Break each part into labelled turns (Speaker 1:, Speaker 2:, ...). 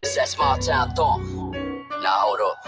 Speaker 1: It's that small town thump. Now hold up.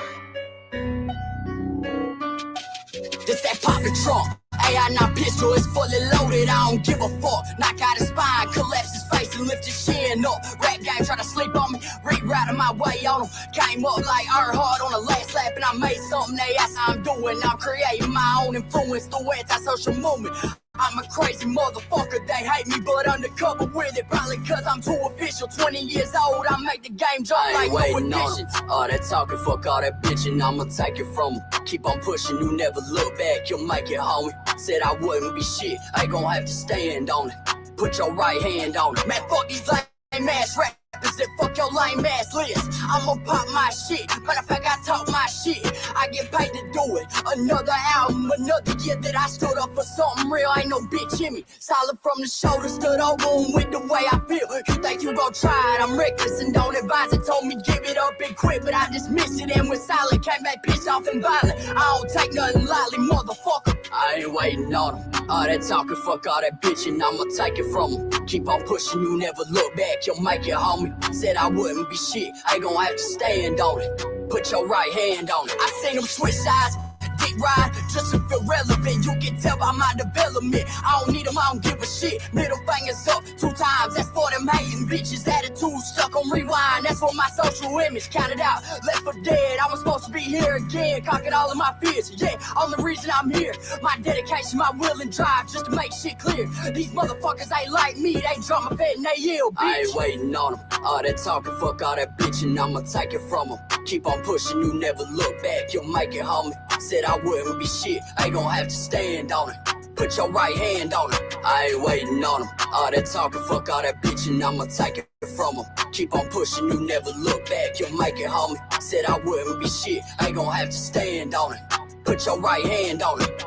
Speaker 1: This that poppin' trunk. AI-9 pistol is fully loaded, I don't give a fuck. Knock out his spine, collapse his face and lift his chin up. Rap game try to sleep on me, rewriting my way on him. Came up like Earnhardt on the last lap and I made something they ask how I'm doing. I'm creating my own influence through anti-social movement. I'm a crazy motherfucker, they hate me but undercover with it. Probably cause I'm too official, 20 years old, I make the game jump like no addition. All that talking, fuck all that bitching, I'ma take it from 'em. Keep on pushing, you never look back, you'll make it, homie. Said I wouldn't be shit, I gon' have to stand on it. Put your right hand on it. Man, fuck these lame ass rappers that fuck your lame ass list. I'ma pop my shit, matter of fact I talk my shit. I get paid to do it. Another album, another year that I stood up for something real. Ain't no bitch in me. Solid from the shoulder, stood over with the way I feel. You think you gon' try it? I'm reckless and don't advise it. Told me give it up and quit, but I just missed it and went silent. Came back pissed off and violent. I don't take nothing lightly, motherfucker. I ain't waiting on them. All that talking, fuck all that bitching, I'ma take it from them. Keep on pushing, you never look back, you'll make it, homie. Said I wouldn't be shit, I gon' have to stand on it. Put your right hand on it. I seen them switch sides, dick ride, just to feel relevant. You can tell by my development. I don't need them, I don't give a shit. Middle fingers up 2 times, that's for them hating bitches. Attitude stuck on rewind, that's for my social image. Counted out, left for dead. I was supposed to be here again, conquered all of my fears. Yeah, only reason I'm here. My dedication, my will and drive, just to make shit clear. These motherfuckers ain't like me, they drama fed and they ill, bitch. I ain't waiting on them. All that talking, fuck all that bitching, I'ma take it from them. Keep on pushing, you never look back, you'll make it, homie. Said I wouldn't be shit, I gon' have to stand on it. Put your right hand on it. I ain't waiting on them. All that talking, fuck all that bitching, I'ma take it from them. Keep on pushing, you never look back, you'll make it, homie. Said I wouldn't be shit, I gon' have to stand on it. Put your right hand on it.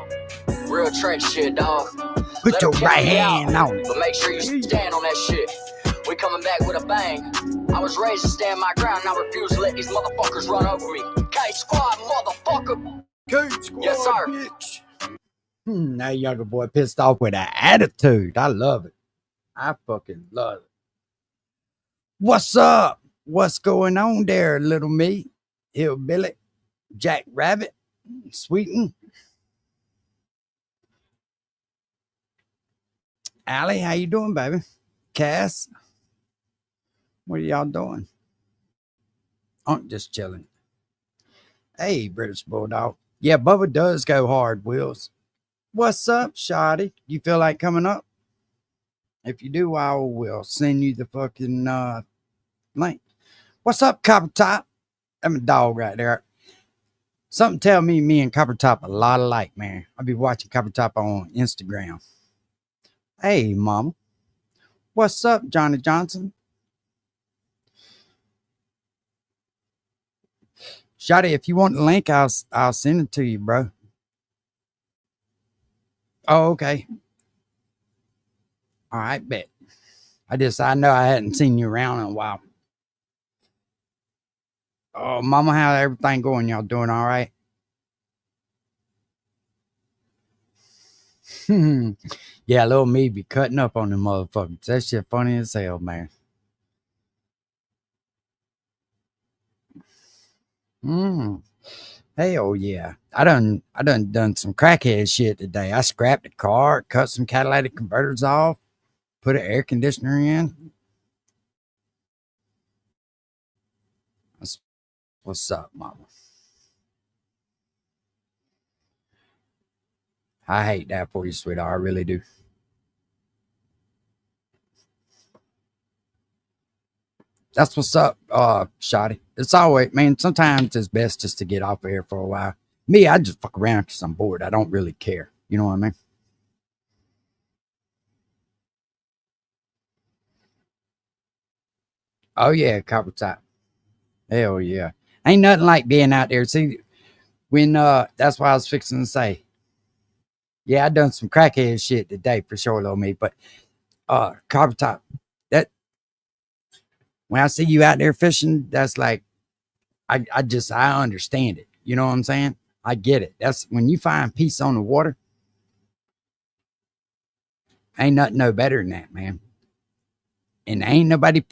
Speaker 1: Real trench shit, dog.
Speaker 2: Put your right hand on it.
Speaker 1: But make sure you stand on that shit. We coming back with a bang. I was raised to stand my ground, and I refuse to let these motherfuckers run over me. K-Squad, motherfucker.
Speaker 2: K-Squad,
Speaker 1: yes, sir.
Speaker 2: Bitch. That younger boy pissed off with an attitude. I love it. I fucking love it. What's up? What's going on there, little me? Hillbilly, Jack Rabbit, Sweeten. Allie, how you doing, baby? Cass, what are y'all doing? I'm just chilling. Hey, British Bulldog. Yeah, Bubba does go hard, Wills. What's up, Shotty? You feel like coming up? If you do, I will send you the fucking link. What's up, Copper Top? That's my dog right there. Something tell me and Copper Top a lot alike, man. I'll be watching Copper Top on Instagram. Hey, mama. What's up, Johnny Johnson? Shotty, if you want the link, I'll send it to you, bro. Oh, okay. All right, bet. I know I hadn't seen you around in a while. Oh, mama, how everything going? Y'all doing all right? Yeah, little me be cutting up on them motherfuckers. That shit funny as hell, man. Hell yeah. I done some crackhead shit today. I scrapped a car, cut some catalytic converters off, put an air conditioner in. That's what's up, mama. I hate that for you, sweetheart. I really do. That's what's up, Shotty. It's always, man, sometimes it's best just to get off of here for a while. Me, I just fuck around because I'm bored. I don't really care. You know what I mean? Oh, yeah, Copper Top. Hell yeah. Ain't nothing like being out there. See, when, that's what I was fixing to say. Yeah, I done some crackhead shit today for sure, little me. But, Copper Top, that, when I see you out there fishing, that's like, I understand it. You know what I'm saying? I get it. That's when you find peace on the water. Ain't nothing no better than that, man. And ain't nobody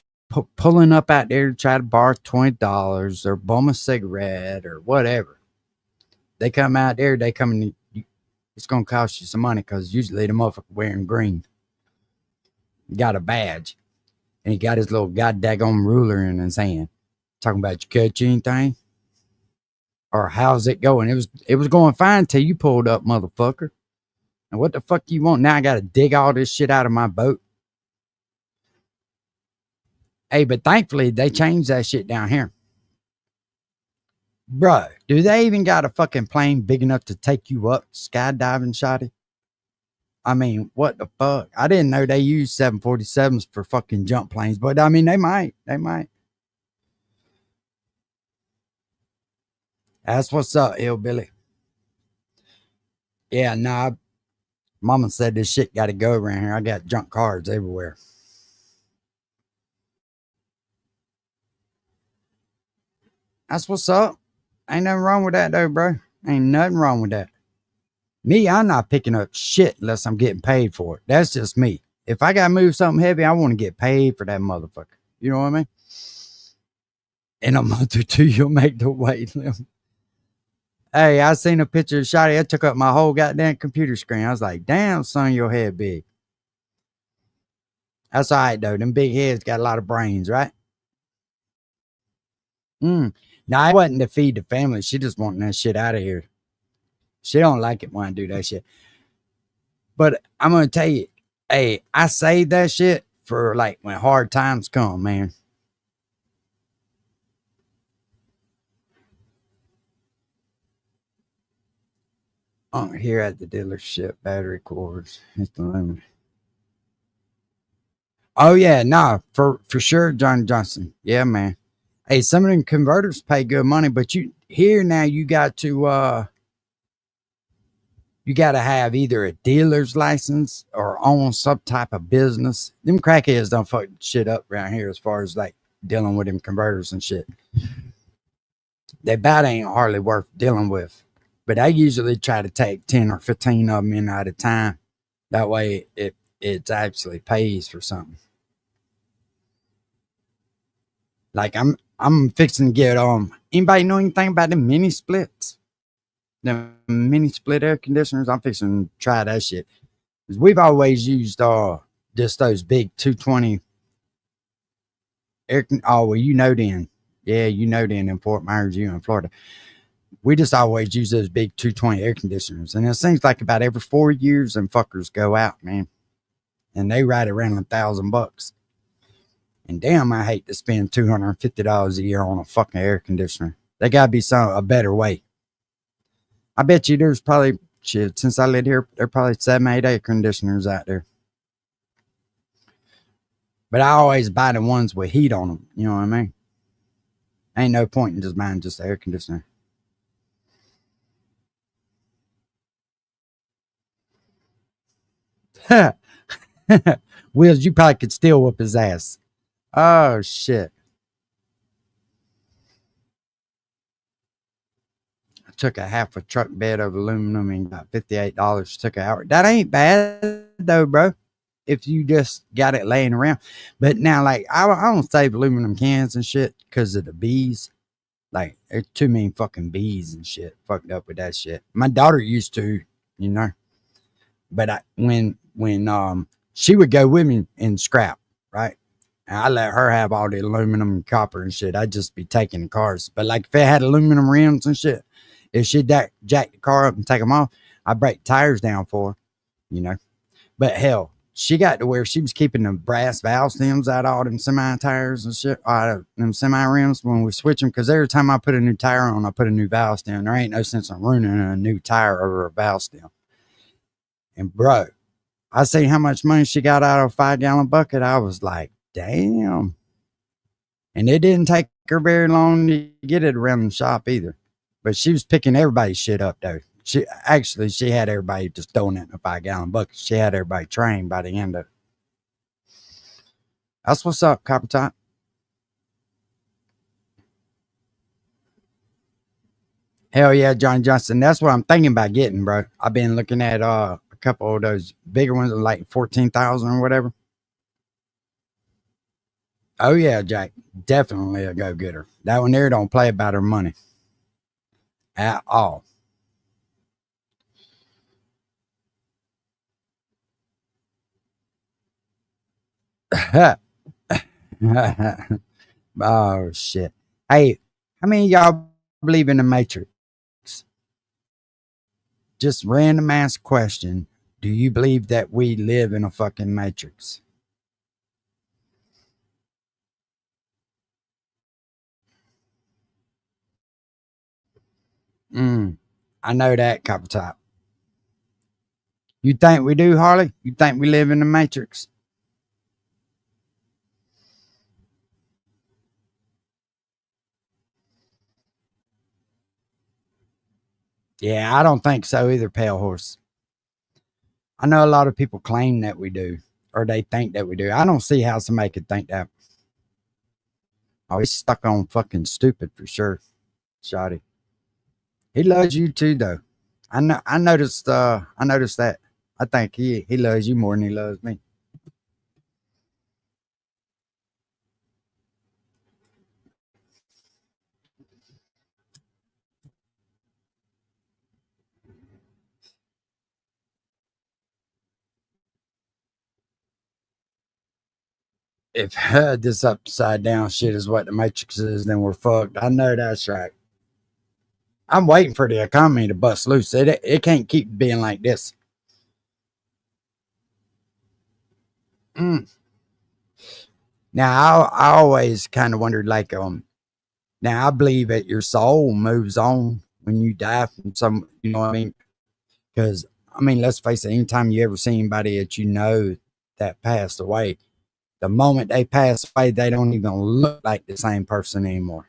Speaker 2: pulling up out there to try to borrow $20 or bum a cigarette or whatever. They come out there, they come in, it's going to cost you some money because usually the motherfucker wearing green. Got a badge. And he got his little goddamn ruler in his hand. Talking about, you catch anything? Or how's it going? It was going fine till you pulled up, motherfucker. And what the fuck you want? Now I got to dig all this shit out of my boat. Hey, but thankfully they changed that shit down here. Bruh, do they even got a fucking plane big enough to take you up skydiving, shotty? I mean, what the fuck? I didn't know they used 747s for fucking jump planes, but I mean, they might. They might. That's what's up, hillbilly. Yeah, nah. Mama said this shit got to go around here. I got junk cars everywhere. That's what's up. Ain't nothing wrong with that, though, bro. Ain't nothing wrong with that. Me, I'm not picking up shit unless I'm getting paid for it. That's just me. If I got to move something heavy, I want to get paid for that motherfucker. You know what I mean? In a month or two, you'll make the weight limit. Hey, I seen a picture of Shotty. It took up my whole goddamn computer screen. I was like, damn, son, your head big. That's all right, though. Them big heads got a lot of brains, right? Now, it wasn't to feed the family. She just wanting that shit out of here. She don't like it when I do that shit. But I'm going to tell you, hey, I saved that shit for like when hard times come, man. Here at the dealership, battery cords. It's the limit. Oh yeah, nah, for sure, John Johnson. Yeah, man. Hey, some of them converters pay good money, but you here now you got to have either a dealer's license or own some type of business. Them crackheads don't fuck shit up around here as far as like dealing with them converters and shit. They about ain't hardly worth dealing with. But I usually try to take 10 or 15 of them in at a time. That way it actually pays for something. Like I'm fixing to get anybody know anything about the mini splits? The mini split air conditioners? I'm fixing to try that shit. Because we've always used just those big 220 air well, you know then. Yeah, you know then in Fort Myers, you in Florida. We just always use those big 220 air conditioners. And it seems like about every 4 years them fuckers go out, man. And they ride around $1,000. And damn, I hate to spend $250 a year on a fucking air conditioner. There gotta be a better way. I bet you there's probably shit, since I live here, there are probably 7, 8 air conditioners out there. But I always buy the ones with heat on them. You know what I mean? Ain't no point in just buying just the air conditioner. Wheels, you probably could still whoop his ass. Oh shit. I took a half a truck bed of aluminum and got $58. Took an hour. That ain't bad though, bro. If you just got it laying around. But now, like, I don't save aluminum cans and shit because of the bees. Like, there's too many fucking bees and shit. Fucked up with that shit. My daughter used to, you know. But when she would go with me and scrap, right? And I let her have all the aluminum and copper and shit. I'd just be taking the cars. But like if it had aluminum rims and shit, if she'd jack the car up and take them off, I'd break tires down for her, you know. But hell, she got to where she was keeping the brass valve stems out of all them semi tires and shit, out of them semi rims when we switch them. Because every time I put a new tire on, I put a new valve stem. There ain't no sense in ruining a new tire over a valve stem. And bro, I see how much money she got out of a 5-gallon bucket. I was like, damn. And it didn't take her very long to get it around the shop either. But she was picking everybody's shit up though. She had everybody just throwing it in a 5-gallon bucket. She had everybody trained by the end of it. That's what's up, Copper Top. Hell yeah, Johnny Johnson. That's what I'm thinking about getting, bro. I've been looking at a couple of those bigger ones, like 14,000 or whatever. Oh yeah, Jack. Definitely a go-getter. That one there don't play about her money at all. Oh shit. Hey, how many of y'all believe in the Matrix? Just random ass question. Do you believe that we live in a fucking Matrix? I know that couple top. You think we do, Harley? You think we live in the Matrix? Yeah, I don't think so either, Pale Horse. I know a lot of people claim that we do, or they think that we do. I don't see how somebody could think that. Oh, he's stuck on fucking stupid for sure, Shotty. He loves you too, though. I know. I noticed. I noticed that. I think he loves you more than he loves me. If this upside down shit is what the Matrix is, then we're fucked. I know that's right. I'm waiting for the economy to bust loose. It can't keep being like this. Mm. Now I always kind of wondered, like, now I believe that your soul moves on when you die from some, you know what I mean? Because I mean, let's face it. Anytime you ever see anybody that you know that passed away, the moment they pass away, they don't even look like the same person anymore.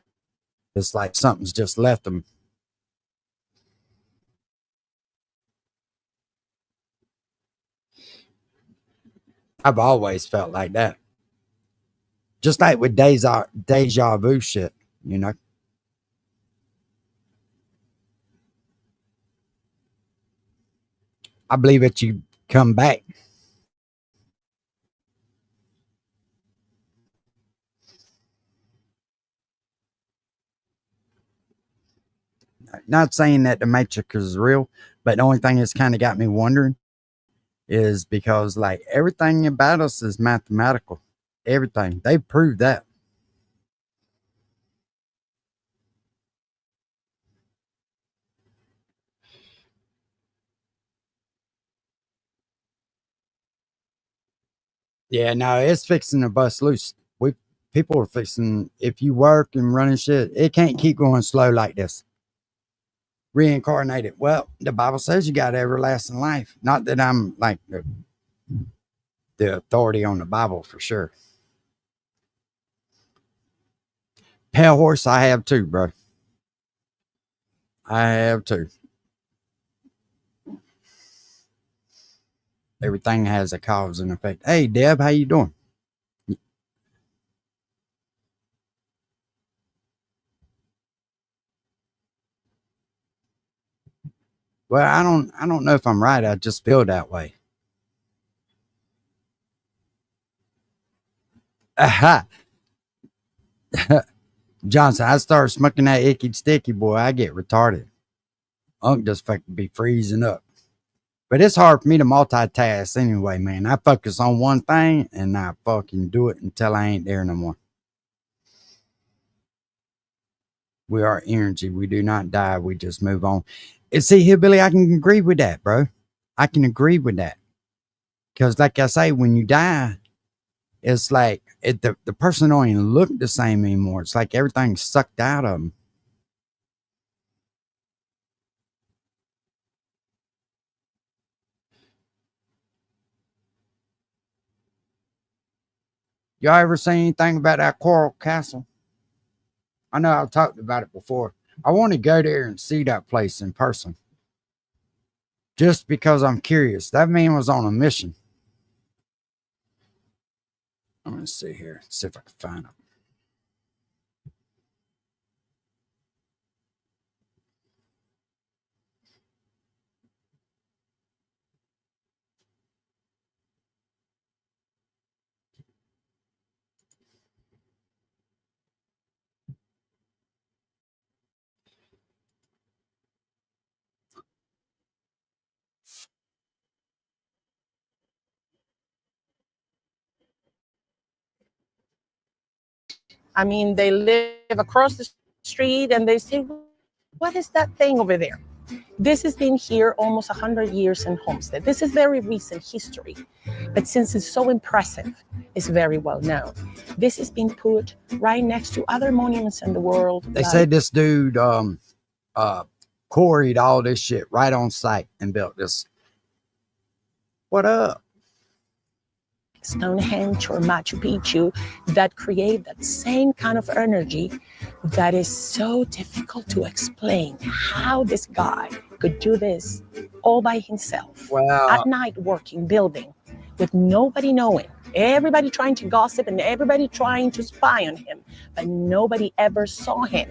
Speaker 2: It's like something's just left them. I've always felt like that. Just like with deja vu shit, you know. I believe that you come back. Not saying that the Matrix is real, but the only thing that's kind of got me wondering is because like everything about us is mathematical. Everything. They proved that. Yeah, no, it's fixing to bust loose. We people are fixing if you work and running shit, it can't keep going slow like this. Reincarnated. Well, the Bible says you got everlasting life. Not that I'm like the authority on the Bible for sure. Pale horse, I have too, bro. I have too. Everything has a cause and effect. Hey, Deb, how you doing? Well, I don't know if I'm right. I just feel that way. Aha. Johnson, I start smoking that icky sticky, boy. I get retarded. Unk just fucking be freezing up. But it's hard for me to multitask anyway, man. I focus on one thing and I fucking do it until I ain't there no more. We are energy. We do not die. We just move on. And see, Hillbilly, I can agree with that, bro. I can agree with that. Because, like I say, when you die, it's like the person don't even look the same anymore. It's like everything's sucked out of them. Y'all ever seen anything about that Coral Castle? I know I've talked about it before. I want to go there and see that place in person just because I'm curious. That man was on a mission. I'm going to see here, see if I can find him.
Speaker 3: I mean, they live across the street and they say, what is that thing over there? This has been here almost 100 years in Homestead. This is very recent history, but since it's so impressive, it's very well known. This has been put right next to other monuments in the world.
Speaker 2: They said this dude quarried all this shit right on site and built this. What up?
Speaker 3: Stonehenge or Machu Picchu that create that same kind of energy that is so difficult to explain. How this guy could do this all by himself, at night working, building, with nobody knowing, everybody trying to gossip and everybody trying to spy on him, but nobody ever saw him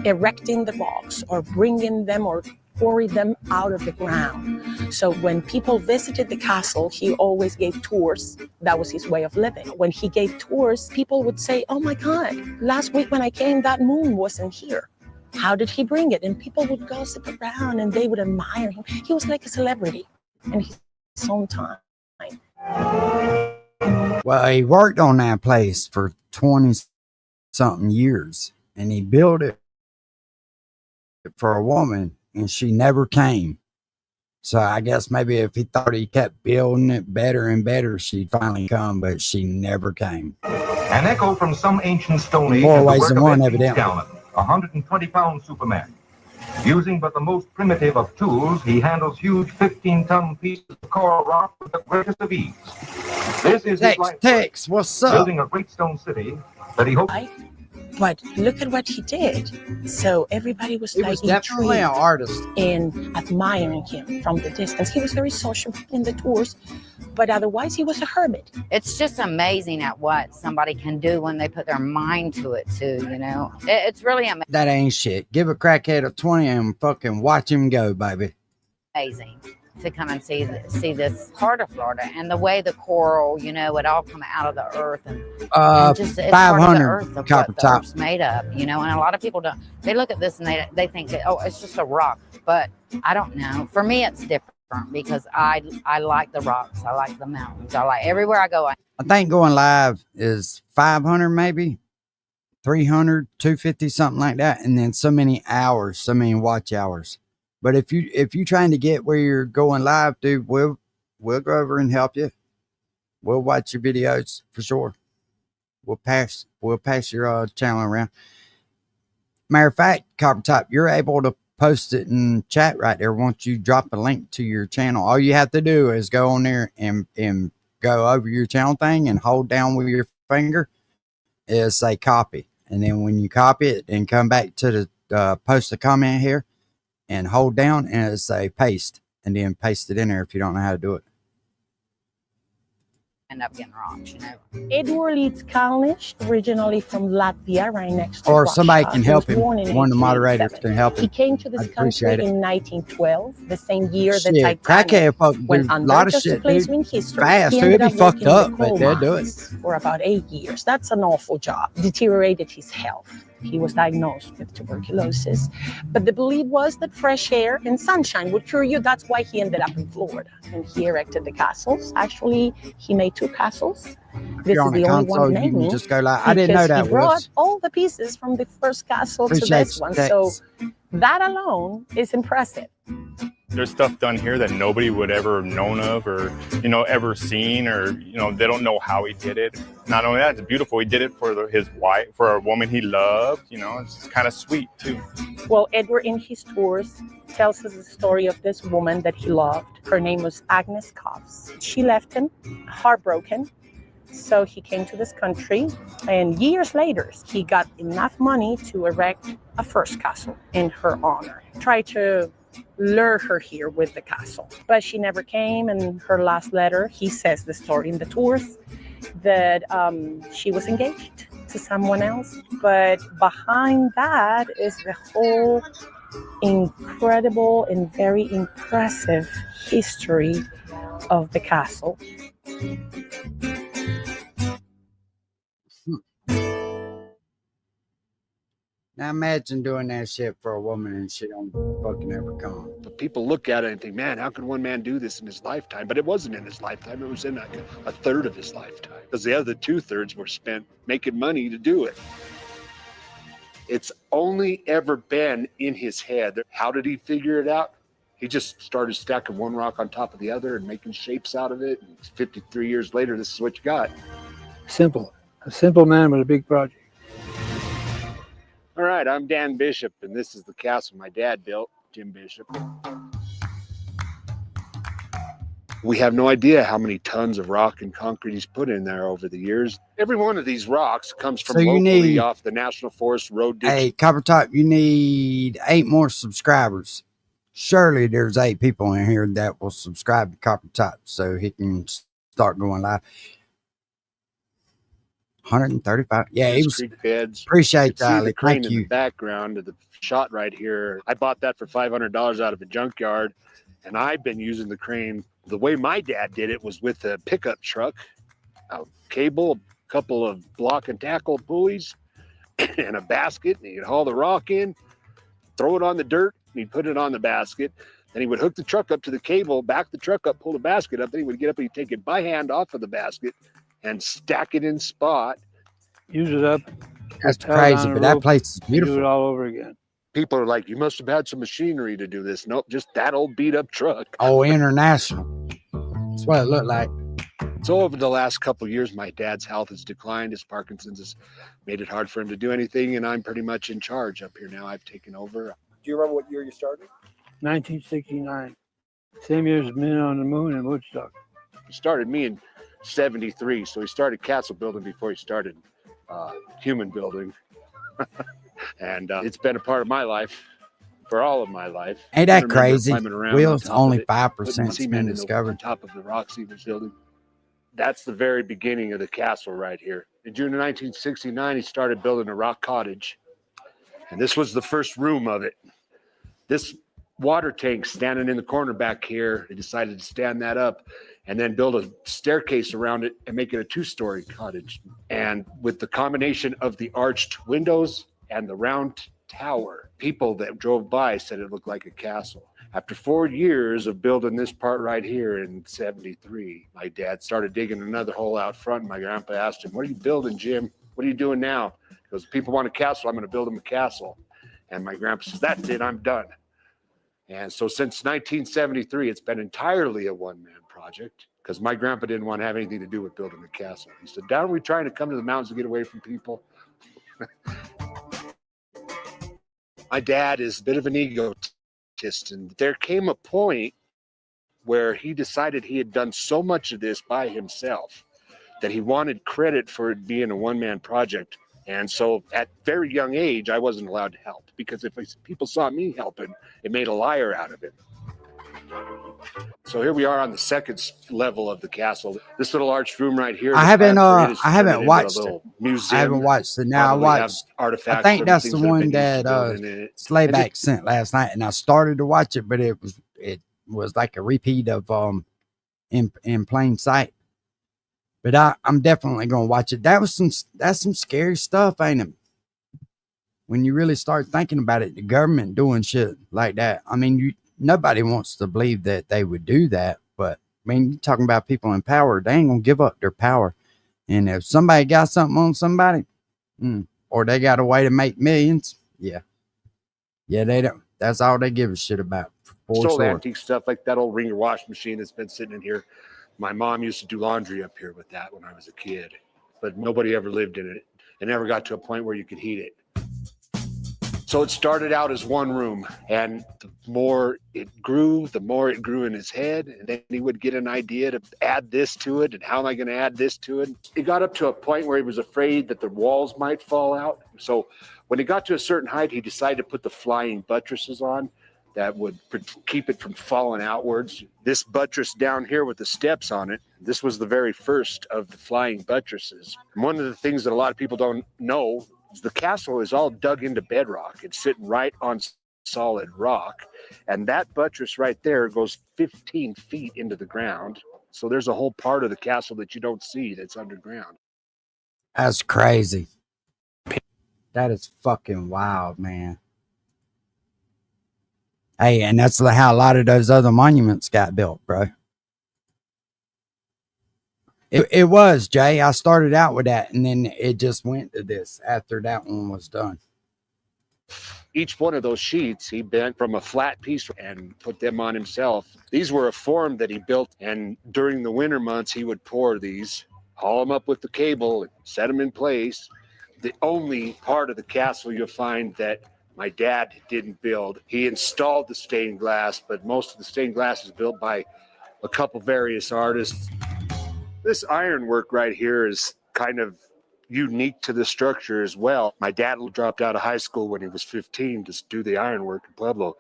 Speaker 3: erecting the rocks or bringing them or quarry them out of the ground. So when people visited the castle, he always gave tours. That was his way of living. When he gave tours, people would say, oh my God, last week when I came, that moon wasn't here. How did he bring it? And people would gossip around and they would admire him. He was like a celebrity in his own time.
Speaker 2: Well, he worked on that place for 20-something years, and he built it for a woman, and she never came. So I guess maybe if he thought he kept building it better and better, she'd finally come, but she never came.
Speaker 4: An echo from some ancient Stone Age.
Speaker 2: More ways than one, evidently.
Speaker 4: Gallen, a 120-pound Superman. Using but the most primitive of tools, he handles huge 15-ton pieces of coral rock with the greatest of ease. This is his life.
Speaker 2: Tex, what's up?
Speaker 4: Building a great stone city that he hopes.
Speaker 3: But look at what he did. So everybody was like
Speaker 2: definitely an artist
Speaker 3: and admiring him from the distance. He was very social in the tours, but otherwise he was a hermit.
Speaker 5: It's just amazing at what somebody can do when they put their mind to it too, you know. It's really amazing.
Speaker 2: That ain't shit. Give a crackhead a 20 and fucking watch him go, baby.
Speaker 5: Amazing to come and see this part of Florida and the way the coral, you know, it all come out of the earth and just it's
Speaker 2: 500 copper top
Speaker 5: made up, you know. And a lot of people don't. They look at this and they think that, oh, it's just a rock, but I don't know. For me, it's different because I like the rocks, I like the mountains, I like everywhere I go.
Speaker 2: I think going live is 500, maybe 300, 250, something like that, and then so many hours, so many watch hours. But if you're trying to get where you're going live, dude, we'll go over and help you. We'll watch your videos for sure. We'll pass your channel around. Matter of fact, Copper Top, you're able to post it in chat right there. Once you drop a link to your channel, all you have to do is go on there and go over your channel thing and hold down with your finger is say copy. And then when you copy it and come back to the post a comment here, and hold down and it'll say paste, and then paste it in there if you don't know how to do it.
Speaker 5: End up getting rocks, you know.
Speaker 3: Edward Leeds Kalnish, originally from Latvia, right next to
Speaker 2: or
Speaker 3: Russia.
Speaker 2: somebody can help him. One of the moderators can help him.
Speaker 3: He came to this country in 1912, the same year that
Speaker 2: Titanic went under. A lot of shit, dude. Fast, dude. He fucked up, but they'll do it.
Speaker 3: For about 8 years. That's an awful job. Deteriorated his health. He was diagnosed with tuberculosis. But the belief was that fresh air and sunshine would cure you. That's why he ended up in Florida. And he erected the castles. Actually, he made 2 castles. This is the only one naming.
Speaker 2: Just go like, I didn't know that.
Speaker 3: He brought all the pieces from the first castle to this one. So that alone is impressive.
Speaker 6: There's stuff done here that nobody would ever have known of or, you know, ever seen, or, you know, they don't know how he did it. Not only that, it's beautiful. He did it for his wife, for a woman he loved, you know, it's kind of sweet too.
Speaker 3: Well, Edward in his tours tells us the story of this woman that he loved. Her name was Agnes Coffs. She left him heartbroken. So he came to this country, and years later, he got enough money to erect a first castle in her honor. Tried to lure her here with the castle, but she never came. And her last letter, he says the story in the tours, that she was engaged to someone else. But behind that is the whole incredible and very impressive history of the castle.
Speaker 2: Now imagine doing that shit for a woman and she don't fucking ever come.
Speaker 7: But people look at it and think, man, how could one man do this in his lifetime? But it wasn't in his lifetime. It was in like a third of his lifetime, because the other 2/3 were spent making money to do it. It's only ever been in his head. How did he figure it out? He just started stacking one rock on top of the other and making shapes out of it. And 53 years later, this is what you got.
Speaker 8: Simple. A simple man with a big project.
Speaker 7: All right, I'm Dan Bishop, and this is the castle my dad built, Jim Bishop. We have no idea how many tons of rock and concrete he's put in there over the years. Every one of these rocks comes from locally off the National Forest road ditch.
Speaker 2: Hey, Copper Top, you need 8 more subscribers. Surely there's 8 people in here that will subscribe to Copper Top so he can start going live. 135. Yeah, he was.
Speaker 7: Creek beds.
Speaker 2: Appreciate that.
Speaker 7: The crane
Speaker 2: Thank
Speaker 7: in
Speaker 2: you.
Speaker 7: the background of the shot right here. I bought that for $500 out of a junkyard, and I've been using the crane. The way my dad did it was with a pickup truck, a cable, a couple of block and tackle pulleys, and a basket. And he'd haul the rock in, throw it on the dirt, and he'd put it on the basket. Then he would hook the truck up to the cable, back the truck up, pull the basket up. Then he would get up and he'd take it by hand off of the basket and stack it in spot.
Speaker 8: Use it up.
Speaker 2: That's crazy, but that place is beautiful.
Speaker 8: Do it all over again.
Speaker 7: People are like, you must have had some machinery to do this. Nope, just that old beat up truck.
Speaker 2: Oh, international. That's what it looked like.
Speaker 7: So over the last couple of years, my dad's health has declined. His Parkinson's has made it hard for him to do anything, and I'm pretty much in charge up here now. I've taken over.
Speaker 9: Do you remember what year you started?
Speaker 8: 1969. Same year as Men on the Moon in Woodstock.
Speaker 7: He started me in 73, so he started castle building before he started human building. And it's been a part of my life for all of my life.
Speaker 2: Ain't that crazy? Wheels only 5% been discovered.
Speaker 7: On top of the rocks he was building. That's the very beginning of the castle right here. In June of 1969, he started building a rock cottage. And this was the first room of it. This water tank standing in the corner back here, he decided to stand that up and then build a staircase around it and make it a 2-story cottage. And with the combination of the arched windows and the round tower, people that drove by said it looked like a castle. After 4 years of building this part right here in 73, my dad started digging another hole out front. And my grandpa asked him, "What are you building, Jim? What are you doing now?" He goes, "People want a castle. I'm going to build them a castle." And my grandpa says, "That's it. I'm done." And so since 1973, it's been entirely a one-man project because my grandpa didn't want to have anything to do with building a castle. He said, "Down, we trying to come to the mountains to get away from people." My dad is a bit of an egotist, and there came a point where he decided he had done so much of this by himself that he wanted credit for it being a one-man project. And so at very young age, I wasn't allowed to help because if people saw me helping, it made a liar out of it. So here we are on the second level of the castle. This little arched room right here.
Speaker 2: I haven't watched it.
Speaker 7: Museum.
Speaker 2: I haven't watched it. Now I watched.
Speaker 7: Artifacts.
Speaker 2: I think that's the one that Slayback sent last night, and I started to watch it, but it was like a repeat of in plain sight. But I'm definitely gonna watch it. That's some scary stuff, ain't it? When you really start thinking about it, the government doing shit like that. I mean, nobody wants to believe that they would do that, but I mean, you're talking about people in power. They ain't gonna give up their power. And if somebody got something on somebody, or they got a way to make millions, yeah, they don't. That's all they give a shit about.
Speaker 7: Sold antique stuff like that old Ringer washing machine that's been sitting in here. My mom used to do laundry up here with that when I was a kid, but nobody ever lived in it. It never got to a point where you could heat it. So it started out as one room, and the more it grew in his head, and then he would get an idea to add this to it, and how am I going to add this to it? It got up to a point where he was afraid that the walls might fall out. So when it got to a certain height, he decided to put the flying buttresses on that would keep it from falling outwards. This buttress down here with the steps on it, this was the very first of the flying buttresses. And one of the things that a lot of people don't know is the castle is all dug into bedrock. It's sitting right on solid rock. And that buttress right there goes 15 feet into the ground. So there's a whole part of the castle that you don't see that's underground.
Speaker 2: That's crazy. That is fucking wild, man. Hey, and that's how a lot of those other monuments got built, bro. It was, Jay. I started out with that, and then it just went to this after that one was done.
Speaker 7: Each one of those sheets he bent from a flat piece and put them on himself. These were a form that he built, and during the winter months he would pour these, haul them up with the cable, and set them in place. The only part of the castle you'll find that my dad didn't build, he installed the stained glass, but most of the stained glass is built by a couple various artists. This ironwork right here is kind of unique to the structure as well. My dad dropped out of high school when he was 15 to do the ironwork in Pueblo.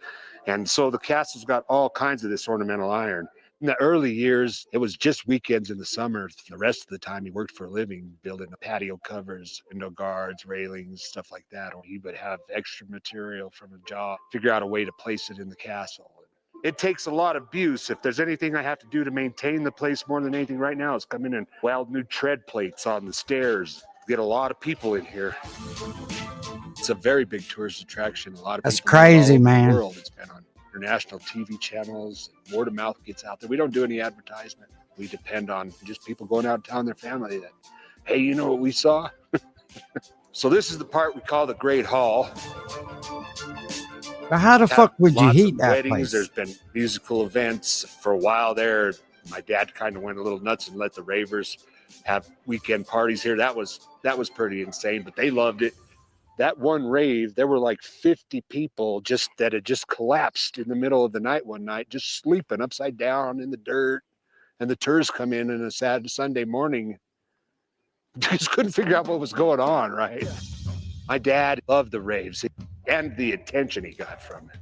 Speaker 7: And so the castle's got all kinds of this ornamental iron. In the early years, it was just weekends in the summer. The rest of the time, he worked for a living, building patio covers, window guards, railings, stuff like that. Or he would have extra material from a job, figure out a way to place it in the castle. It takes a lot of abuse. If there's anything I have to do to maintain the place more than anything right now, is come in and weld new tread plates on the stairs. Get a lot of people in here. It's a very big tourist attraction. A lot of
Speaker 2: That's
Speaker 7: people
Speaker 2: crazy,
Speaker 7: all over
Speaker 2: man.
Speaker 7: the world. It's been on international TV channels. Word of mouth gets out there. We don't do any advertisement. We depend on just people going out and telling their family that, hey, you know what we saw? So this is the part we call the Great Hall.
Speaker 2: But how the fuck would you heat that
Speaker 7: weddings,
Speaker 2: place?
Speaker 7: There's been musical events. For a while there, my dad kind of went a little nuts and let the ravers have weekend parties here. That was pretty insane, but they loved it. That one rave, there were like 50 people that had just collapsed in the middle of the night one night, just sleeping upside down in the dirt. And the tourists come in on a sad Sunday morning, just couldn't figure out what was going on, right? My dad loved the raves and the attention he got from it.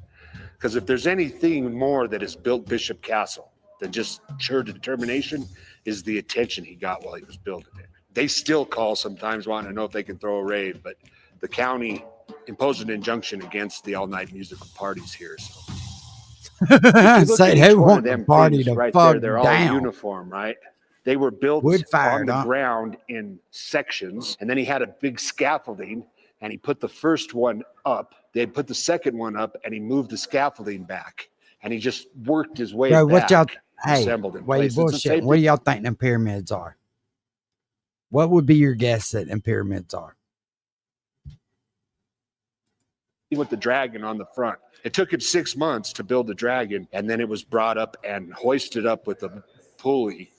Speaker 7: Because if there's anything more that has built Bishop Castle than just sheer determination, is the attention he got while he was building it. They still call sometimes wanting to know if they can throw a rave, but the county imposed an injunction against the all-night musical parties here. So
Speaker 2: Say they want the party to
Speaker 7: right
Speaker 2: fuck
Speaker 7: there, they're
Speaker 2: down.
Speaker 7: all uniform, right? They were built on the ground in sections, and then he had a big scaffolding, and he put the first one up. They put the second one up, and he moved the scaffolding back, and he just worked his way back.
Speaker 2: What y'all? Hey,
Speaker 7: assembled in
Speaker 2: wait,
Speaker 7: place.
Speaker 2: bullshit. What do y'all think them pyramids are? What would be your guess that them pyramids are?
Speaker 7: With the dragon on the front. It took him 6 months to build the dragon, and then it was brought up and hoisted up with a pulley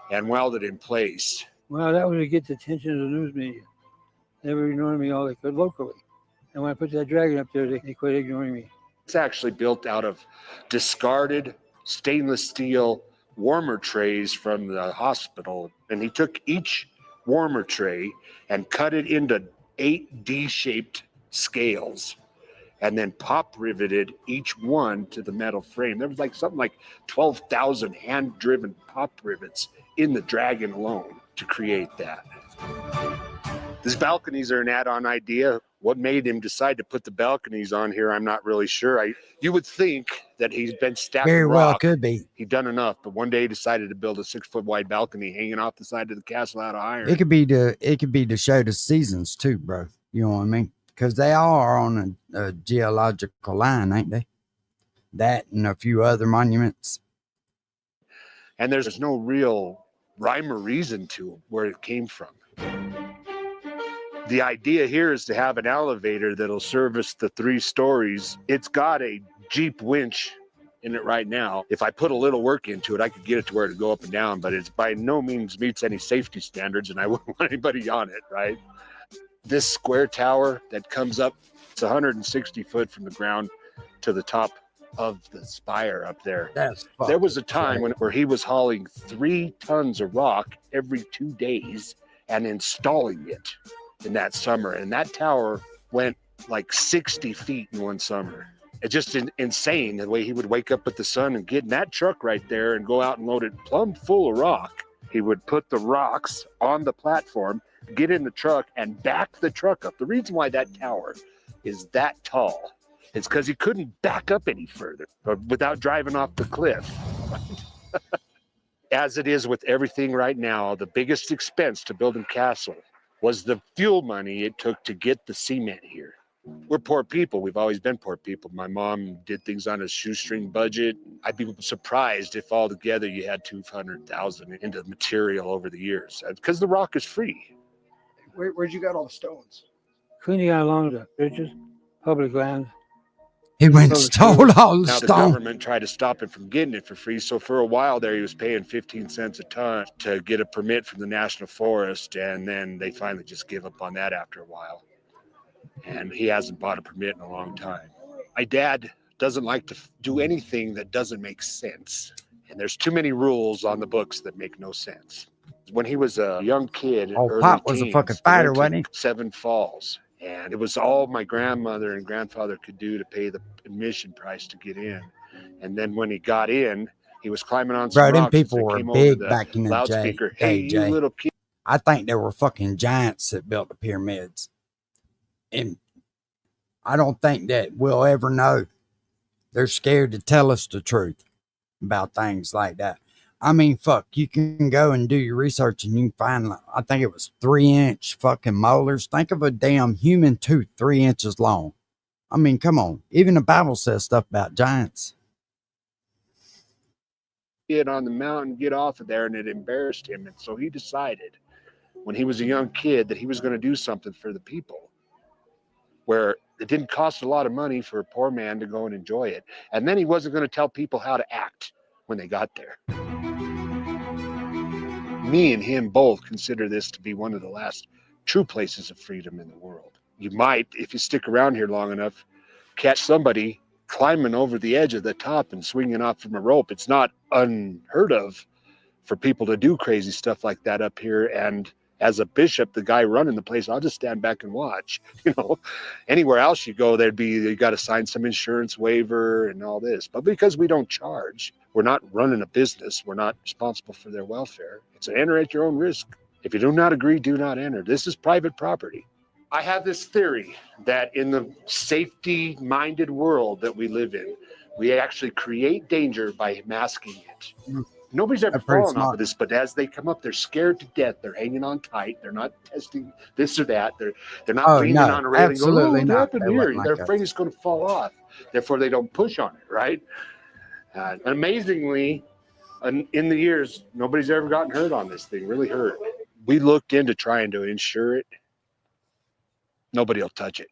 Speaker 7: and welded in place.
Speaker 8: Well, that was to get the attention of the news media. They were ignoring me all they could locally. And when I put that dragon up there, they quit ignoring me.
Speaker 7: It's actually built out of discarded stainless steel warmer trays from the hospital. And he took each warmer tray and cut it into 8 D-shaped scales, and then pop riveted each one to the metal frame. There was something like 12,000 hand-driven pop rivets in the dragon alone to create that. These balconies are an add-on idea. What made him decide to put the balconies on here, I'm not really sure. You would think that he's been stacking
Speaker 2: Very
Speaker 7: rock.
Speaker 2: well could be.
Speaker 7: He'd done enough, but one day he decided to build a 6-foot wide balcony hanging off the side of the castle out of iron.
Speaker 2: It could be to show the seasons too, bro. You know what I mean? Because they all are on a geological line, ain't they? That and a few other monuments.
Speaker 7: And there's no real rhyme or reason to where it came from. The idea here is to have an elevator that'll service the 3 stories. It's got a Jeep winch in it right now. If I put a little work into it, I could get it to where it go up and down, but it's by no means meets any safety standards, and I wouldn't want anybody on it, right? This square tower that comes up, it's 160 foot from the ground to the top of the spire up there. There was a time where he was hauling 3 tons of rock every 2 days and installing it in that summer. And that tower went like 60 feet in one summer. It's just insane the way he would wake up with the sun and get in that truck right there and go out and load it plumb full of rock. He would put the rocks on the platform, get in the truck, and back the truck up. The reason why that tower is that tall is because he couldn't back up any further without driving off the cliff. As it is with everything right now, the biggest expense to build a castle was the fuel money it took to get the cement here. We're poor people. We've always been poor people. My mom did things on a shoestring budget. I'd be surprised if all together you had 200,000 into material over the years, because the rock is free.
Speaker 9: Where'd you got all the stones?
Speaker 8: Cleaning out along the bridges, public land.
Speaker 2: He went and stole all the
Speaker 7: Now the
Speaker 2: stone.
Speaker 7: government tried to stop him from getting it for free. So for a while there, he was paying 15 cents a ton to get a permit from the National Forest. And then they finally just give up on that after a while. And he hasn't bought a permit in a long time. My dad doesn't like to do anything that doesn't make sense. And there's too many rules on the books that make no sense. When he was a young kid,
Speaker 2: Oh, Pop was a fucking fighter, wasn't he?
Speaker 7: Seven Falls. And it was all my grandmother and grandfather could do to pay the admission price to get in. And then when he got in, he was climbing on some
Speaker 2: Bro, them
Speaker 7: rocks.
Speaker 2: people were big back in the day.
Speaker 7: Loudspeaker, hey, you
Speaker 2: Jay.
Speaker 7: little kid.
Speaker 2: I think there were fucking giants that built the pyramids. And I don't think that we'll ever know. They're scared to tell us the truth about things like that. I mean, fuck, you can go and do your research and you can find, I think it was 3-inch fucking molars. Think of a damn human tooth 3 inches long. I mean, come on. Even the Bible says stuff about giants.
Speaker 7: Kid on the mountain, get off of there, and it embarrassed him. And so he decided when he was a young kid that he was going to do something for the people where it didn't cost a lot of money for a poor man to go and enjoy it. And then he wasn't going to tell people how to act when they got there. Me and him both consider this to be one of the last true places of freedom in the world. You might, if you stick around here long enough, catch somebody climbing over the edge of the top and swinging off from a rope. It's not unheard of for people to do crazy stuff like that up here. And as a bishop, the guy running the place, I'll just stand back and watch. You know, anywhere else you go, you got to sign some insurance waiver and all this. But because we don't charge, we're not running a business. We're not responsible for their welfare. It's an enter at your own risk. If you do not agree, do not enter. This is private property. I have this theory that in the safety-minded world that we live in, we actually create danger by masking it. Nobody's ever fallen off of this, but as they come up, they're scared to death. They're hanging on tight. They're not testing this or that. They're not leaning on a railing.
Speaker 2: Absolutely
Speaker 7: going,
Speaker 2: not.
Speaker 7: What happened here? They're afraid it's going to fall off. Therefore, they don't push on it, right? Amazingly, in the years, nobody's ever gotten hurt on this thing, really hurt. We looked into trying to insure it. Nobody will touch it.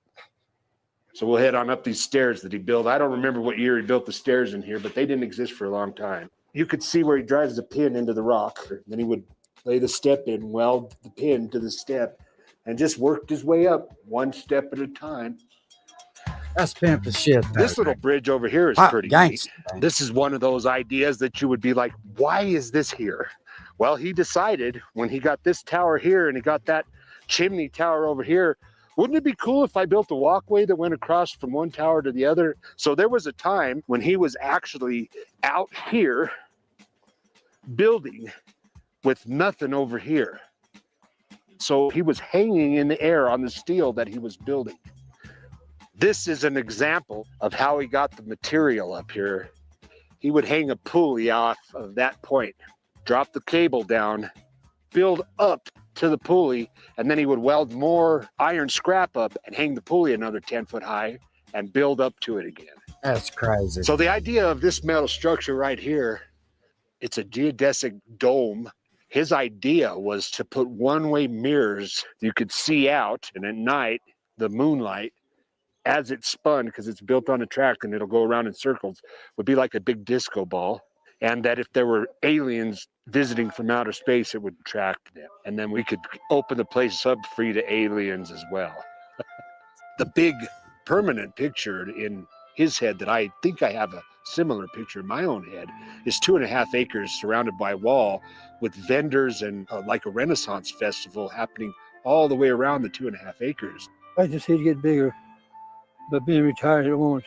Speaker 7: So we'll head on up these stairs that he built. I don't remember what year he built the stairs in here, but they didn't exist for a long time. You could see where he drives the pin into the rock. Then he would lay the step in, weld the pin to the step, and just worked his way up one step at a time.
Speaker 2: That's pimp as shit.
Speaker 7: This little bridge over here is pretty neat. This is one of those ideas that you would be like, why is this here? Well, he decided when he got this tower here and he got that chimney tower over here, wouldn't it be cool if I built a walkway that went across from one tower to the other? So there was a time when he was actually out here building with nothing over here. So he was hanging in the air on the steel that he was building. This is an example of how he got the material up here. He would hang a pulley off of that point, drop the cable down, build up to the pulley, and then he would weld more iron scrap up and hang the pulley another 10 foot high and build up to it again.
Speaker 2: That's crazy.
Speaker 7: So the idea of this metal structure right here, it's a geodesic dome. His idea was to put one-way mirrors you could see out, and at night, the moonlight, as it spun, because it's built on a track and it'll go around in circles, would be like a big disco ball. And that if there were aliens visiting from outer space, it would attract them. And then we could open the place up free to aliens as well. The big permanent picture in his head that I think I have a similar picture in my own head is 2.5 acres surrounded by a wall with vendors and like a Renaissance festival happening all the way around the 2.5 acres.
Speaker 8: I just see it get bigger, but being retired, it won't.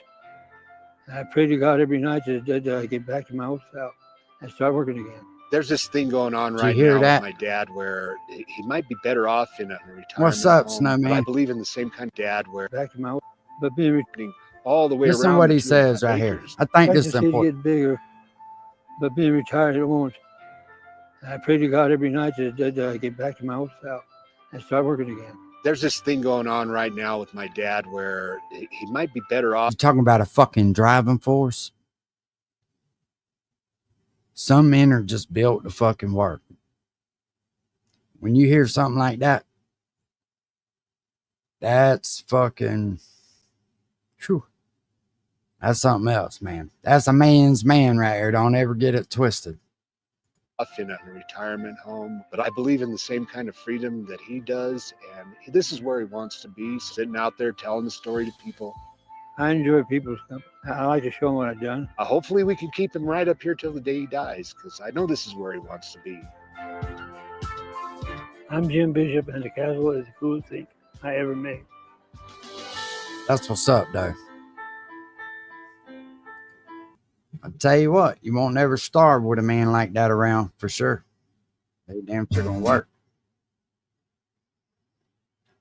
Speaker 8: I pray to God every night that I get back to my old self and start working again.
Speaker 7: There's this thing going on right
Speaker 2: hear
Speaker 7: now
Speaker 2: that?
Speaker 7: with my dad where he might be better off in a retirement
Speaker 2: What's up,
Speaker 7: home,
Speaker 2: Snowman?
Speaker 7: but I believe in the same kind of dad where
Speaker 8: Back to my old, but being
Speaker 7: all the way
Speaker 2: Listen
Speaker 7: around
Speaker 2: to what
Speaker 7: the
Speaker 2: he
Speaker 7: 2.5
Speaker 2: says right here.
Speaker 7: acres.
Speaker 2: I think
Speaker 8: I
Speaker 2: this
Speaker 8: just
Speaker 2: is
Speaker 8: see it
Speaker 2: important.
Speaker 8: get bigger, but being retired, it won't. I pray to God every night that I get back to my old self and start working again.
Speaker 7: There's this thing going on right now with my dad where he might be better off.
Speaker 2: You talking about a fucking driving force? Some men are just built to fucking work. When you hear something like that, that's fucking, whew, that's something else, man. That's a man's man right there. Don't ever get it twisted.
Speaker 7: In a retirement home, but I believe in the same kind of freedom that he does, and this is where he wants to be, sitting out there telling the story to people.
Speaker 8: I enjoy people's company. I like to show them what I've done.
Speaker 7: Hopefully we can keep him right up here till the day he dies, because I know this is where he wants to be.
Speaker 8: I'm Jim Bishop, and the castle is the coolest thing I ever made.
Speaker 2: That's what's up, though. I'll tell you what, you won't never starve with a man like that around, for sure. They damn sure gonna work.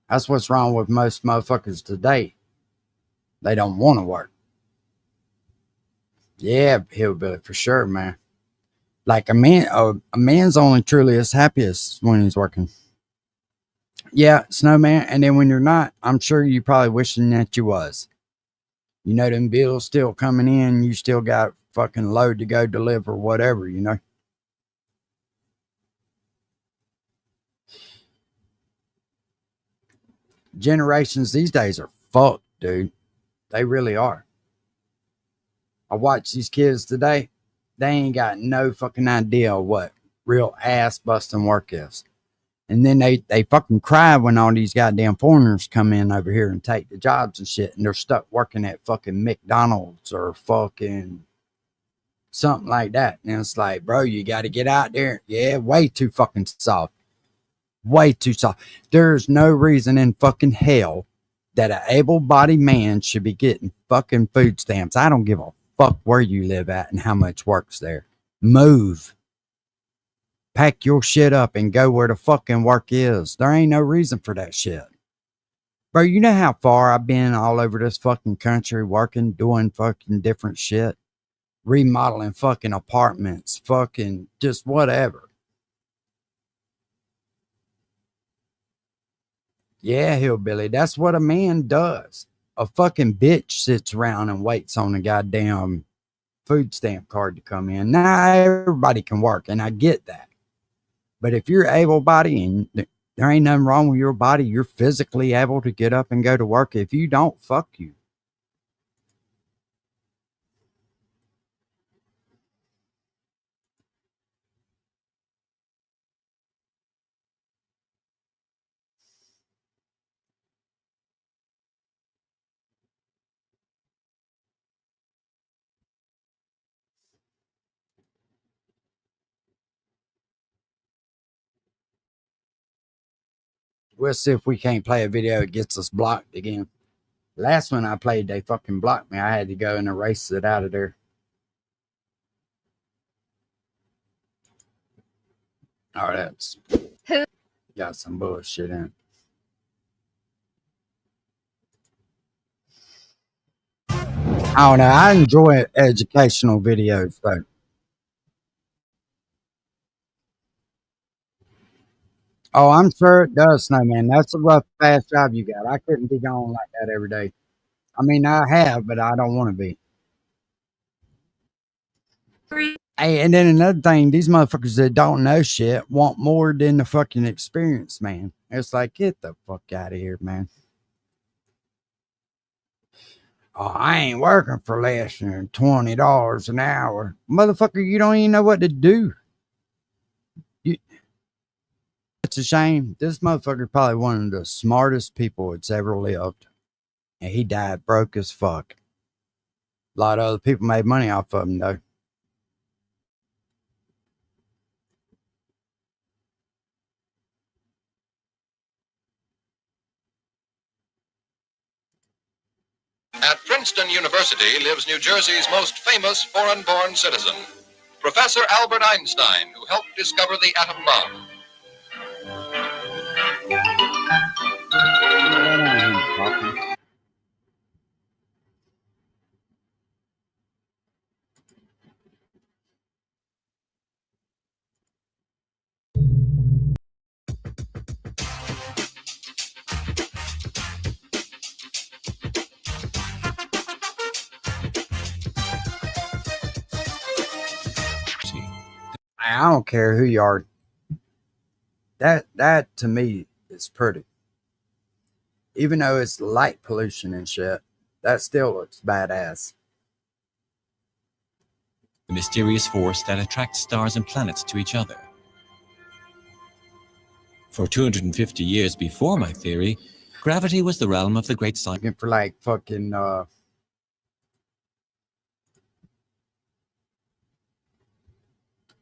Speaker 2: That's what's wrong with most motherfuckers today. They don't want to work. Yeah, hillbilly, for sure, man. Like a man's only truly as happiest when he's working. Yeah, snowman, and then when you're not, I'm sure you probably wishing that you was. You know, them bills still coming in, you still got fucking load to go deliver, whatever, you know. Generations these days are fucked, dude. They really are. I watch these kids today. They ain't got no fucking idea of what real ass busting work is. And then they fucking cry when all these goddamn foreigners come in over here and take the jobs and shit. And they're stuck working at fucking McDonald's or fucking something like that. And it's like, bro, you got to get out there. Yeah, way too fucking soft. Way too soft. There's no reason in fucking hell that an able-bodied man should be getting fucking food stamps. I don't give a fuck where you live at and how much work's there. Move. Pack your shit up and go where the fucking work is. There ain't no reason for that shit. Bro, you know how far I've been all over this fucking country working, doing fucking different shit? Remodeling fucking apartments, fucking just whatever. Yeah, hillbilly, that's what a man does. A fucking bitch sits around and waits on a goddamn food stamp card to come in. Now everybody can work, and I get that. But if you're able-bodied and there ain't nothing wrong with your body, you're physically able to get up and go to work. If you don't, fuck you. We'll see if we can't play a video that gets us blocked again. Last one I played, they fucking blocked me. I had to go and erase it out of there. Oh, that's got some bullshit in it. I don't know. I enjoy educational videos, though. Oh, I'm sure it does, Snowman. That's a rough, fast job you got. I couldn't be going like that every day. I mean, I have, but I don't want to be. Hey, and then another thing, these motherfuckers that don't know shit want more than the fucking experience, man. It's like, get the fuck out of here, man. Oh, I ain't working for less than $20 an hour. Motherfucker, you don't even know what to do. It's a shame. This motherfucker probably one of the smartest people that's ever lived. And he died broke as fuck. A lot of other people made money off of him, though.
Speaker 10: At Princeton University lives New Jersey's most famous foreign-born citizen, Professor Albert Einstein, who helped discover the atom bomb.
Speaker 2: I don't care who you are. That to me is pretty. Even though it's light pollution and shit, that still looks badass.
Speaker 11: The mysterious force that attracts stars and planets to each other. For 250 years before my theory, gravity was the realm of the great science.
Speaker 2: Looking for like fucking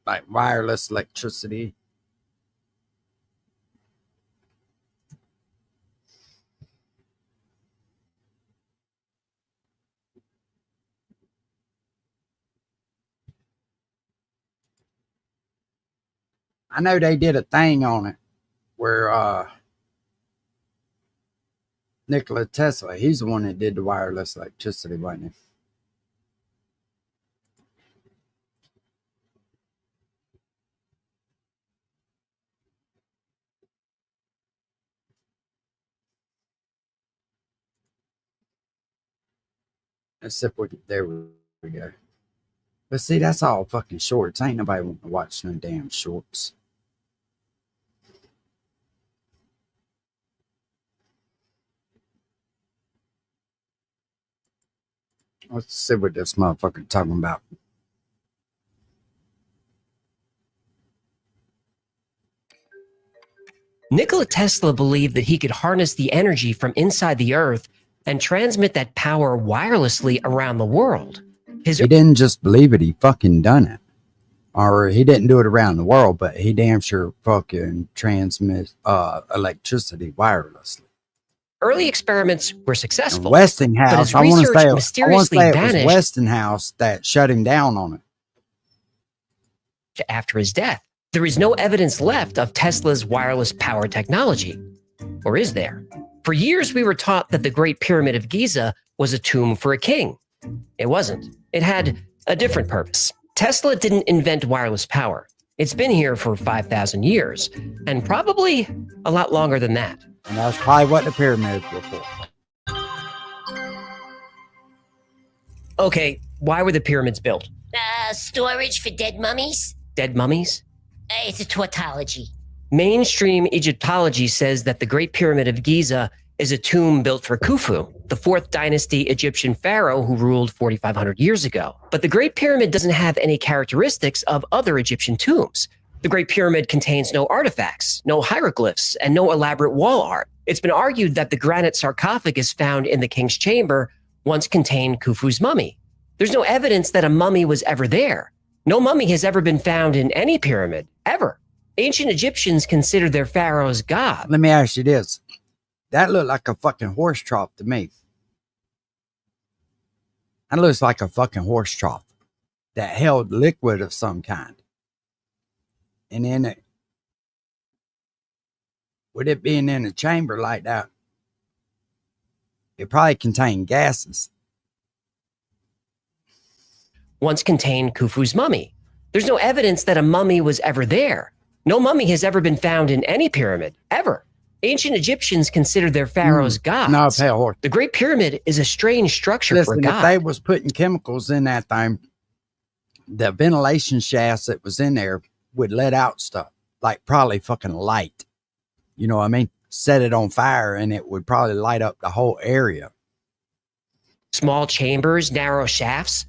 Speaker 2: like wireless electricity. I know they did a thing on it where Nikola Tesla, he's the one that did the wireless electricity, wasn't he? Except there we go. But see, that's all fucking shorts. Ain't nobody wanting to watch no damn shorts. Let's see what this motherfucker talking about.
Speaker 12: Nikola Tesla believed that he could harness the energy from inside the Earth and transmit that power wirelessly around the world.
Speaker 2: He didn't just believe it, he fucking done it. Or he didn't do it around the world, but he damn sure fucking transmits electricity wirelessly.
Speaker 12: Early experiments were successful.
Speaker 2: And Westinghouse, I want to say it was Westinghouse that shut him down on it.
Speaker 12: After his death, there is no evidence left of Tesla's wireless power technology. Or is there? For years, we were taught that the Great Pyramid of Giza was a tomb for a king. It wasn't. It had a different purpose. Tesla didn't invent wireless power. It's been here for 5,000 years, and probably a lot longer than that.
Speaker 2: And that's probably what the pyramids were for.
Speaker 12: Okay, why were the pyramids built?
Speaker 13: Storage for dead mummies?
Speaker 12: Dead mummies?
Speaker 13: It's a tautology.
Speaker 12: Mainstream Egyptology says that the Great Pyramid of Giza is a tomb built for Khufu, the 4th dynasty Egyptian pharaoh who ruled 4,500 years ago. But the Great Pyramid doesn't have any characteristics of other Egyptian tombs. The Great Pyramid contains no artifacts, no hieroglyphs, and no elaborate wall art. It's been argued that the granite sarcophagus found in the king's chamber once contained Khufu's mummy. There's no evidence that a mummy was ever there. No mummy has ever been found in any pyramid, ever. Ancient Egyptians considered their pharaohs God.
Speaker 2: Let me ask you this. That looked like a fucking horse trough to me. That looks like a fucking horse trough that held liquid of some kind. And in it, with it being in a chamber like that, it probably contained gases.
Speaker 12: Once contained Khufu's mummy. There's no evidence that a mummy was ever there. No mummy has ever been found in any pyramid, ever. Ancient Egyptians considered their pharaohs gods.
Speaker 2: No, pale horse.
Speaker 12: The Great Pyramid is a strange structure for God.
Speaker 2: If they was putting chemicals in that thing, the ventilation shafts that was in there would let out stuff, like probably fucking light. You know what I mean? Set it on fire and it would probably light up the whole area.
Speaker 12: Small chambers, narrow shafts,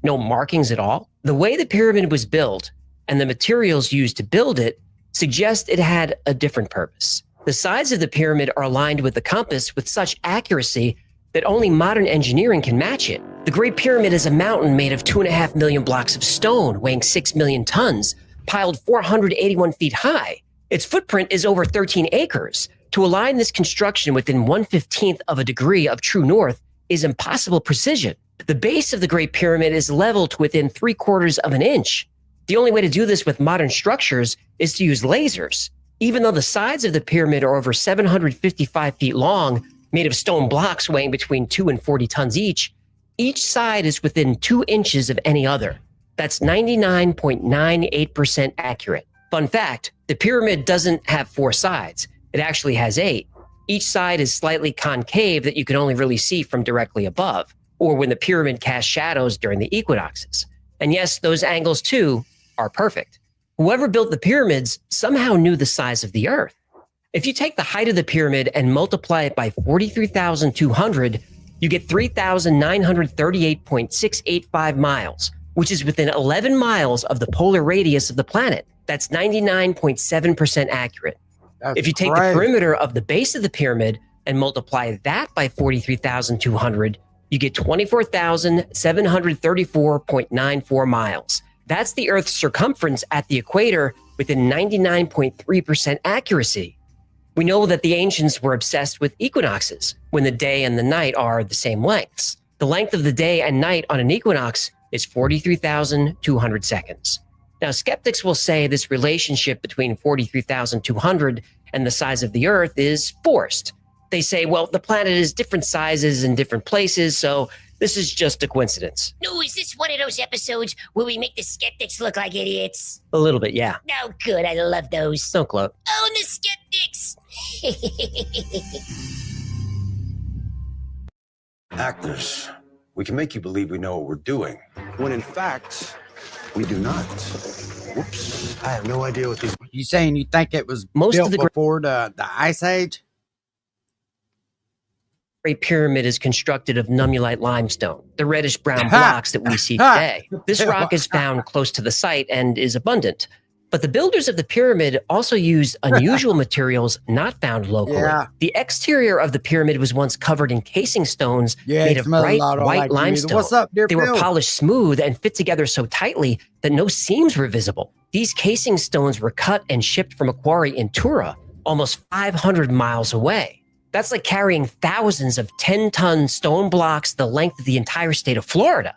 Speaker 12: no markings at all. The way the pyramid was built and the materials used to build it suggest it had a different purpose. The sides of the pyramid are aligned with the compass with such accuracy that only modern engineering can match it. The Great Pyramid is a mountain made of 2.5 million blocks of stone, weighing 6 million tons, piled 481 feet high. Its footprint is over 13 acres. To align this construction within 1/15th of a degree of true north is impossible precision. The base of the Great Pyramid is leveled to within 3/4 of an inch. The only way to do this with modern structures is to use lasers. Even though the sides of the pyramid are over 755 feet long, made of stone blocks weighing between 2 and 40 tons each side is within 2 inches of any other. That's 99.98% accurate. Fun fact, the pyramid doesn't have 4 sides. It actually has 8. Each side is slightly concave that you can only really see from directly above, or when the pyramid casts shadows during the equinoxes. And yes, those angles too are perfect. Whoever built the pyramids somehow knew the size of the Earth. If you take the height of the pyramid and multiply it by 43,200, you get 3,938.685 miles, which is within 11 miles of the polar radius of the planet. That's 99.7% accurate. If you take the perimeter of the base of the pyramid and multiply that by 43,200, you get 24,734.94 miles. That's the Earth's circumference at the equator within 99.3% accuracy. We know that the ancients were obsessed with equinoxes, when the day and the night are the same lengths. The length of the day and night on an equinox is 43,200 seconds. Now, skeptics will say this relationship between 43,200 and the size of the Earth is forced. They say, well, the planet is different sizes in different places, so this is just a coincidence.
Speaker 13: No, is this one of those episodes where we make the skeptics look like idiots?
Speaker 12: A little bit, yeah.
Speaker 13: No, good. I love those.
Speaker 12: Don't gloat.
Speaker 13: Oh, the skeptics!
Speaker 14: Actors, we can make you believe we know what we're doing, when in fact, we do not. Whoops. I have no idea what these...
Speaker 2: You saying you think it was
Speaker 12: Most
Speaker 2: built
Speaker 12: of the
Speaker 2: before the Ice Age?
Speaker 12: Great Pyramid is constructed of nummulite limestone, the reddish-brown blocks that we see today. This rock is found close to the site and is abundant. But the builders of the pyramid also used unusual materials not found locally.
Speaker 2: Yeah.
Speaker 12: The exterior of the pyramid was once covered in casing stones made of bright white limestone.
Speaker 2: What's up, dear
Speaker 12: They were
Speaker 2: Bill?
Speaker 12: polished smooth and fit together so tightly that no seams were visible. These casing stones were cut and shipped from a quarry in Tura, almost 500 miles away. That's like carrying thousands of 10-ton stone blocks the length of the entire state of Florida.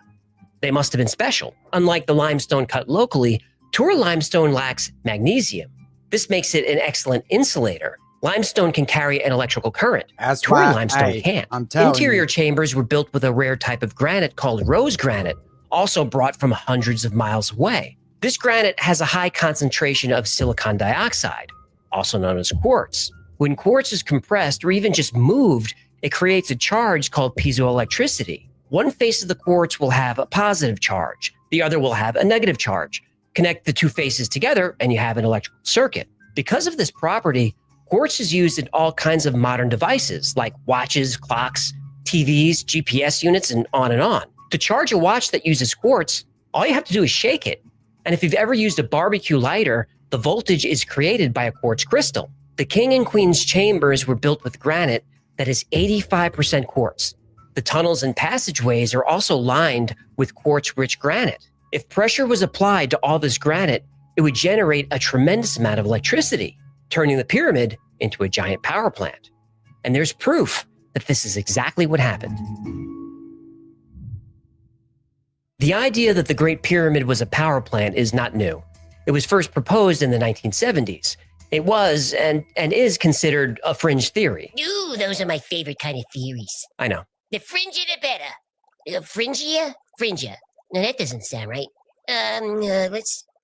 Speaker 12: They must have been special. Unlike the limestone cut locally, Tura limestone lacks magnesium. This makes it an excellent insulator. Limestone can carry an electrical current. Tura limestone can't. Interior chambers were built with a rare type of granite called rose granite, also brought from hundreds of miles away. This granite has a high concentration of silicon dioxide, also known as quartz. When quartz is compressed or even just moved, it creates a charge called piezoelectricity. One face of the quartz will have a positive charge. The other will have a negative charge. Connect the two faces together and you have an electrical circuit. Because of this property, quartz is used in all kinds of modern devices like watches, clocks, TVs, GPS units, and on and on. To charge a watch that uses quartz, all you have to do is shake it. And if you've ever used a barbecue lighter, the voltage is created by a quartz crystal. The king and queen's chambers were built with granite that is 85% quartz. The tunnels and passageways are also lined with quartz-rich granite. If pressure was applied to all this granite, it would generate a tremendous amount of electricity, turning the pyramid into a giant power plant. And there's proof that this is exactly what happened. The idea that the Great Pyramid was a power plant is not new. It was first proposed in the 1970s. It was and is considered a fringe theory.
Speaker 13: Ooh, those are my favorite kind of theories.
Speaker 12: I know.
Speaker 13: The fringier the better. Fringia? Fringia. No, that doesn't sound right.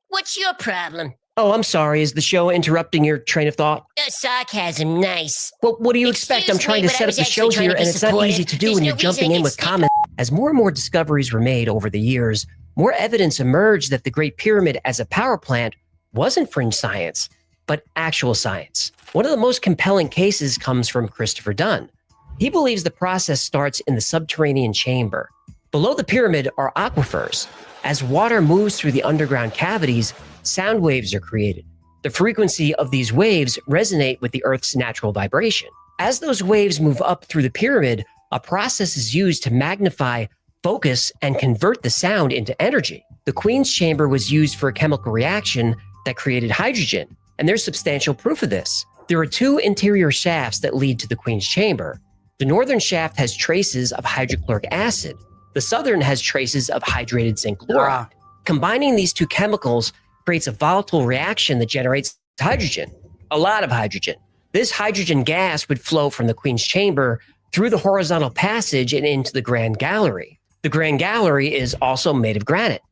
Speaker 13: What's your problem?
Speaker 12: Oh, I'm sorry. Is the show interrupting your train of thought?
Speaker 13: Sarcasm, nice.
Speaker 12: Well, what do you expect? I'm trying to set up the show here, and it's not easy to do when you're jumping in with comments. As more and more discoveries were made over the years, more evidence emerged that the Great Pyramid as a power plant wasn't fringe science, but actual science. One of the most compelling cases comes from Christopher Dunn. He believes the process starts in the subterranean chamber. Below the pyramid are aquifers. As water moves through the underground cavities, sound waves are created. The frequency of these waves resonate with the Earth's natural vibration. As those waves move up through the pyramid, a process is used to magnify, focus, and convert the sound into energy. The Queen's Chamber was used for a chemical reaction that created hydrogen, and there's substantial proof of this. There are two interior shafts that lead to the Queen's Chamber. The northern shaft has traces of hydrochloric acid. The southern has traces of hydrated zinc chloride. Combining these two chemicals creates a volatile reaction that generates hydrogen, a lot of hydrogen. This hydrogen gas would flow from the Queen's Chamber through the horizontal passage and into the Grand Gallery. The Grand Gallery is also made of granite.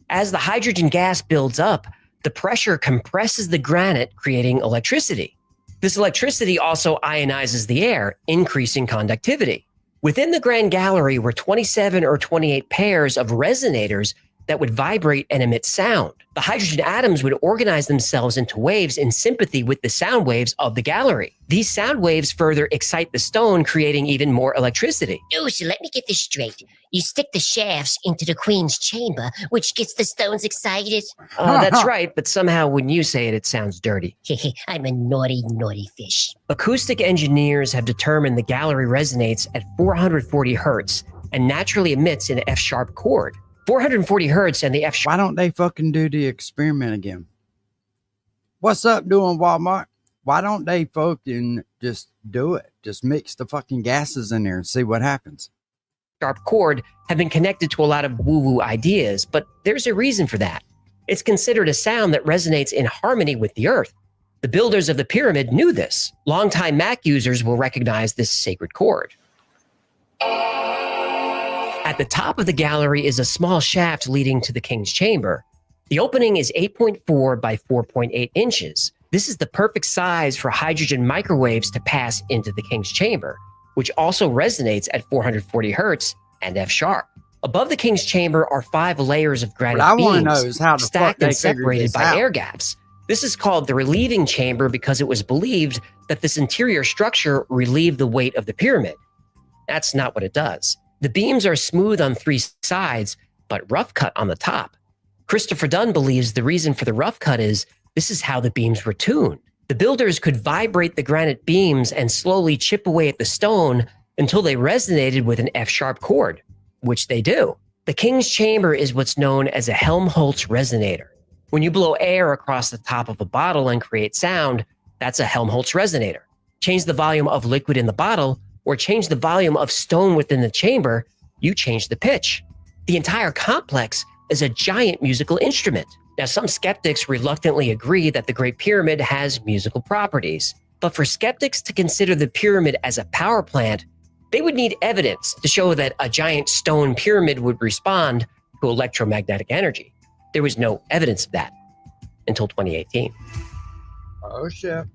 Speaker 12: As the hydrogen gas builds up, the pressure compresses the granite, creating electricity. This electricity also ionizes the air, increasing conductivity. Within the Grand Gallery were 27 or 28 pairs of resonators that would vibrate and emit sound. The hydrogen atoms would organize themselves into waves in sympathy with the sound waves of the gallery. These sound waves further excite the stone, creating even more electricity.
Speaker 13: Oh, so let me get this straight. You stick the shafts into the queen's chamber, which gets the stones excited?
Speaker 12: That's right, but somehow when you say it, it sounds dirty.
Speaker 13: I'm a naughty, naughty fish.
Speaker 12: Acoustic engineers have determined the gallery resonates at 440 hertz and naturally emits an F-sharp chord. 440 hertz and the F-sharp.
Speaker 2: Why don't they fucking do the experiment again? What's up doing, Walmart? Why don't they fucking just do it? Just mix the fucking gases in there and see what happens.
Speaker 12: Sharp chord have been connected to a lot of woo-woo ideas, but there's a reason for that. It's considered a sound that resonates in harmony with the earth. The builders of the pyramid knew this. Longtime Mac users will recognize this sacred chord. At the top of the gallery is a small shaft leading to the king's chamber. The opening is 8.4 by 4.8 inches. This is the perfect size for hydrogen microwaves to pass into the king's chamber, which also resonates at 440 hertz and F-sharp. Above the king's chamber are 5 layers of granite beams, stacked and separated by air gaps. This is called the relieving chamber because it was believed that this interior structure relieved the weight of the pyramid. That's not what it does. The beams are smooth on 3 sides, but rough cut on the top. Christopher Dunn believes the reason for the rough cut is this is how the beams were tuned. The builders could vibrate the granite beams and slowly chip away at the stone until they resonated with an F-sharp chord, which they do. The king's chamber is what's known as a Helmholtz resonator. When you blow air across the top of a bottle and create sound, that's a Helmholtz resonator. Change the volume of liquid in the bottle, or change the volume of stone within the chamber, you change the pitch. The entire complex is a giant musical instrument. Now, some skeptics reluctantly agree that the Great Pyramid has musical properties, but for skeptics to consider the pyramid as a power plant, they would need evidence to show that a giant stone pyramid would respond to electromagnetic energy. There was no evidence of that until 2018.
Speaker 2: Oh, shit.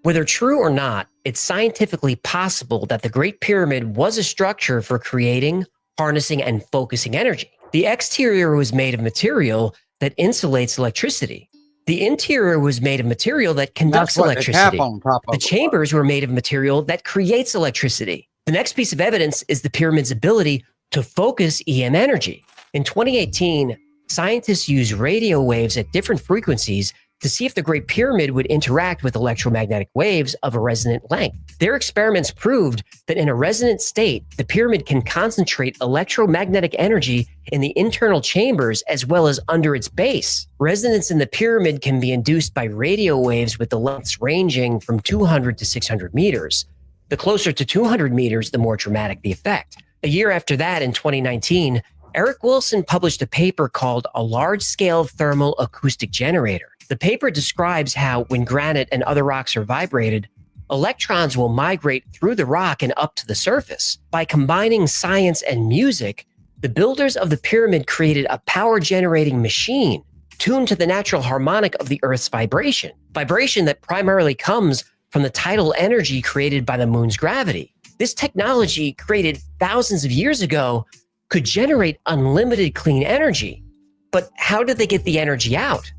Speaker 12: Whether true or not, it's scientifically possible that the Great Pyramid was a structure for creating, harnessing, and focusing energy. The exterior was made of material that insulates electricity. The interior was made of material that conducts electricity. The chambers were made of material that creates electricity. The next piece of evidence is the pyramid's ability to focus EM energy. In 2018, scientists used radio waves at different frequencies to see if the Great Pyramid would interact with electromagnetic waves of a resonant length. Their experiments proved that in a resonant state, the pyramid can concentrate electromagnetic energy in the internal chambers as well as under its base. Resonance in the pyramid can be induced by radio waves with the lengths ranging from 200 to 600 meters. The closer to 200 meters, the more dramatic the effect. A year after that, in 2019, Eric Wilson published a paper called A Large-Scale Thermal Acoustic Generator. The paper describes how, when granite and other rocks are vibrated, electrons will migrate through the rock and up to the surface. By combining science and music, the builders of the pyramid created a power-generating machine tuned to the natural harmonic of the Earth's vibration that primarily comes from the tidal energy created by the moon's gravity. This technology, created thousands of years ago, could generate unlimited clean energy. But how did they get the energy out?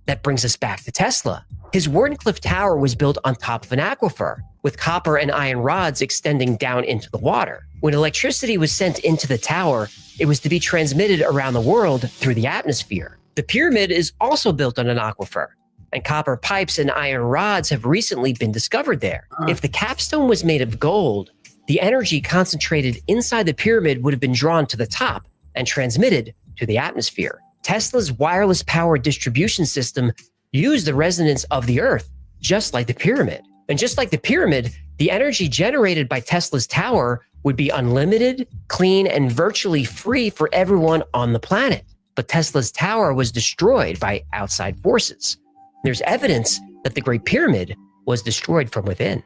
Speaker 12: That brings us back to Tesla. His Wardenclyffe Tower was built on top of an aquifer, with copper and iron rods extending down into the water. When electricity was sent into the tower, it was to be transmitted around the world through the atmosphere. The pyramid is also built on an aquifer, and copper pipes and iron rods have recently been discovered there. If the capstone was made of gold, the energy concentrated inside the pyramid would have been drawn to the top and transmitted to the atmosphere. Tesla's wireless power distribution system used the resonance of the Earth, just like the pyramid. And just like the pyramid, the energy generated by Tesla's tower would be unlimited, clean, and virtually free for everyone on the planet. But Tesla's tower was destroyed by outside forces. There's evidence that the Great Pyramid was destroyed from within.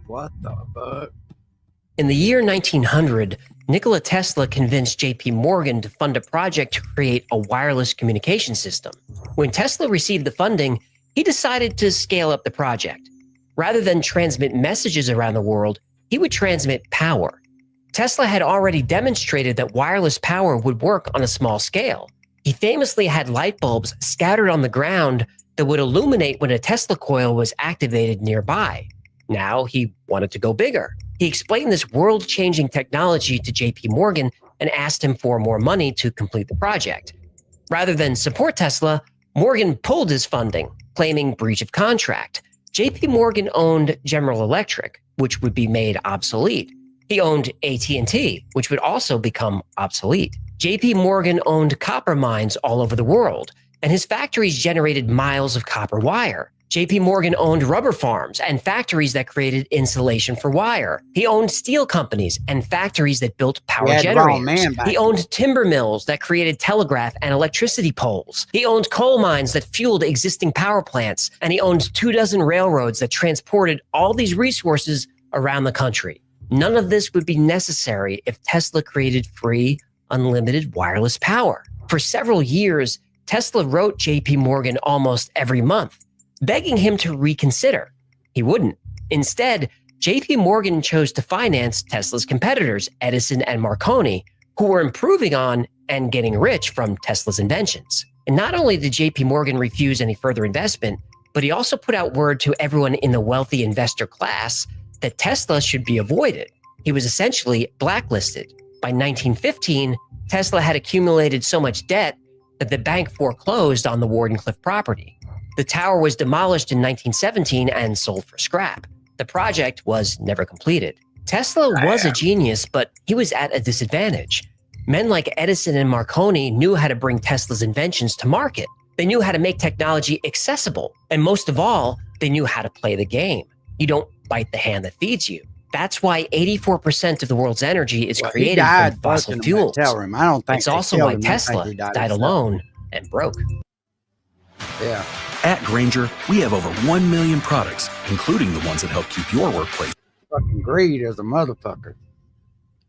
Speaker 2: What the fuck?
Speaker 12: In the year 1900, Nikola Tesla convinced J.P. Morgan to fund a project to create a wireless communication system. When Tesla received the funding, he decided to scale up the project. Rather than transmit messages around the world, he would transmit power. Tesla had already demonstrated that wireless power would work on a small scale. He famously had light bulbs scattered on the ground that would illuminate when a Tesla coil was activated nearby. Now he wanted to go bigger. He explained this world-changing technology to JP Morgan and asked him for more money to complete the project. Rather than support Tesla, Morgan pulled his funding, claiming breach of contract. JP Morgan owned General Electric, which would be made obsolete. He owned AT&T, which would also become obsolete. JP Morgan owned copper mines all over the world, and his factories generated miles of copper wire. JP Morgan owned rubber farms and factories that created insulation for wire. He owned steel companies and factories that built power generators. He owned timber mills that created telegraph and electricity poles. He owned coal mines that fueled existing power plants, and he owned 24 railroads that transported all these resources around the country. None of this would be necessary if Tesla created free, unlimited wireless power. For several years, Tesla wrote JP Morgan almost every month, begging him to reconsider. He wouldn't. Instead, JP Morgan chose to finance Tesla's competitors, Edison and Marconi, who were improving on and getting rich from Tesla's inventions. And not only did JP Morgan refuse any further investment, but he also put out word to everyone in the wealthy investor class that Tesla should be avoided. He was essentially blacklisted. By 1915, Tesla had accumulated so much debt that the bank foreclosed on the Wardenclyffe property. The tower was demolished in 1917 and sold for scrap. The project was never completed. Tesla was a genius, but he was at a disadvantage. Men like Edison and Marconi knew how to bring Tesla's inventions to market. They knew how to make technology accessible. And most of all, they knew how to play the game. You don't bite the hand that feeds you. That's why 84% of the world's energy is created from fossil fuels. It's also why Tesla died alone and broke.
Speaker 2: Yeah.
Speaker 15: At Granger, we have over 1 million products, including the ones that help keep your workplace.
Speaker 2: Fucking greed is a motherfucker.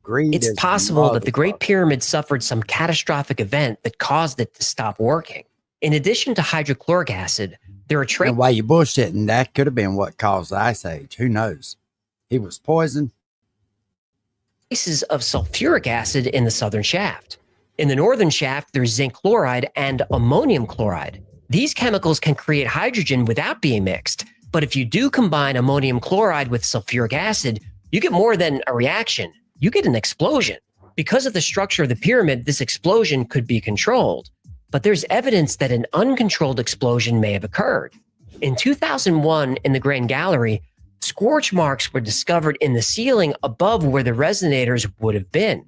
Speaker 2: Greed
Speaker 12: It's
Speaker 2: is a
Speaker 12: possible that the Great
Speaker 2: motherfucker.
Speaker 12: Pyramid suffered some catastrophic event that caused it to stop working. In addition to hydrochloric acid, there are
Speaker 2: And while you bullshitting, that could have been what caused the Ice Age. Who knows? He was poisoned.
Speaker 12: traces of sulfuric acid in the southern shaft. In the northern shaft, there's zinc chloride and ammonium chloride. These chemicals can create hydrogen without being mixed, but if you do combine ammonium chloride with sulfuric acid, you get more than a reaction. You get an explosion. Because of the structure of the pyramid, this explosion could be controlled, but there's evidence that an uncontrolled explosion may have occurred. In 2001, in the Grand Gallery, scorch marks were discovered in the ceiling above where the resonators would have been.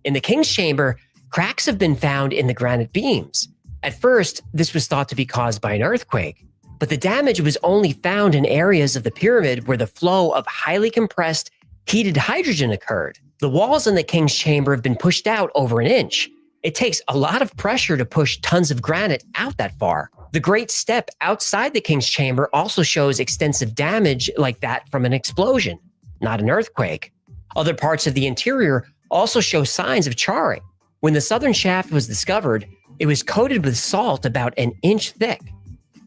Speaker 12: In the King's Chamber, cracks have been found in the granite beams. At first, this was thought to be caused by an earthquake, but the damage was only found in areas of the pyramid where the flow of highly compressed, heated hydrogen occurred. The walls in the King's Chamber have been pushed out over an inch. It takes a lot of pressure to push tons of granite out that far. The Great Step outside the King's Chamber also shows extensive damage like that from an explosion, not an earthquake. Other parts of the interior also show signs of charring. When the southern shaft was discovered, it was coated with salt about an inch thick.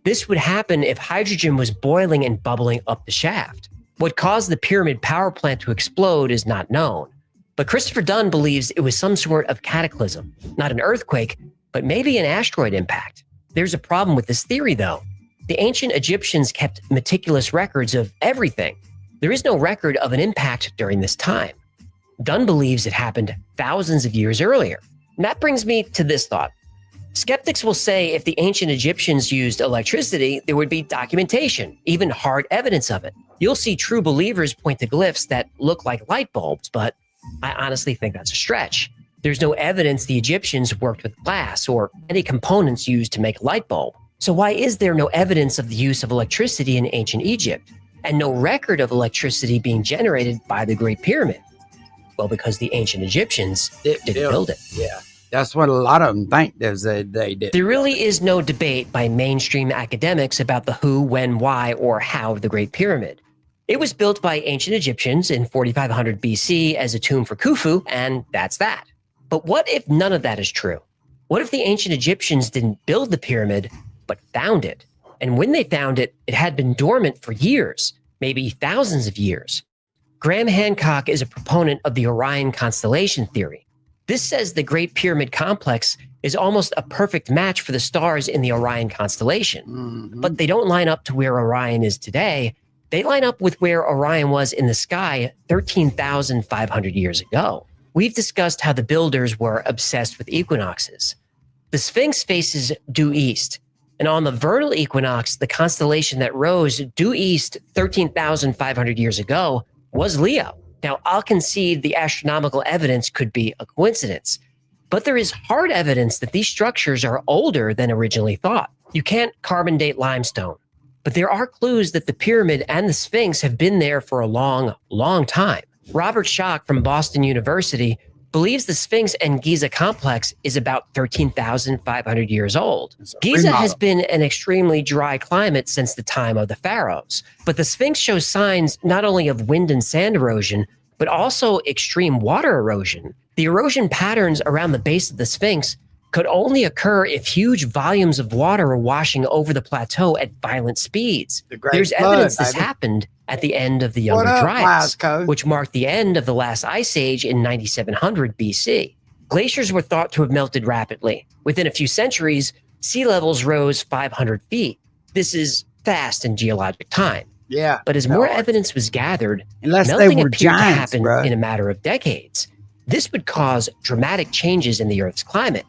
Speaker 12: This would happen if hydrogen was boiling and bubbling up the shaft. What caused the pyramid power plant to explode is not known, but Christopher Dunn believes it was some sort of cataclysm, not an earthquake, but maybe an asteroid impact. There's a problem with this theory, though. The ancient Egyptians kept meticulous records of everything. There is no record of an impact during this time. Dunn believes it happened thousands of years earlier. And that brings me to this thought. Skeptics will say if the ancient Egyptians used electricity, there would be documentation, even hard evidence of it. You'll see true believers point to glyphs that look like light bulbs, but I honestly think that's a stretch. There's no evidence the Egyptians worked with glass or any components used to make a light bulb. So why is there no evidence of the use of electricity in ancient Egypt and no record of electricity being generated by the Great Pyramid? Well, because the ancient Egyptians didn't build it.
Speaker 2: Yeah, that's what a lot of them think they did.
Speaker 12: There really is no debate by mainstream academics about the who, when, why, or how of the Great Pyramid. It was built by ancient Egyptians in 4500 BC as a tomb for Khufu, and that's that. But what if none of that is true? What if the ancient Egyptians didn't build the pyramid, but found it? And when they found it, it had been dormant for years, maybe thousands of years. Graham Hancock is a proponent of the Orion constellation theory. This says the Great Pyramid Complex is almost a perfect match for the stars in the Orion constellation. But they don't line up to where Orion is today. They line up with where Orion was in the sky 13,500 years ago. We've discussed how the builders were obsessed with equinoxes. The Sphinx faces due east, and on the vernal equinox, the constellation that rose due east 13,500 years ago was Leo. Now, I'll concede the astronomical evidence could be a coincidence, but there is hard evidence that these structures are older than originally thought. You can't carbon date limestone, but there are clues that the pyramid and the Sphinx have been there for a long, long time. Robert Schoch from Boston University believes the Sphinx and Giza complex is about 13,500 years old. Giza has been an extremely dry climate since the time of the pharaohs, but the Sphinx shows signs not only of wind and sand erosion, but also extreme water erosion. The erosion patterns around the base of the Sphinx could only occur if huge volumes of water are washing over the plateau at violent speeds. There's evidence this happened at the end of the Younger Dryas, which marked the end of the last ice age in 9700 BC. Glaciers were thought to have melted rapidly. Within a few centuries, sea levels rose 500 feet. This is fast in geologic time.
Speaker 2: Yeah.
Speaker 12: But as more evidence was gathered,
Speaker 2: Unless they
Speaker 12: melting
Speaker 2: were
Speaker 12: appeared to
Speaker 2: giants,
Speaker 12: happen
Speaker 2: bro.
Speaker 12: in a matter of decades. This would cause dramatic changes in the Earth's climate.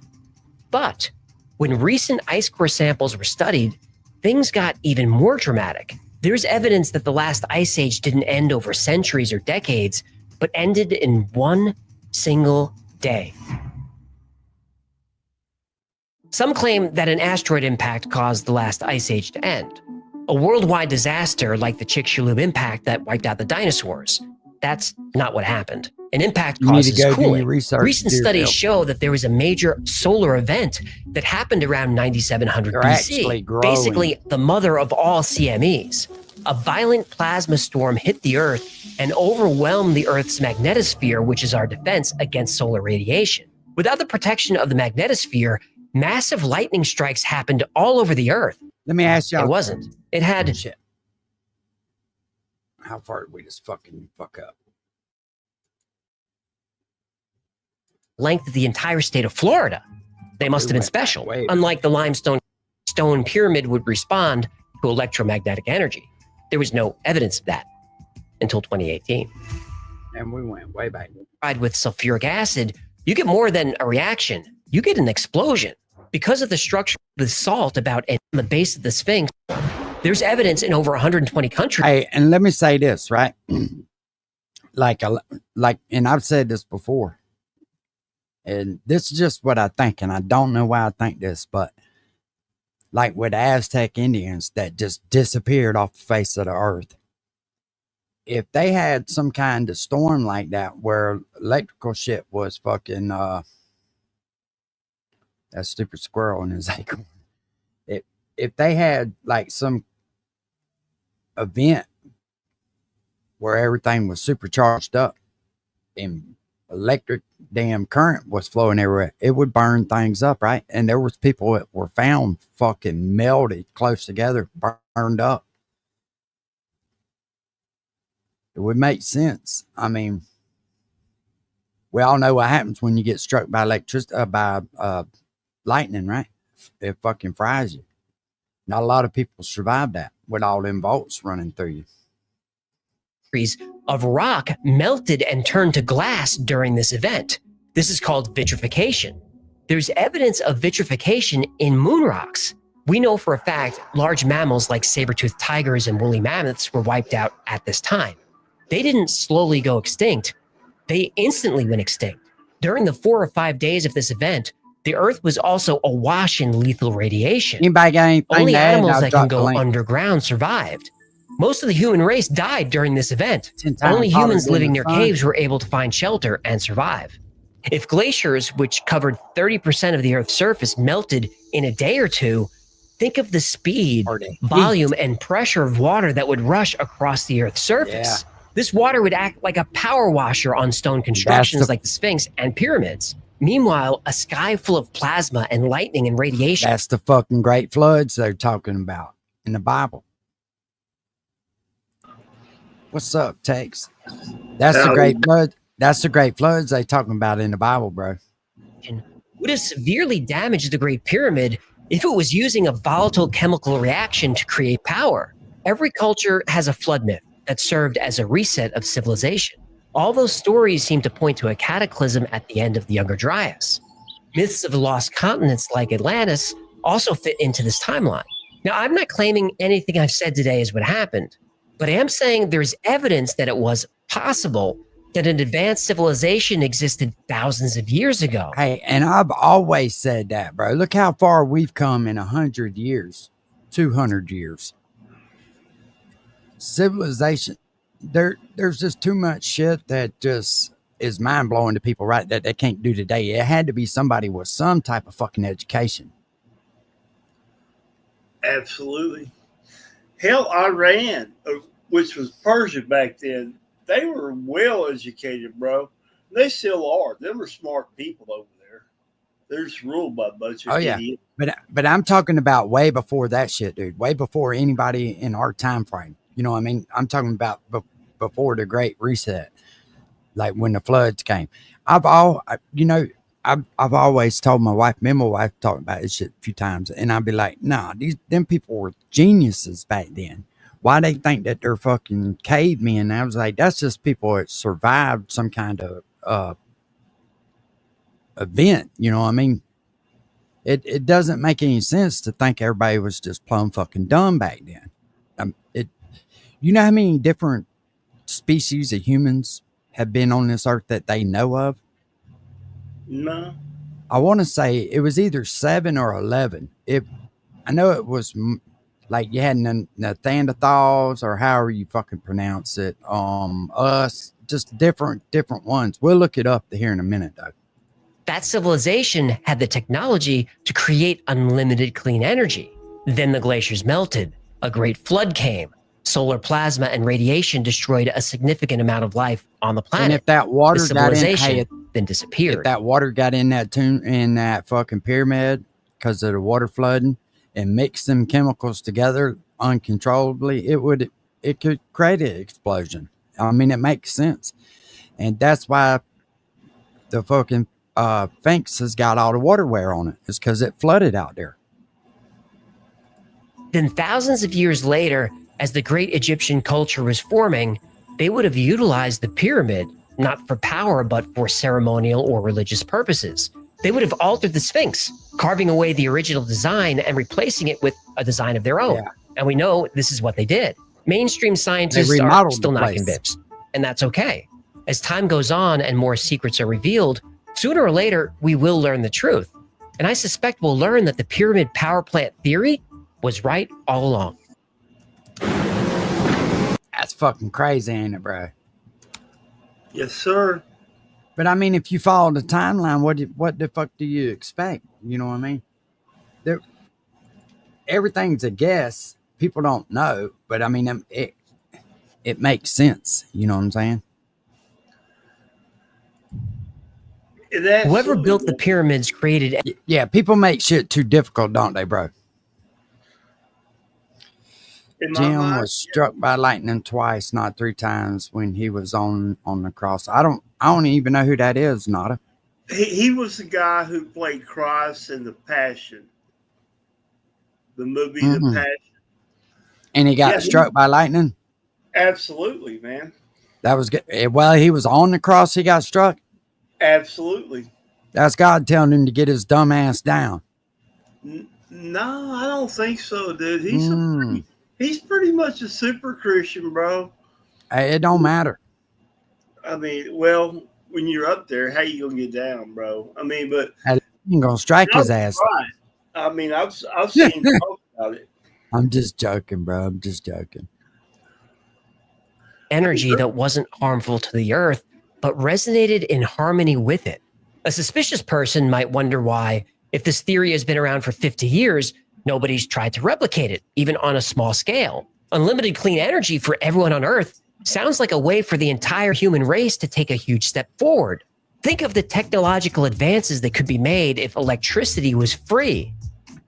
Speaker 12: But when recent ice core samples were studied, things got even more dramatic. There's evidence that the last ice age didn't end over centuries or decades, but ended in one single day. Some claim that an asteroid impact caused the last ice age to end. A worldwide disaster like the Chicxulub impact that wiped out the dinosaurs. That's not what happened. An impact
Speaker 2: You need to
Speaker 12: causes
Speaker 2: go do
Speaker 12: cooling.
Speaker 2: your research,
Speaker 12: Recent
Speaker 2: dear
Speaker 12: studies
Speaker 2: Phil.
Speaker 12: show that there was a major solar event that happened around 9700
Speaker 2: They're actually
Speaker 12: BC,
Speaker 2: growing.
Speaker 12: basically the mother of all CMEs. A violent plasma storm hit the Earth and overwhelmed the Earth's magnetosphere, which is our defense against solar radiation. Without the protection of the magnetosphere, massive lightning strikes happened all over the Earth.
Speaker 2: Let me ask y'all.
Speaker 12: It wasn't. It had
Speaker 2: Shit. How far did we just fucking fuck up?
Speaker 12: length of the entire state of Florida. They must have been special. Unlike the limestone stone pyramid would respond to electromagnetic energy. There was no evidence of that until 2018.
Speaker 2: And we went way back.
Speaker 12: With sulfuric acid, you get more than a reaction. You get an explosion. Because of the structure with salt about the base of the Sphinx, there's evidence in over 120 countries.
Speaker 2: Hey, and let me say this, right? like, and I've said this before, and this is just what I think, and I don't know why I think this, but like with Aztec Indians that just disappeared off the face of the earth. If they had some kind of storm like that where electrical shit was fucking, that stupid squirrel in his acorn. If they had like some event where everything was supercharged up and electric damn current was flowing everywhere, it would burn things up, right? And there was people that were found fucking melted close together, burned up. It would make sense. I mean, we all know what happens when you get struck by electricity, by lightning, right? It fucking fries you. Not a lot of people survive that with all them volts running through you.
Speaker 12: Of rock melted and turned to glass during this event. This is called vitrification. There's evidence of vitrification in moon rocks. We know for a fact large mammals like saber-toothed tigers and woolly mammoths were wiped out at this time. They didn't slowly go extinct. They instantly went extinct. During the 4 or 5 days of this event, the Earth was also awash in lethal radiation.
Speaker 2: Anybody got anything
Speaker 12: Only
Speaker 2: to add?
Speaker 12: animals
Speaker 2: I'll
Speaker 12: that
Speaker 2: drop
Speaker 12: can
Speaker 2: the
Speaker 12: go
Speaker 2: link.
Speaker 12: underground survived. Most of the human race died during this event.
Speaker 2: 10 times
Speaker 12: Only
Speaker 2: hotter
Speaker 12: humans
Speaker 2: than
Speaker 12: living
Speaker 2: the
Speaker 12: near
Speaker 2: sun.
Speaker 12: caves were able to find shelter and survive. If glaciers, which covered 30% of the Earth's surface, melted in a day or two, think of the speed, volume, and pressure of water that would rush across the Earth's surface.
Speaker 2: Yeah.
Speaker 12: This water would act like a power washer on stone constructions like the Sphinx and pyramids. Meanwhile, a sky full of plasma and lightning and radiation.
Speaker 2: That's the fucking great floods they're talking about in the Bible. What's up, Tex? That's the great flood. That's the great floods they talking about in the Bible, bro.
Speaker 12: Would have severely damaged the Great Pyramid if it was using a volatile chemical reaction to create power. Every culture has a flood myth that served as a reset of civilization. All those stories seem to point to a cataclysm at the end of the Younger Dryas. Myths of lost continents like Atlantis also fit into this timeline. Now, I'm not claiming anything I've said today is what happened, but I am saying there's evidence that it was possible that an advanced civilization existed thousands of years ago.
Speaker 2: Hey, and I've always said that, bro. Look how far we've come in 100 years, 200 years. Civilization, there's just too much shit that just is mind-blowing to people, right, that they can't do today. It had to be somebody with some type of fucking education.
Speaker 16: Absolutely. Hell, Iran, which was Persia back then, they were well educated, bro. They still are. They were smart people over there. They're just ruled by a bunch of idiots.
Speaker 2: But I'm talking about way before that shit, dude. Way before anybody in our time frame. You know what I mean? I'm talking about before the Great Reset, like when the floods came. I've always told my wife, me and my wife talked about this shit a few times, and I'd be like, nah, them people were geniuses back then. Why they think that they're fucking cavemen? I was like, that's just people that survived some kind of event. You know what I mean? It doesn't make any sense to think everybody was just plumb fucking dumb back then. You know how many different species of humans have been on this earth that they know of?
Speaker 16: No.
Speaker 2: I want to say it was either 7 or 11. I know it was like you had Neanderthals, or however you fucking pronounce it. Us, just different ones. We'll look it up here in a minute, though.
Speaker 12: That civilization had the technology to create unlimited clean energy. Then the glaciers melted, a great flood came, solar plasma and radiation destroyed a significant amount of life on the planet.
Speaker 2: And if that water
Speaker 12: then disappeared.
Speaker 2: If that water got in that fucking pyramid because of the water flooding and mixed them chemicals together uncontrollably, it could create an explosion. I mean, it makes sense. And that's why the fucking Sphinx has got all the water wear on it. It's because it flooded out there.
Speaker 12: Then thousands of years later, as the great Egyptian culture was forming, they would have utilized the pyramid not for power, but for ceremonial or religious purposes. They would have altered the Sphinx, carving away the original design and replacing it with a design of their own. Yeah. And we know this is what they did. Mainstream scientists are still not convinced, and that's okay. As time goes on and more secrets are revealed, sooner or later, we will learn the truth. And I suspect we'll learn that the pyramid power plant theory was right all along.
Speaker 2: That's fucking crazy, ain't it, bro?
Speaker 16: Yes, sir.
Speaker 2: But I mean, if you follow the timeline, what the fuck do you expect? You know what I mean? Everything's a guess. People don't know, but I mean, it makes sense. You know what I'm saying?
Speaker 12: Whoever built the pyramids created...
Speaker 2: Yeah, people make shit too difficult, don't they, bro? Jim was struck by lightning twice, not 3 times, when he was on the cross. I don't even know who that is, Nada.
Speaker 16: He was the guy who played Christ in The Passion. The movie The Passion.
Speaker 2: And he got struck by lightning?
Speaker 16: Absolutely, man.
Speaker 2: That was good. Well, he was on the cross, he got struck?
Speaker 16: Absolutely.
Speaker 2: That's God telling him to get his dumb ass down.
Speaker 16: No, I don't think so, dude. He's pretty much a super Christian, bro.
Speaker 2: Hey, it don't matter.
Speaker 16: I mean, well, when you're up there, how you gonna get down, bro? I mean, but
Speaker 2: you gonna strike his ass.
Speaker 16: Right. I mean, I've seen him talk about it.
Speaker 2: I'm just joking, bro. I'm just joking.
Speaker 12: Energy that wasn't harmful to the earth, but resonated in harmony with it. A suspicious person might wonder why, if this theory has been around for 50 years, nobody's tried to replicate it, even on a small scale. Unlimited clean energy for everyone on Earth sounds like a way for the entire human race to take a huge step forward. Think of the technological advances that could be made if electricity was free.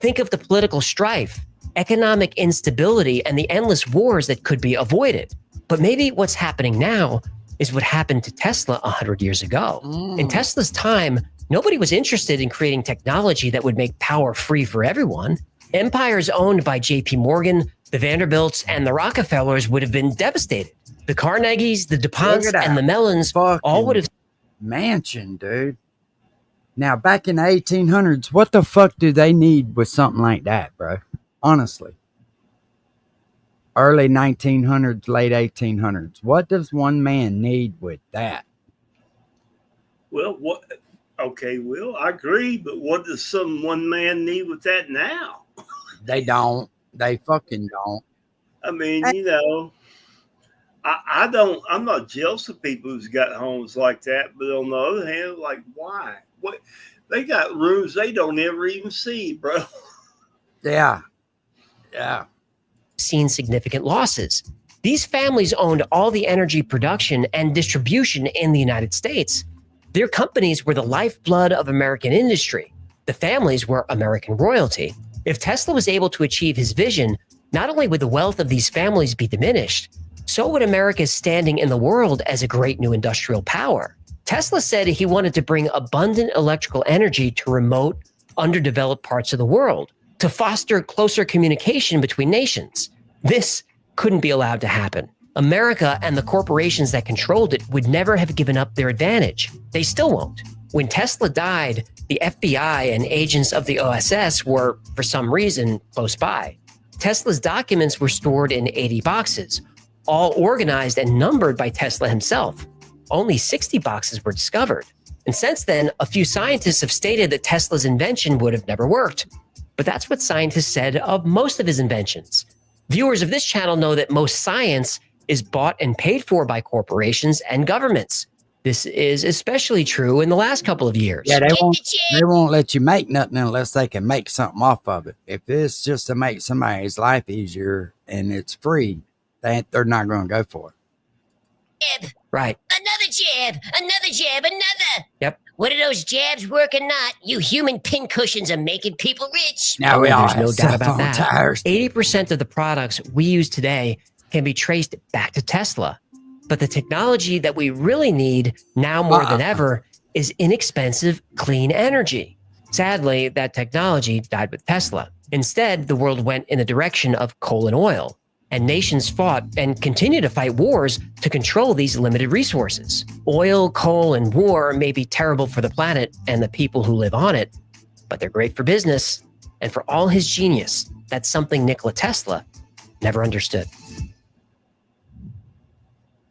Speaker 12: Think of the political strife, economic instability, and the endless wars that could be avoided. But maybe what's happening now is what happened to Tesla 100 years ago. In Tesla's time, nobody was interested in creating technology that would make power free for everyone. Empires owned by JP Morgan, the Vanderbilts, and the Rockefellers would have been devastated. The Carnegies, the DuPonts, and the Mellons all would have...
Speaker 2: Mansion, dude. Now, back in the 1800s, what the fuck do they need with something like that, bro? Honestly. Early 1900s, late 1800s. What does one man need with that?
Speaker 16: Well, what? Okay, Will, I agree, but what does some one man need with that now?
Speaker 2: They don't. They fucking don't.
Speaker 16: I mean, you know, I don't. I'm not jealous of people who's got homes like that, but on the other hand, like, why? What? They got rooms they don't ever even see, bro.
Speaker 2: Yeah. Yeah.
Speaker 12: Seen significant losses. These families owned all the energy production and distribution in the United States. Their companies were the lifeblood of American industry. The families were American royalty. If Tesla was able to achieve his vision, not only would the wealth of these families be diminished, so would America's standing in the world as a great new industrial power. Tesla said he wanted to bring abundant electrical energy to remote, underdeveloped parts of the world, to foster closer communication between nations. This couldn't be allowed to happen. America and the corporations that controlled it would never have given up their advantage. They still won't. When Tesla died, the FBI and agents of the OSS were, for some reason, close by. Tesla's documents were stored in 80 boxes, all organized and numbered by Tesla himself. Only 60 boxes were discovered. And since then, a few scientists have stated that Tesla's invention would have never worked. But that's what scientists said of most of his inventions. Viewers of this channel know that most science is bought and paid for by corporations and governments. This is especially true in the last couple of years.
Speaker 2: Yeah, they won't let you make nothing unless they can make something off of it. If it's just to make somebody's life easier and it's free, they're not going to go for it.
Speaker 13: Jab.
Speaker 12: Right.
Speaker 13: Another jab, another.
Speaker 12: Yep.
Speaker 13: Whether those jabs work or not, you human pincushions are making people rich.
Speaker 2: Now we all
Speaker 12: There's
Speaker 2: have
Speaker 12: no doubt about that.
Speaker 2: tires.
Speaker 12: 80% of the products we use today can be traced back to Tesla. But the technology that we really need now more than ever is inexpensive, clean energy. Sadly, that technology died with Tesla. Instead, the world went in the direction of coal and oil, and nations fought and continue to fight wars to control these limited resources. Oil, coal, and war may be terrible for the planet and the people who live on it, but they're great for business. And for all his genius, that's something Nikola Tesla never understood.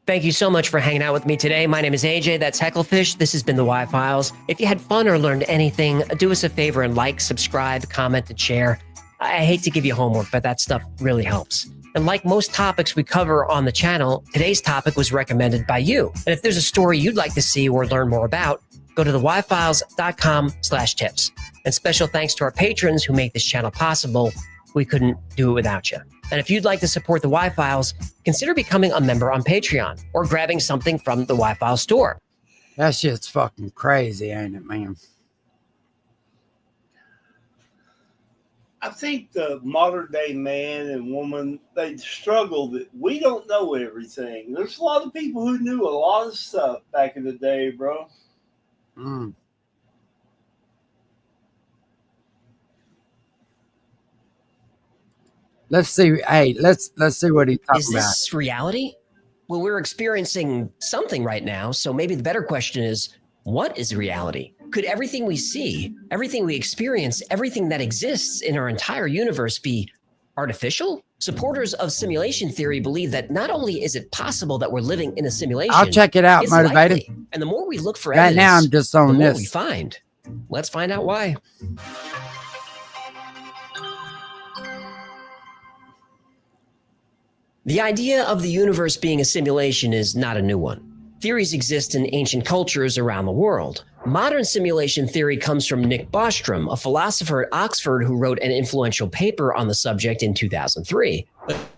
Speaker 12: Thank you so much for hanging out with me today. My name is AJ, that's Hecklefish. This has been the Y-Files. If you had fun or learned anything, do us a favor and like, subscribe, comment, and share. I hate to give you homework, but that stuff really helps. And like most topics we cover on the channel, today's topic was recommended by you. And if there's a story you'd like to see or learn more about, go to theyfiles.com/tips. And special thanks to our patrons who make this channel possible. We couldn't do it without you. And if you'd like to support the Y-Files, consider becoming a member on Patreon or grabbing something from the Y-Files store.
Speaker 2: That shit's fucking crazy, ain't it, man?
Speaker 16: I think the modern day man and woman, they struggle that we don't know everything. There's a lot of people who knew a lot of stuff back in the day, bro.
Speaker 2: Mm. Let's see. Hey, let's see what he's talking about.
Speaker 12: Is this reality? Well, we're experiencing something right now. So maybe the better question is, what is reality? Could everything we see, everything we experience, everything that exists in our entire universe be artificial? Supporters of simulation theory believe that not only is it possible that we're living in a simulation,
Speaker 2: I'll check it out,
Speaker 12: it's
Speaker 2: Motivated.
Speaker 12: likely. And the more we look for
Speaker 2: Right
Speaker 12: evidence,
Speaker 2: now, I'm just on
Speaker 12: the more
Speaker 2: this.
Speaker 12: we find. Let's find out why. The idea of the universe being a simulation is not a new one. Theories exist in ancient cultures around the world. Modern simulation theory comes from Nick Bostrom, a philosopher at Oxford who wrote an influential paper on the subject in 2003.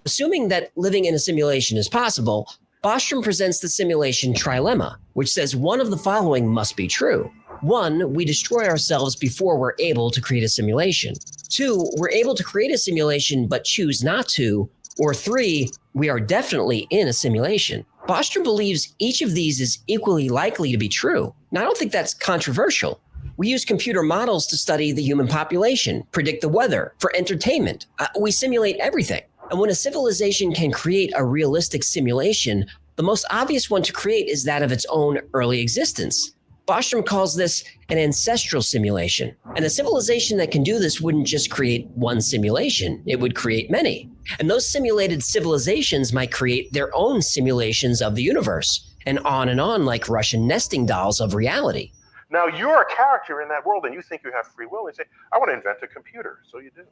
Speaker 12: Assuming that living in a simulation is possible, Bostrom presents the simulation trilemma, which says one of the following must be true. 1, we destroy ourselves before we're able to create a simulation. 2, we're able to create a simulation but choose not to. Or 3, we are definitely in a simulation. Bostrom believes each of these is equally likely to be true. Now, I don't think that's controversial. We use computer models to study the human population, predict the weather, for entertainment. We simulate everything. And when a civilization can create a realistic simulation, the most obvious one to create is that of its own early existence. Bostrom calls this an ancestral simulation. And a civilization that can do this wouldn't just create one simulation, it would create many. And those simulated civilizations might create their own simulations of the universe, and on like Russian nesting dolls of reality.
Speaker 17: Now, you're a character in that world and you think you have free will. You say, I want to invent a computer. So you do.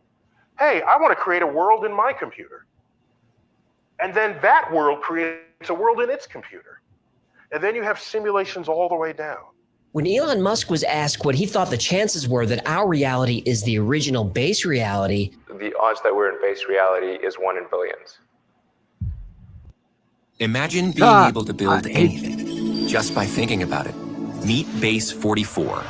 Speaker 17: Hey, I want to create a world in my computer. And then that world creates a world in its computer. And then you have simulations all the way down.
Speaker 12: When Elon Musk was asked what he thought the chances were that our reality is the original base reality,
Speaker 18: the odds that we're in base reality is 1 in billions.
Speaker 19: Imagine being able to build anything just by thinking about it. Meet Base 44.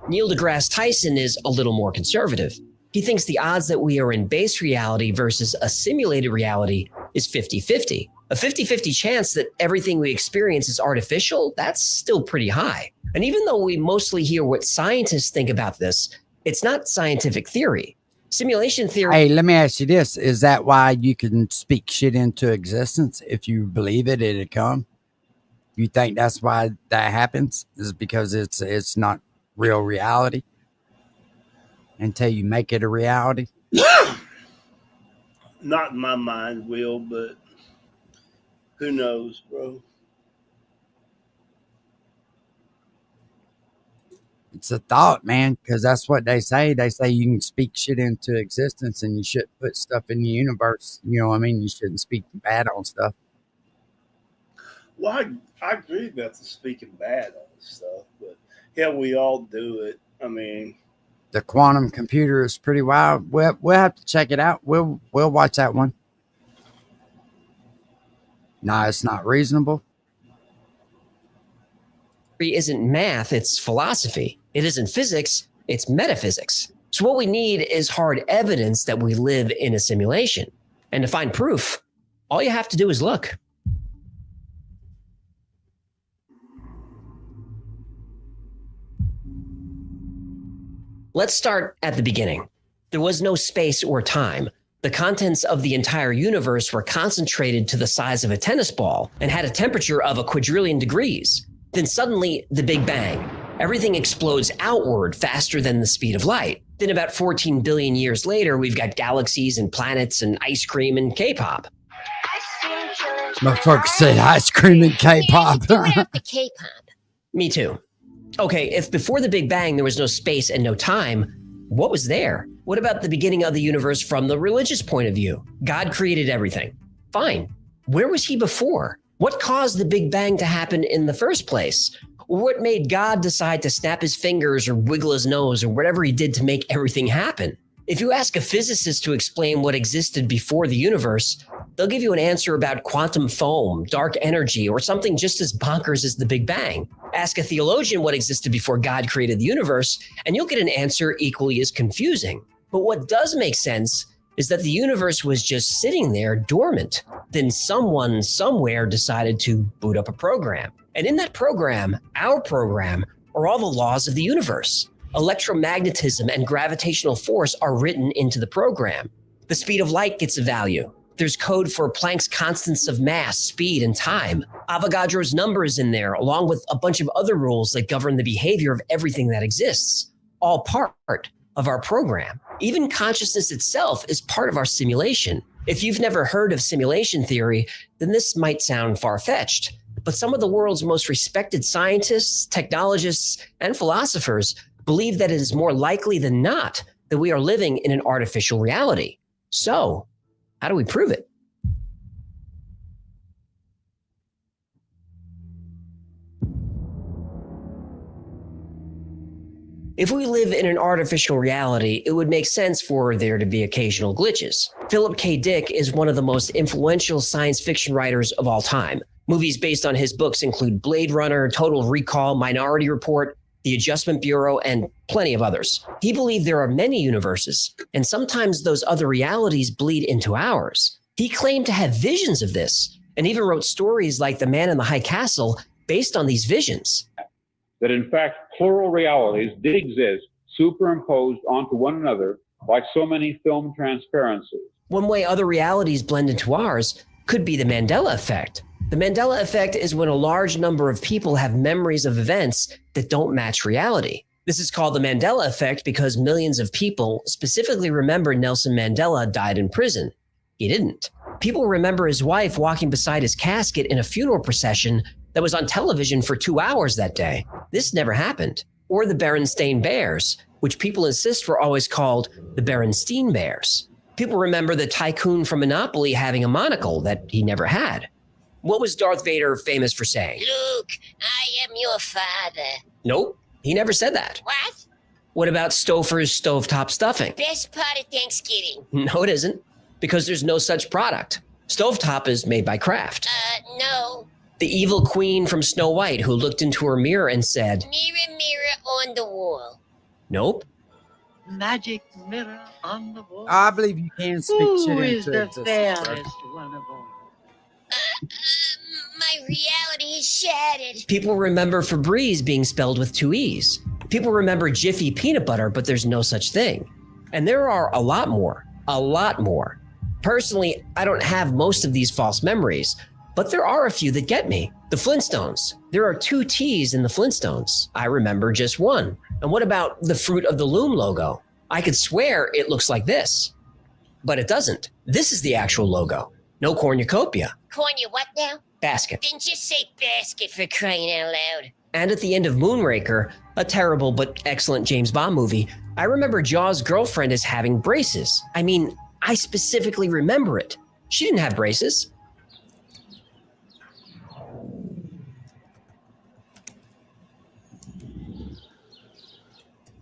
Speaker 12: Neil deGrasse Tyson is a little more conservative. He thinks the odds that we are in base reality versus a simulated reality is 50-50. A 50-50 chance that everything we experience is artificial, that's still pretty high. And even though we mostly hear what scientists think about this, it's not scientific theory. Simulation theory...
Speaker 2: Hey, let me ask you this. Is that why you can speak shit into existence? If you believe it, it'll come? You think that's why that happens? Is because it's not real reality? Until you make it a reality?
Speaker 16: Not in my mind, Will, but who knows, bro?
Speaker 2: It's a thought, man, because that's what they say. They say you can speak shit into existence and you shouldn't put stuff in the universe. You know what I mean? You shouldn't speak bad on stuff.
Speaker 16: Well, I agree about the speaking bad on stuff, but hell, we all do it. I mean,
Speaker 2: the quantum computer is pretty wild. We'll have to check it out. We'll watch that one. No, it's not reasonable.
Speaker 12: It isn't math, it's philosophy. It isn't physics, it's metaphysics. So what we need is hard evidence that we live in a simulation. And to find proof, all you have to do is look. Let's start at the beginning. There was no space or time. The contents of the entire universe were concentrated to the size of a tennis ball and had a temperature of a quadrillion degrees. Then suddenly, the Big Bang. Everything explodes outward faster than the speed of light. Then about 14 billion years later, we've got galaxies and planets and ice cream and K-pop.
Speaker 2: Motherfucker say ice cream and K-pop.
Speaker 13: The K-pop.
Speaker 12: Me too. Okay, if before the Big Bang there was no space and no time, what was there? What about the beginning of the universe from the religious point of view? God created everything. Fine. Where was he before? What caused the Big Bang to happen in the first place? What made God decide to snap his fingers or wiggle his nose or whatever he did to make everything happen? If you ask a physicist to explain what existed before the universe, they'll give you an answer about quantum foam, dark energy, or something just as bonkers as the Big Bang. Ask a theologian what existed before God created the universe, and you'll get an answer equally as confusing. But what does make sense is that the universe was just sitting there dormant. Then someone somewhere decided to boot up a program. And in that program, our program, are all the laws of the universe. Electromagnetism and gravitational force are written into the program. The speed of light gets a value. There's code for Planck's constants of mass, speed, and time. Avogadro's number is in there, along with a bunch of other rules that govern the behavior of everything that exists. All part of our program. Even consciousness itself is part of our simulation. If you've never heard of simulation theory, then this might sound far-fetched. But some of the world's most respected scientists, technologists, and philosophers believe that it is more likely than not that we are living in an artificial reality. So, how do we prove it? If we live in an artificial reality, it would make sense for there to be occasional glitches. Philip K. Dick is one of the most influential science fiction writers of all time. Movies based on his books include Blade Runner, Total Recall, Minority Report, The Adjustment Bureau, and plenty of others. He believed there are many universes, and sometimes those other realities bleed into ours. He claimed to have visions of this and even wrote stories like The Man in the High Castle based on these visions.
Speaker 20: That in fact, plural realities did exist, superimposed onto one another like so many film transparencies.
Speaker 12: One way other realities blend into ours could be the Mandela effect. The Mandela effect is when a large number of people have memories of events that don't match reality. This is called the Mandela effect because millions of people specifically remember Nelson Mandela died in prison. He didn't. People remember his wife walking beside his casket in a funeral procession that was on television for 2 hours that day. This never happened. Or the Berenstain Bears, which people insist were always called the Berenstein Bears. People remember the tycoon from Monopoly having a monocle that he never had. What was Darth Vader famous for saying?
Speaker 13: Luke, I am your father.
Speaker 12: Nope, he never said that.
Speaker 13: What?
Speaker 12: What about Stouffer's stovetop stuffing?
Speaker 13: Best part of Thanksgiving.
Speaker 12: No, it isn't, because there's no such product. Stovetop is made by Kraft.
Speaker 13: No.
Speaker 12: The evil queen from Snow White who looked into her mirror and said,
Speaker 13: Mirror, mirror on the wall.
Speaker 12: Nope.
Speaker 21: Magic mirror on the wall.
Speaker 2: I believe you can speak
Speaker 21: Who
Speaker 2: shit
Speaker 21: is
Speaker 2: into
Speaker 21: the
Speaker 2: existence,
Speaker 21: fairest one of all?
Speaker 13: My reality is shattered.
Speaker 12: People remember Febreze being spelled with 2 E's. People remember Jiffy peanut butter, but there's no such thing. And there are a lot more. A lot more. Personally, I don't have most of these false memories, but there are a few that get me. The Flintstones. There are 2 T's in the Flintstones. I remember just one. And what about the Fruit of the Loom logo? I could swear it looks like this, but it doesn't. This is the actual logo. No cornucopia.
Speaker 13: Corny what now?
Speaker 12: Basket.
Speaker 13: Then just say basket for crying out loud.
Speaker 12: And at the end of Moonraker, a terrible but excellent James Bond movie, I remember Jaws' girlfriend as having braces. I mean, I specifically remember it. She didn't have braces.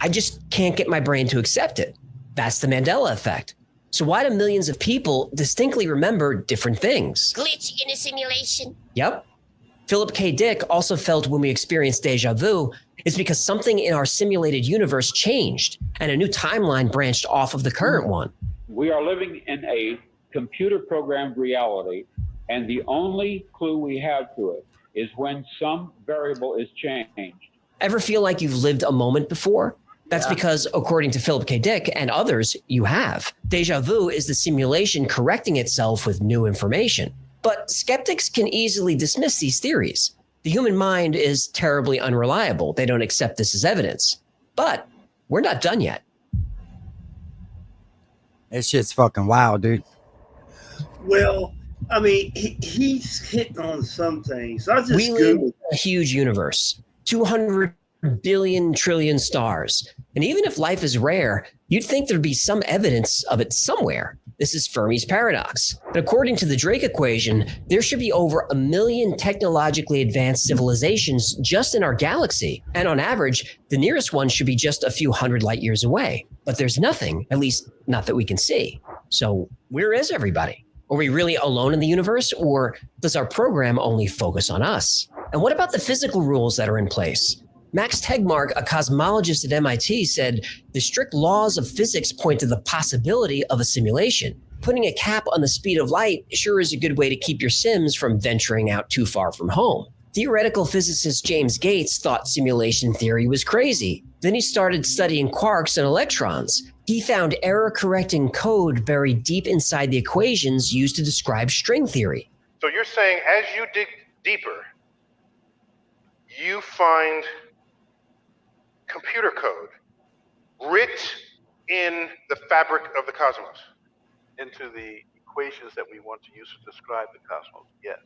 Speaker 12: I just can't get my brain to accept it. That's the Mandela effect. So why do millions of people distinctly remember different things?
Speaker 13: Glitch in a simulation.
Speaker 12: Yep. Philip K. Dick also felt when we experienced deja vu, it's because something in our simulated universe changed and a new timeline branched off of the current one.
Speaker 20: We are living in a computer-programmed reality, and the only clue we have to it is when some variable is changed.
Speaker 12: Ever feel like you've lived a moment before? That's because, according to Philip K. Dick and others, you have. Deja vu is the simulation correcting itself with new information. But skeptics can easily dismiss these theories. The human mind is terribly unreliable. They don't accept this as evidence. But we're not done yet.
Speaker 2: That shit's fucking wild, dude.
Speaker 16: Well, I mean, he's hitting on some things. I just
Speaker 12: We live
Speaker 16: Googled.
Speaker 12: in a huge universe, 200 billion trillion stars. And even if life is rare, you'd think there'd be some evidence of it somewhere. This is Fermi's paradox. But according to the Drake equation, there should be over 1 million technologically advanced civilizations just in our galaxy. And on average, the nearest one should be just a few hundred light years away. But there's nothing, at least not that we can see. So where is everybody? Are we really alone in the universe, or does our program only focus on us? And what about the physical rules that are in place? Max Tegmark, a cosmologist at MIT, said the strict laws of physics point to the possibility of a simulation. Putting a cap on the speed of light sure is a good way to keep your Sims from venturing out too far from home. Theoretical physicist James Gates thought simulation theory was crazy. Then he started studying quarks and electrons. He found error-correcting code buried deep inside the equations used to describe string theory.
Speaker 17: So you're saying as you dig deeper, you find computer code writ in the fabric of the cosmos.
Speaker 22: Into the equations that we want to use to describe the cosmos, yes.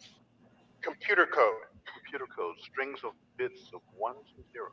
Speaker 17: Computer code.
Speaker 22: Computer code, strings of bits of ones and zeros.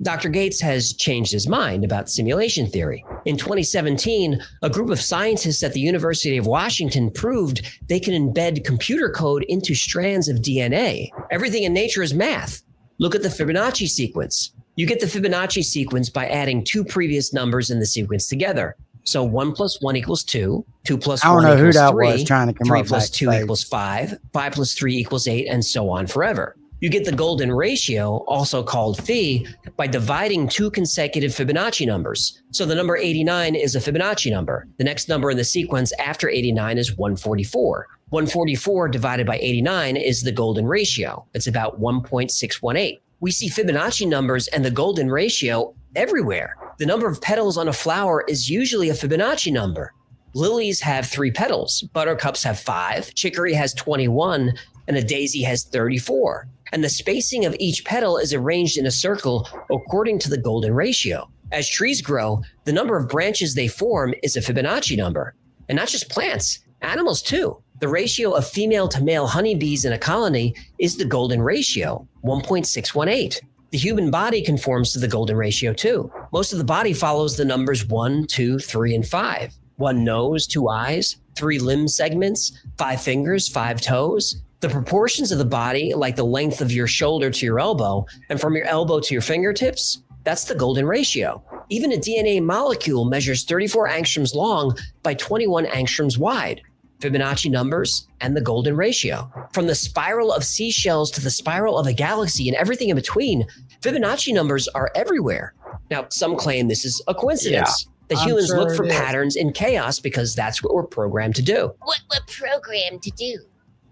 Speaker 12: Dr. Gates has changed his mind about simulation theory. In 2017, a group of scientists at the University of Washington proved they can embed computer code into strands of DNA. Everything in nature is math. Look at the Fibonacci sequence. You get the Fibonacci sequence by adding 2 previous numbers in the sequence together. So 1 + 1 = 2, 2 + 1 = 3,
Speaker 2: I don't know who that was trying to come
Speaker 12: 3
Speaker 2: up
Speaker 12: + 2
Speaker 2: backstage.
Speaker 12: = 5, 5 + 3 = 8, and so on forever. You get the golden ratio, also called phi, by dividing two consecutive Fibonacci numbers. So the number 89 is a Fibonacci number. The next number in the sequence after 89 is 144. 144 divided by 89 is the golden ratio. It's about 1.618. We see Fibonacci numbers and the golden ratio everywhere. The number of petals on a flower is usually a Fibonacci number. Lilies have 3 petals, buttercups have 5, chicory has 21, and a daisy has 34. And the spacing of each petal is arranged in a circle according to the golden ratio. As trees grow, the number of branches they form is a Fibonacci number. And not just plants, animals too. The ratio of female to male honeybees in a colony is the golden ratio, 1.618. The human body conforms to the golden ratio too. Most of the body follows the numbers 1, 2, 3, and 5. 1 nose, 2 eyes, 3 limb segments, 5 fingers, 5 toes. The proportions of the body, like the length of your shoulder to your elbow, and from your elbow to your fingertips, that's the golden ratio. Even a DNA molecule measures 34 angstroms long by 21 angstroms wide. Fibonacci numbers and the golden ratio. From the spiral of seashells to the spiral of a galaxy and everything in between, Fibonacci numbers are everywhere. Now, some claim this is a coincidence. That humans look for patterns in chaos because that's what we're programmed to do.
Speaker 13: What we're programmed to do.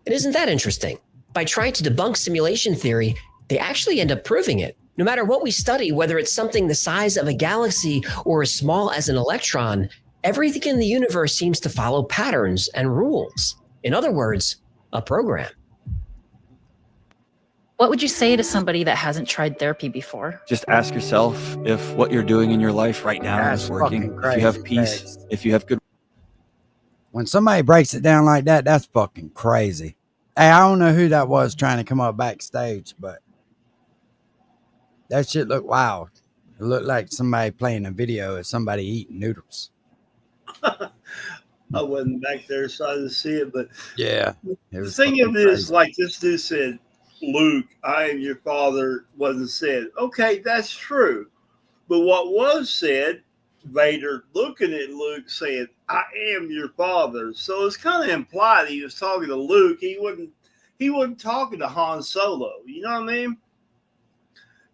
Speaker 12: And isn't that interesting? By trying to debunk simulation theory, they actually end up proving it. No matter what we study, whether it's something the size of a galaxy or as small as an electron, everything in the universe seems to follow patterns and rules. In other words, a program.
Speaker 1: What would you say to somebody that hasn't tried therapy before?
Speaker 4: Just ask yourself if what you're doing in your life right now
Speaker 2: That's
Speaker 4: is working.
Speaker 2: fucking
Speaker 4: If you have
Speaker 2: crazy,
Speaker 4: peace,
Speaker 2: Lex.
Speaker 4: if you have good.
Speaker 2: When somebody breaks it down like that, that's fucking crazy. Hey, I don't know who that was trying to come up backstage, but that shit looked wild. It looked like somebody playing a video of somebody eating noodles.
Speaker 16: I wasn't back there, so I didn't see it. But
Speaker 2: Yeah.
Speaker 16: the thing of it is, like this dude said, Luke, I am your father, wasn't said. Okay, that's true. But what was said, Vader looking at Luke saying, I am your father. So it's kind of implied he was talking to Luke. He wasn't talking to Han Solo. You know what I mean?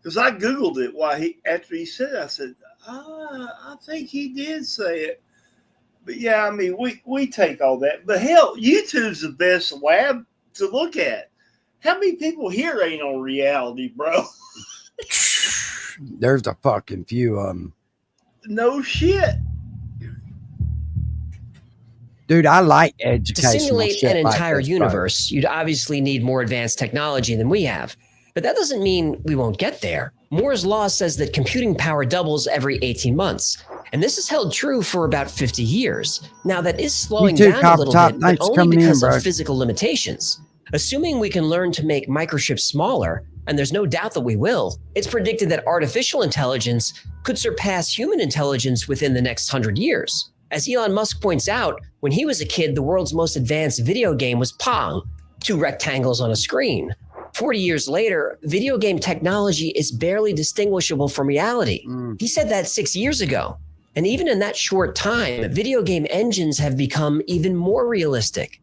Speaker 16: Because I Googled it after he said it. I said, I think he did say it. But yeah, I mean, we take all that. But hell, YouTube's the best lab to look at. How many people here ain't on reality, bro?
Speaker 2: There's a fucking few of them.
Speaker 16: No shit.
Speaker 2: Dude, I like
Speaker 12: To
Speaker 2: educational
Speaker 12: simulate
Speaker 2: shit
Speaker 12: an
Speaker 2: like
Speaker 12: entire
Speaker 2: this, bro.
Speaker 12: universe, you'd obviously need more advanced technology than we have. But that doesn't mean we won't get there. Moore's law says that computing power doubles every 18 months. And this has held true for about 50 years. Now, that is slowing
Speaker 2: You too,
Speaker 12: down a
Speaker 2: Copper
Speaker 12: little
Speaker 2: Top.
Speaker 12: bit, but
Speaker 2: Thanks for
Speaker 12: only
Speaker 2: coming in,
Speaker 12: because
Speaker 2: bro.
Speaker 12: of physical limitations. Assuming we can learn to make microchips smaller, and there's no doubt that we will, it's predicted that artificial intelligence could surpass human intelligence within the next 100 years. As Elon Musk points out, when he was a kid, the world's most advanced video game was Pong, 2 rectangles on a screen. 40 years later, video game technology is barely distinguishable from reality. He said that 6 years ago. And even in that short time, video game engines have become even more realistic.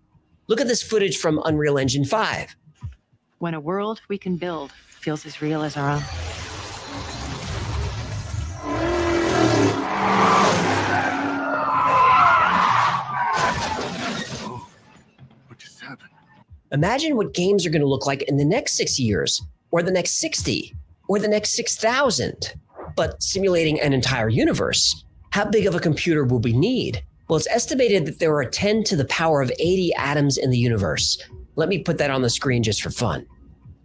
Speaker 12: Look at this footage from Unreal Engine 5.
Speaker 1: When a world we can build feels as real as our own.
Speaker 17: What just happened?
Speaker 12: Imagine what games are going to look like in the next 6 years, or the next 60, or the next 6,000. But simulating an entire universe, how big of a computer will we need? Well, it's estimated that there are 10 to the power of 80 atoms in the universe. Let me put that on the screen just for fun.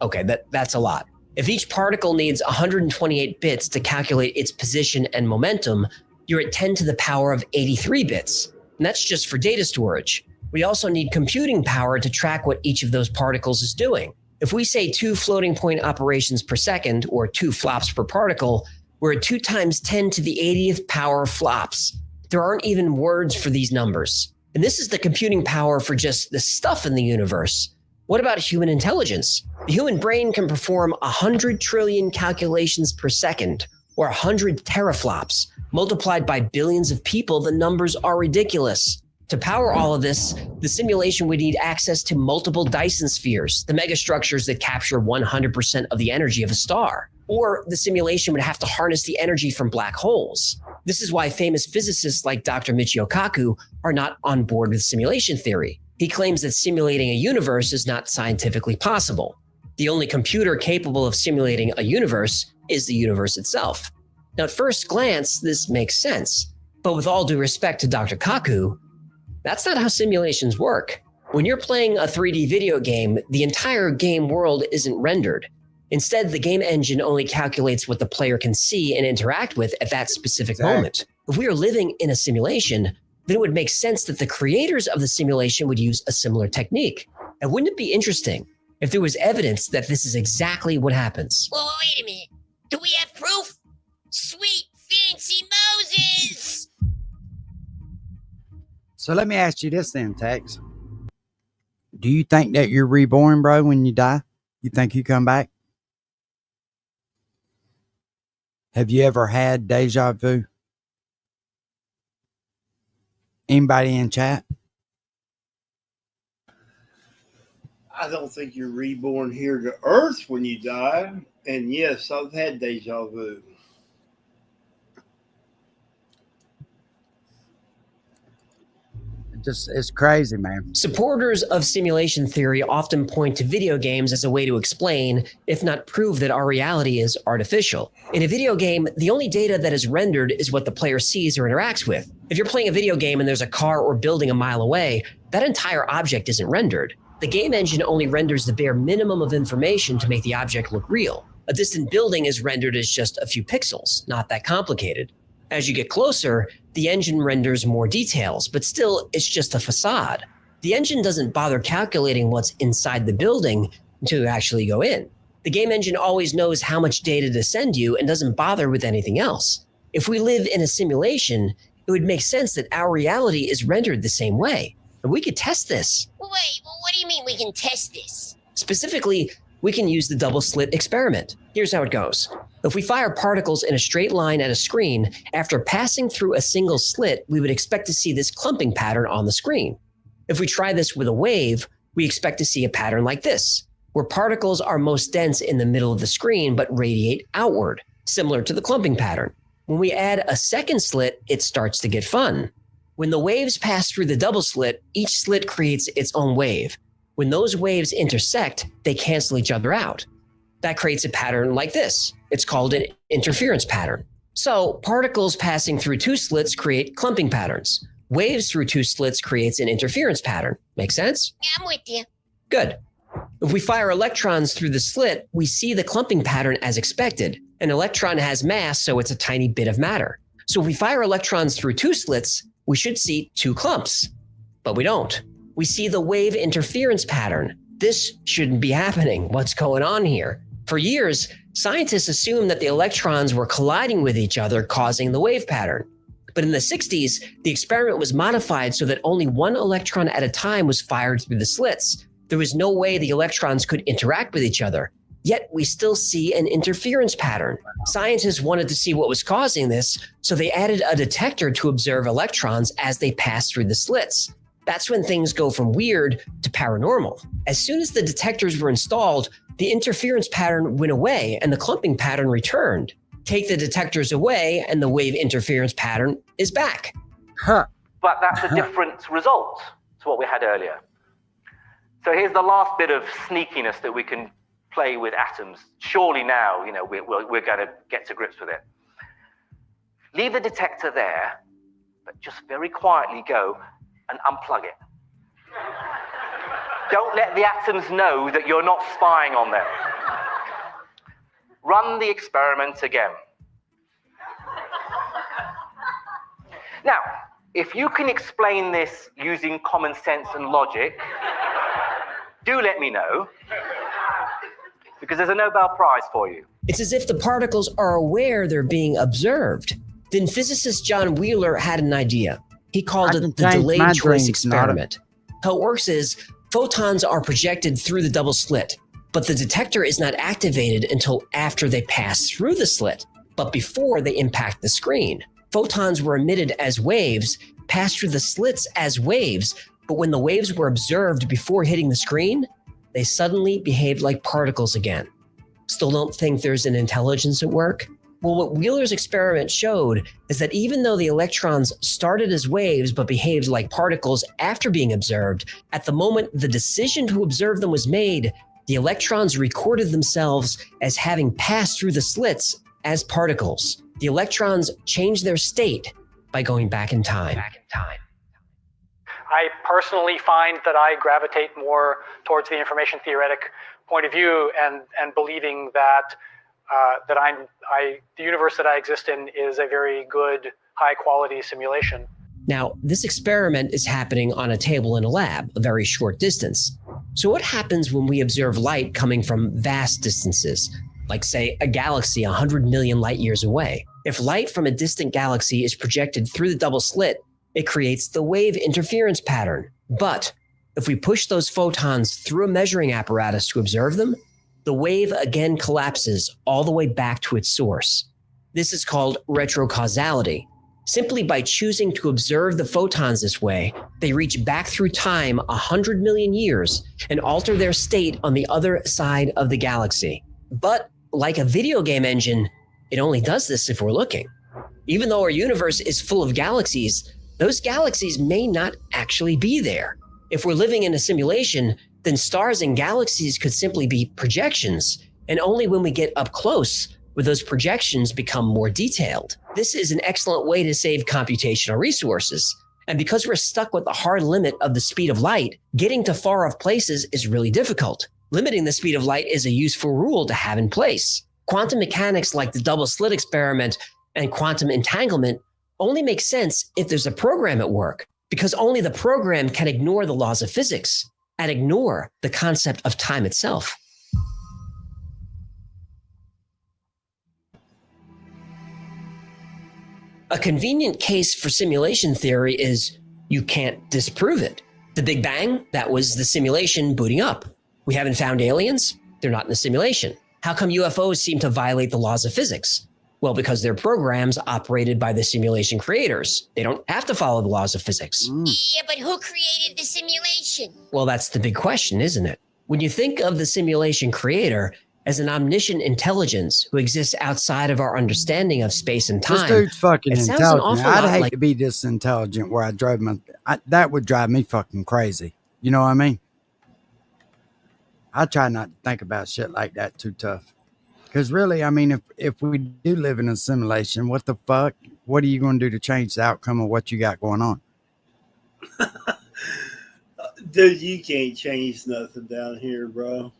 Speaker 12: Okay, that's a lot. If each particle needs 128 bits to calculate its position and momentum, you're at 10 to the power of 83 bits. And that's just for data storage. We also need computing power to track what each of those particles is doing. If we say 2 floating point operations per second, or 2 flops per particle, we're at 2 times 10 to the 80th power flops. There aren't even words for these numbers. And this is the computing power for just the stuff in the universe. What about human intelligence? The human brain can perform 100 trillion calculations per second, or 100 teraflops. Multiplied by billions of people, the numbers are ridiculous. To power all of this, the simulation would need access to multiple Dyson spheres, the megastructures that capture 100% of the energy of a star. Or the simulation would have to harness the energy from black holes. This is why famous physicists like Dr. Michio Kaku are not on board with simulation theory. He claims that simulating a universe is not scientifically possible. The only computer capable of simulating a universe is the universe itself. Now, at first glance, this makes sense. But with all due respect to Dr. Kaku, that's not how simulations work. When you're playing a 3D video game, the entire game world isn't rendered. Instead, the game engine only calculates what the player can see and interact with at that specific moment. If we are living in a simulation, then it would make sense that the creators of the simulation would use a similar technique. And wouldn't it be interesting if there was evidence that this is exactly what happens?
Speaker 13: Well, wait a minute. Do we have proof? Sweet fancy Moses!
Speaker 2: So let me ask you this then, Tex. Do you think that you're reborn, bro, when you die? You think you come back? Have you ever had deja vu? Anybody in chat?
Speaker 16: I don't think you're reborn here to Earth when you die. And yes, I've had deja vu.
Speaker 2: It's crazy, man.
Speaker 12: Supporters of simulation theory often point to video games as a way to explain, if not prove, that our reality is artificial. In a video game, the only data that is rendered is what the player sees or interacts with. If you're playing a video game and there's a car or building a mile away, that entire object isn't rendered. The game engine only renders the bare minimum of information to make the object look real. A distant building is rendered as just a few pixels, not that complicated. As you get closer, the engine renders more details, but still, it's just a facade. The engine doesn't bother calculating what's inside the building until you actually go in. The game engine always knows how much data to send you and doesn't bother with anything else. If we live in a simulation, it would make sense that our reality is rendered the same way. And we could test this.
Speaker 13: Wait, what do you mean we can test this?
Speaker 12: Specifically, we can use the double slit experiment. Here's how it goes. If we fire particles in a straight line at a screen, after passing through a single slit, we would expect to see this clumping pattern on the screen. If we try this with a wave, we expect to see a pattern like this, where particles are most dense in the middle of the screen but radiate outward, similar to the clumping pattern. When we add a second slit, it starts to get fun. When the waves pass through the double slit, each slit creates its own wave. When those waves intersect, they cancel each other out. That creates a pattern like this. It's called an interference pattern. So particles passing through two slits create clumping patterns. Waves through two slits creates an interference pattern. Make sense?
Speaker 13: Yeah, I'm with you.
Speaker 12: Good. If we fire electrons through the slit, we see the clumping pattern as expected. An electron has mass, so it's a tiny bit of matter. So if we fire electrons through two slits, we should see two clumps. But we don't. We see the wave interference pattern. This shouldn't be happening. What's going on here? For years, scientists assumed that the electrons were colliding with each other, causing the wave pattern. But in the 60s, the experiment was modified so that only one electron at a time was fired through the slits. There was no way the electrons could interact with each other. Yet we still see an interference pattern. Scientists wanted to see what was causing this, so they added a detector to observe electrons as they pass through the slits. That's when things go from weird to paranormal. As soon as the detectors were installed, the interference pattern went away and the clumping pattern returned. Take the detectors away and the wave interference pattern is back.
Speaker 2: Huh.
Speaker 5: But that's a different result to what we had earlier. So here's the last bit of sneakiness that we can play with atoms. Surely now, we're going to get to grips with it. Leave the detector there, but just very quietly go and unplug it. Don't let the atoms know that you're not spying on them. Run the experiment again. Now, if you can explain this using common sense and logic, do let me know, because there's a Nobel Prize for you.
Speaker 12: It's as if the particles are aware they're being observed. Then physicist John Wheeler had an idea. He called it the delayed choice experiment. How it works is photons are projected through the double slit, but the detector is not activated until after they pass through the slit, but before they impact the screen. Photons were emitted as waves, passed through the slits as waves, but when the waves were observed before hitting the screen, they suddenly behaved like particles again. Still don't think there's an intelligence at work? Well, what Wheeler's experiment showed is that even though the electrons started as waves but behaved like particles after being observed, at the moment the decision to observe them was made, the electrons recorded themselves as having passed through the slits as particles. The electrons changed their state by going back in time.
Speaker 3: I personally find that I gravitate more towards the information theoretic point of view and believing that the universe that I exist in is a very good, high quality simulation.
Speaker 12: Now, this experiment is happening on a table in a lab, a very short distance. So what happens when we observe light coming from vast distances, like say a galaxy 100 million light years away? If light from a distant galaxy is projected through the double slit, it creates the wave interference pattern. But if we push those photons through a measuring apparatus to observe them, the wave again collapses all the way back to its source. This is called retrocausality. Simply by choosing to observe the photons this way, they reach back through time 100 million years and alter their state on the other side of the galaxy. But like a video game engine, it only does this if we're looking. Even though our universe is full of galaxies, those galaxies may not actually be there. If we're living in a simulation, then stars and galaxies could simply be projections, and only when we get up close would those projections become more detailed. This is an excellent way to save computational resources. And because we're stuck with the hard limit of the speed of light, getting to far off places is really difficult. Limiting the speed of light is a useful rule to have in place. Quantum mechanics like the double slit experiment and quantum entanglement only make sense if there's a program at work, because only the program can ignore the laws of physics and ignore the concept of time itself. A convenient case for simulation theory is you can't disprove it. The Big Bang, that was the simulation booting up. We haven't found aliens? They're not in the simulation. How come UFOs seem to violate the laws of physics? Well, because they're programs operated by the simulation creators. They don't have to follow the laws of physics.
Speaker 13: Yeah, but who created the simulation?
Speaker 12: Well, that's the big question, isn't it? When you think of the simulation creator as an omniscient intelligence who exists outside of our understanding of space and time,
Speaker 2: This dude's fucking
Speaker 12: it sounds an
Speaker 2: intelligent.
Speaker 12: awful
Speaker 2: I'd
Speaker 12: lot
Speaker 2: hate
Speaker 12: like
Speaker 2: to be this intelligent where I drove that would drive me fucking crazy. You know what I mean? I try not to think about shit like that too tough. Because really, I mean, if we do live in a simulation, what the fuck? What are you going to do to change the outcome of what you got going on?
Speaker 16: Dude, you can't change nothing down here, bro.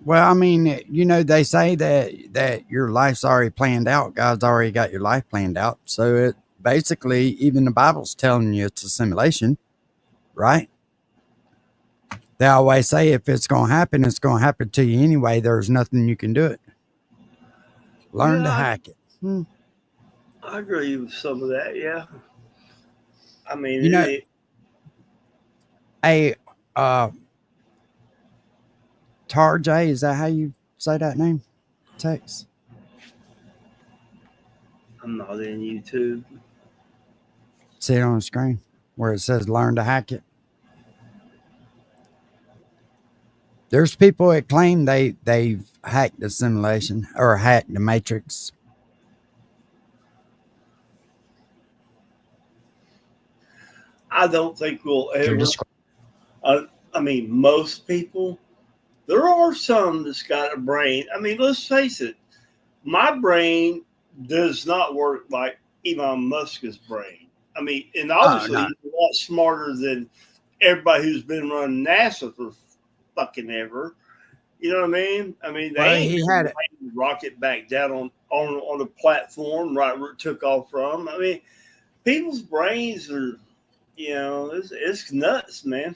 Speaker 2: Well, I mean, you know, they say that your life's already planned out. God's already got your life planned out. So it basically, even the Bible's telling you it's a simulation, right? They always say if it's going to happen, it's going to happen to you anyway. There's nothing you can do it. Learn to hack it.
Speaker 16: I agree with some of that, yeah. I mean,
Speaker 2: You know, Tarjay, is that how you say that name? Tex.
Speaker 16: I'm not in YouTube.
Speaker 2: See it on the screen where it says learn to hack it. There's people that claim they've hacked the simulation or hacked the matrix.
Speaker 16: I don't think we'll ever. I mean, most people. There are some that's got a brain. I mean, let's face it. My brain does not work like Elon Musk's brain. I mean, and obviously he's a lot smarter than everybody who's been running NASA for fucking ever. You know what I mean? I mean, they ain't had a rocket back down on the platform right where it took off from. I mean, people's brains are, you know, it's nuts, man.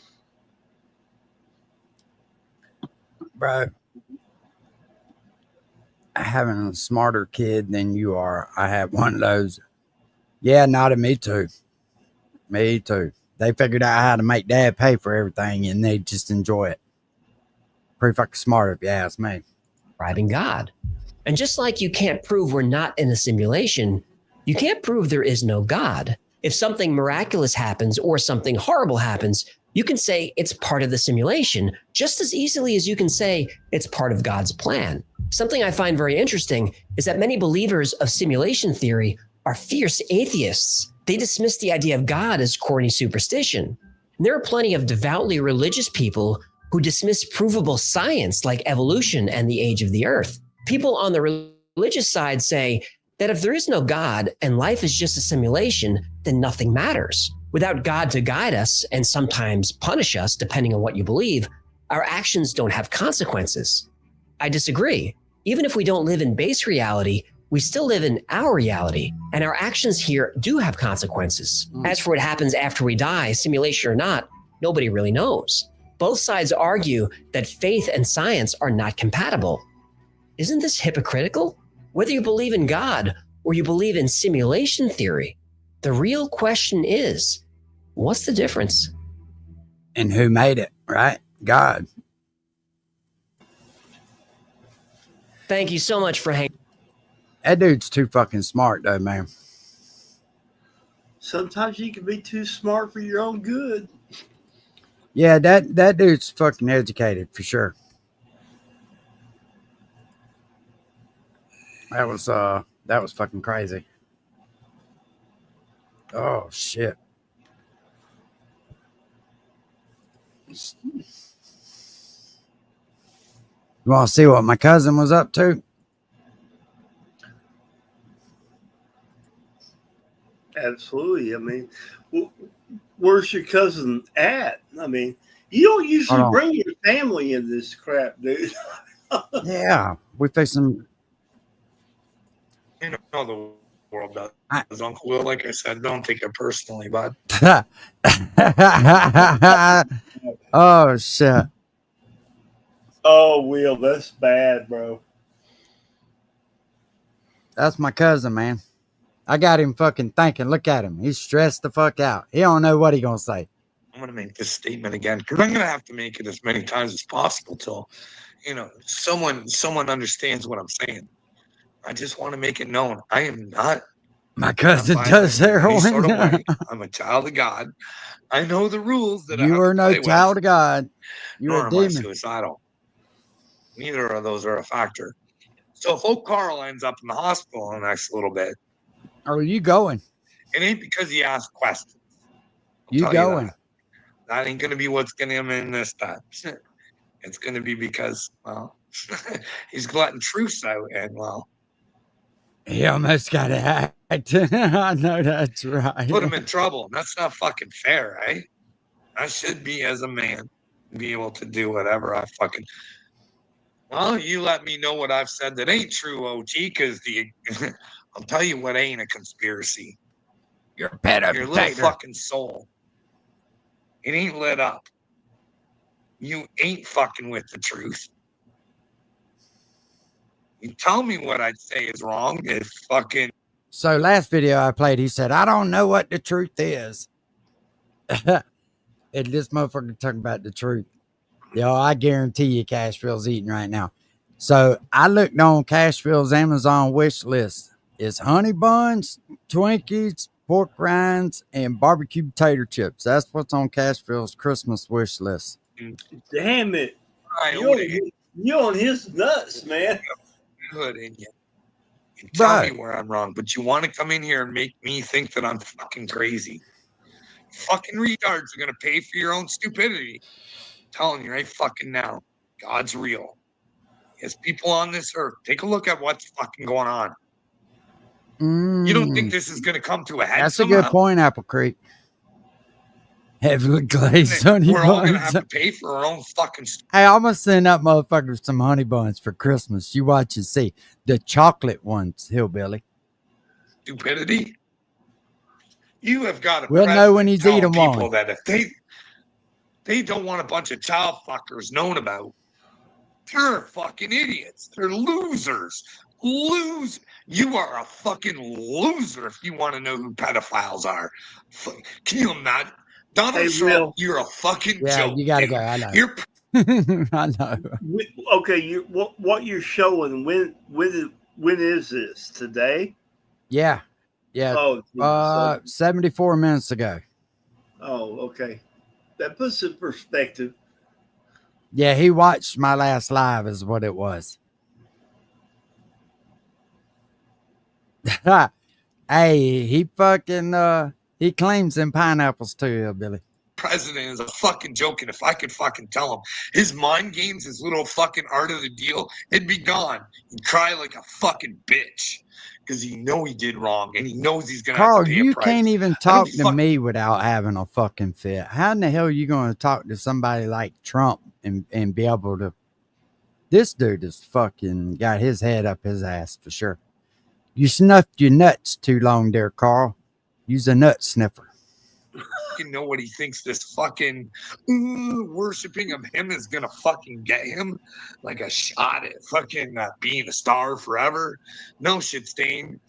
Speaker 2: Bro, having a smarter kid than you are, I had one of those. Yeah, not me too. Me too. They figured out how to make dad pay for everything and they just enjoy it. Pretty fucking smart if you ask me.
Speaker 12: Bribing God. And just like you can't prove we're not in a simulation, You can't prove there is no God. If something miraculous happens or something horrible happens, you can say it's part of the simulation just as easily as you can say it's part of God's plan. Something I find very interesting is that many believers of simulation theory are fierce atheists. They dismiss the idea of God as corny superstition. And there are plenty of devoutly religious people who dismiss provable science like evolution and the age of the earth. People on the religious side say that if there is no God and life is just a simulation, then nothing matters. Without God to guide us and sometimes punish us, depending on what you believe, our actions don't have consequences. I disagree. Even if we don't live in base reality, we still live in our reality, and our actions here do have consequences. As for what happens after we die, simulation or not, nobody really knows. Both sides argue that faith and science are not compatible. Isn't this hypocritical? Whether you believe in God or you believe in simulation theory, the real question is, what's the difference?
Speaker 2: And who made it, right? God.
Speaker 12: Thank you so much for hanging.
Speaker 2: That dude's too fucking smart, though, man.
Speaker 16: Sometimes you can be too smart for your own good.
Speaker 2: Yeah, that dude's fucking educated for sure. That was fucking crazy. Oh shit. You want to see what my cousin was up to?
Speaker 16: Absolutely. I mean, where's your cousin at? I mean, you don't usually bring your family in this crap, dude.
Speaker 2: Yeah, we facing.
Speaker 6: You know the world does, Uncle Will. Like I said, don't take it personally, bud.
Speaker 2: Oh shit.
Speaker 16: Oh, Will, that's bad, bro.
Speaker 2: That's my cousin, man. I got him fucking thinking. Look at him. He's stressed the fuck out. He don't know what he gonna say.
Speaker 6: I'm gonna make this statement again because I'm gonna have to make it as many times as possible till, someone understands what I'm saying. I just want to make it known. I am not.
Speaker 2: My cousin does heroin.
Speaker 6: Sort of way. I'm a child of God. I know the rules that
Speaker 2: You are no child of God. You're a demon.
Speaker 6: Am I suicidal. Neither of those are a factor. So if old Carl ends up in the hospital in the next little bit,
Speaker 2: are you going?
Speaker 6: It ain't because he asked questions.
Speaker 2: You going?
Speaker 6: That ain't gonna be what's getting him in this time. It's gonna be because, well, he's letting truths out, and well,
Speaker 2: he almost got hacked. I know that's right.
Speaker 6: Put him in trouble. That's not fucking fair, right? I should be, as a man, be able to do whatever I fucking. Well, you let me know what I've said that ain't true, OG, because I'll tell you what ain't a conspiracy.
Speaker 2: You're a pedo.
Speaker 6: Your little fucking soul. It ain't lit up. You ain't fucking with the truth. You tell me what I'd say is wrong if fucking.
Speaker 2: So last video I played, he said, I don't know what the truth is. And this motherfucker talking about the truth. Yo, I guarantee you Cashville's eating right now. So I looked on Cashville's Amazon wish list. It's honey buns, Twinkies, pork rinds, and barbecue tater chips. That's what's on Cashville's Christmas wish list.
Speaker 16: Damn it. You're on his nuts, man.
Speaker 6: Good in you. You tell me where I'm wrong, but you want to come in here and make me think that I'm fucking crazy. Fucking retards are going to pay for your own stupidity. I'm telling you right fucking now. God's real. There's people on this earth. Take a look at what's fucking going on. You don't think this is going to come to a head?
Speaker 2: That's
Speaker 6: somehow?
Speaker 2: a good point, Apple Creek. Heavily glazed honey
Speaker 6: We're all going to
Speaker 2: buns.
Speaker 6: have to pay for our own fucking
Speaker 2: Hey, I'm going to send that motherfucker some honey buns for Christmas. You watch and see. The chocolate ones, hillbilly.
Speaker 6: stupidity. You have got to
Speaker 2: We'll know when he's eating
Speaker 6: people
Speaker 2: one.
Speaker 6: that if they don't want a bunch of child fuckers known about, they're fucking idiots. They're losers. You are a fucking loser if you want to know who pedophiles are. Can you imagine? Donald Trump, you're a fucking joke.
Speaker 2: You got to
Speaker 6: dude.
Speaker 2: go. I know.
Speaker 6: You're
Speaker 2: I know.
Speaker 16: Okay, what you're showing, when is this? Today?
Speaker 2: Yeah. Yeah.
Speaker 16: Oh, so,
Speaker 2: 74 minutes ago.
Speaker 16: oh, okay. That puts it in perspective.
Speaker 2: Yeah, he watched my last live is what it was. Hey, he fucking he claims them pineapples too, Billy.
Speaker 6: President is a fucking joke, and if I could fucking tell him his mind games, his little fucking art of the deal, it'd be gone. He'd cry like a fucking bitch because he know he did wrong and he knows he's gonna have
Speaker 2: Carl,
Speaker 6: to pay a
Speaker 2: you
Speaker 6: price.
Speaker 2: can't even
Speaker 6: I don't
Speaker 2: talk to
Speaker 6: fuck-
Speaker 2: me without having a fucking fit. How in the hell are you going to talk to somebody like Trump and be able to? This dude is fucking got his head up his ass for sure. You snuffed your nuts too long there, Carl. You's a nut sniffer.
Speaker 6: fucking know what he thinks this fucking worshiping of him is gonna fucking get him, like a shot at fucking being a star forever. No, shit stain.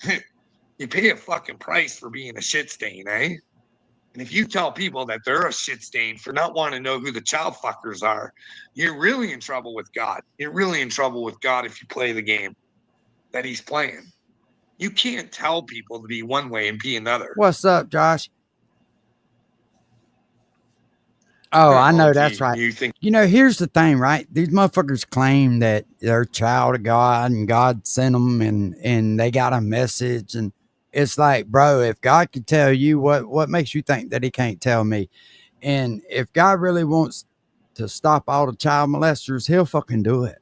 Speaker 6: You pay a fucking price for being a shit stain, eh? And if you tell people that they're a shit stain for not wanting to know who the child fuckers are, you're really in trouble with God. You're really in trouble with God if you play the game that he's playing. You can't tell people to be one way and be another.
Speaker 2: What's up, Josh? Oh, I know that's right. You know, here's the thing, right? These motherfuckers claim that they're a child of God and God sent them and they got a message. And it's like, bro, if God could tell you, what makes you think that he can't tell me? And if God really wants to stop all the child molesters, he'll fucking do it.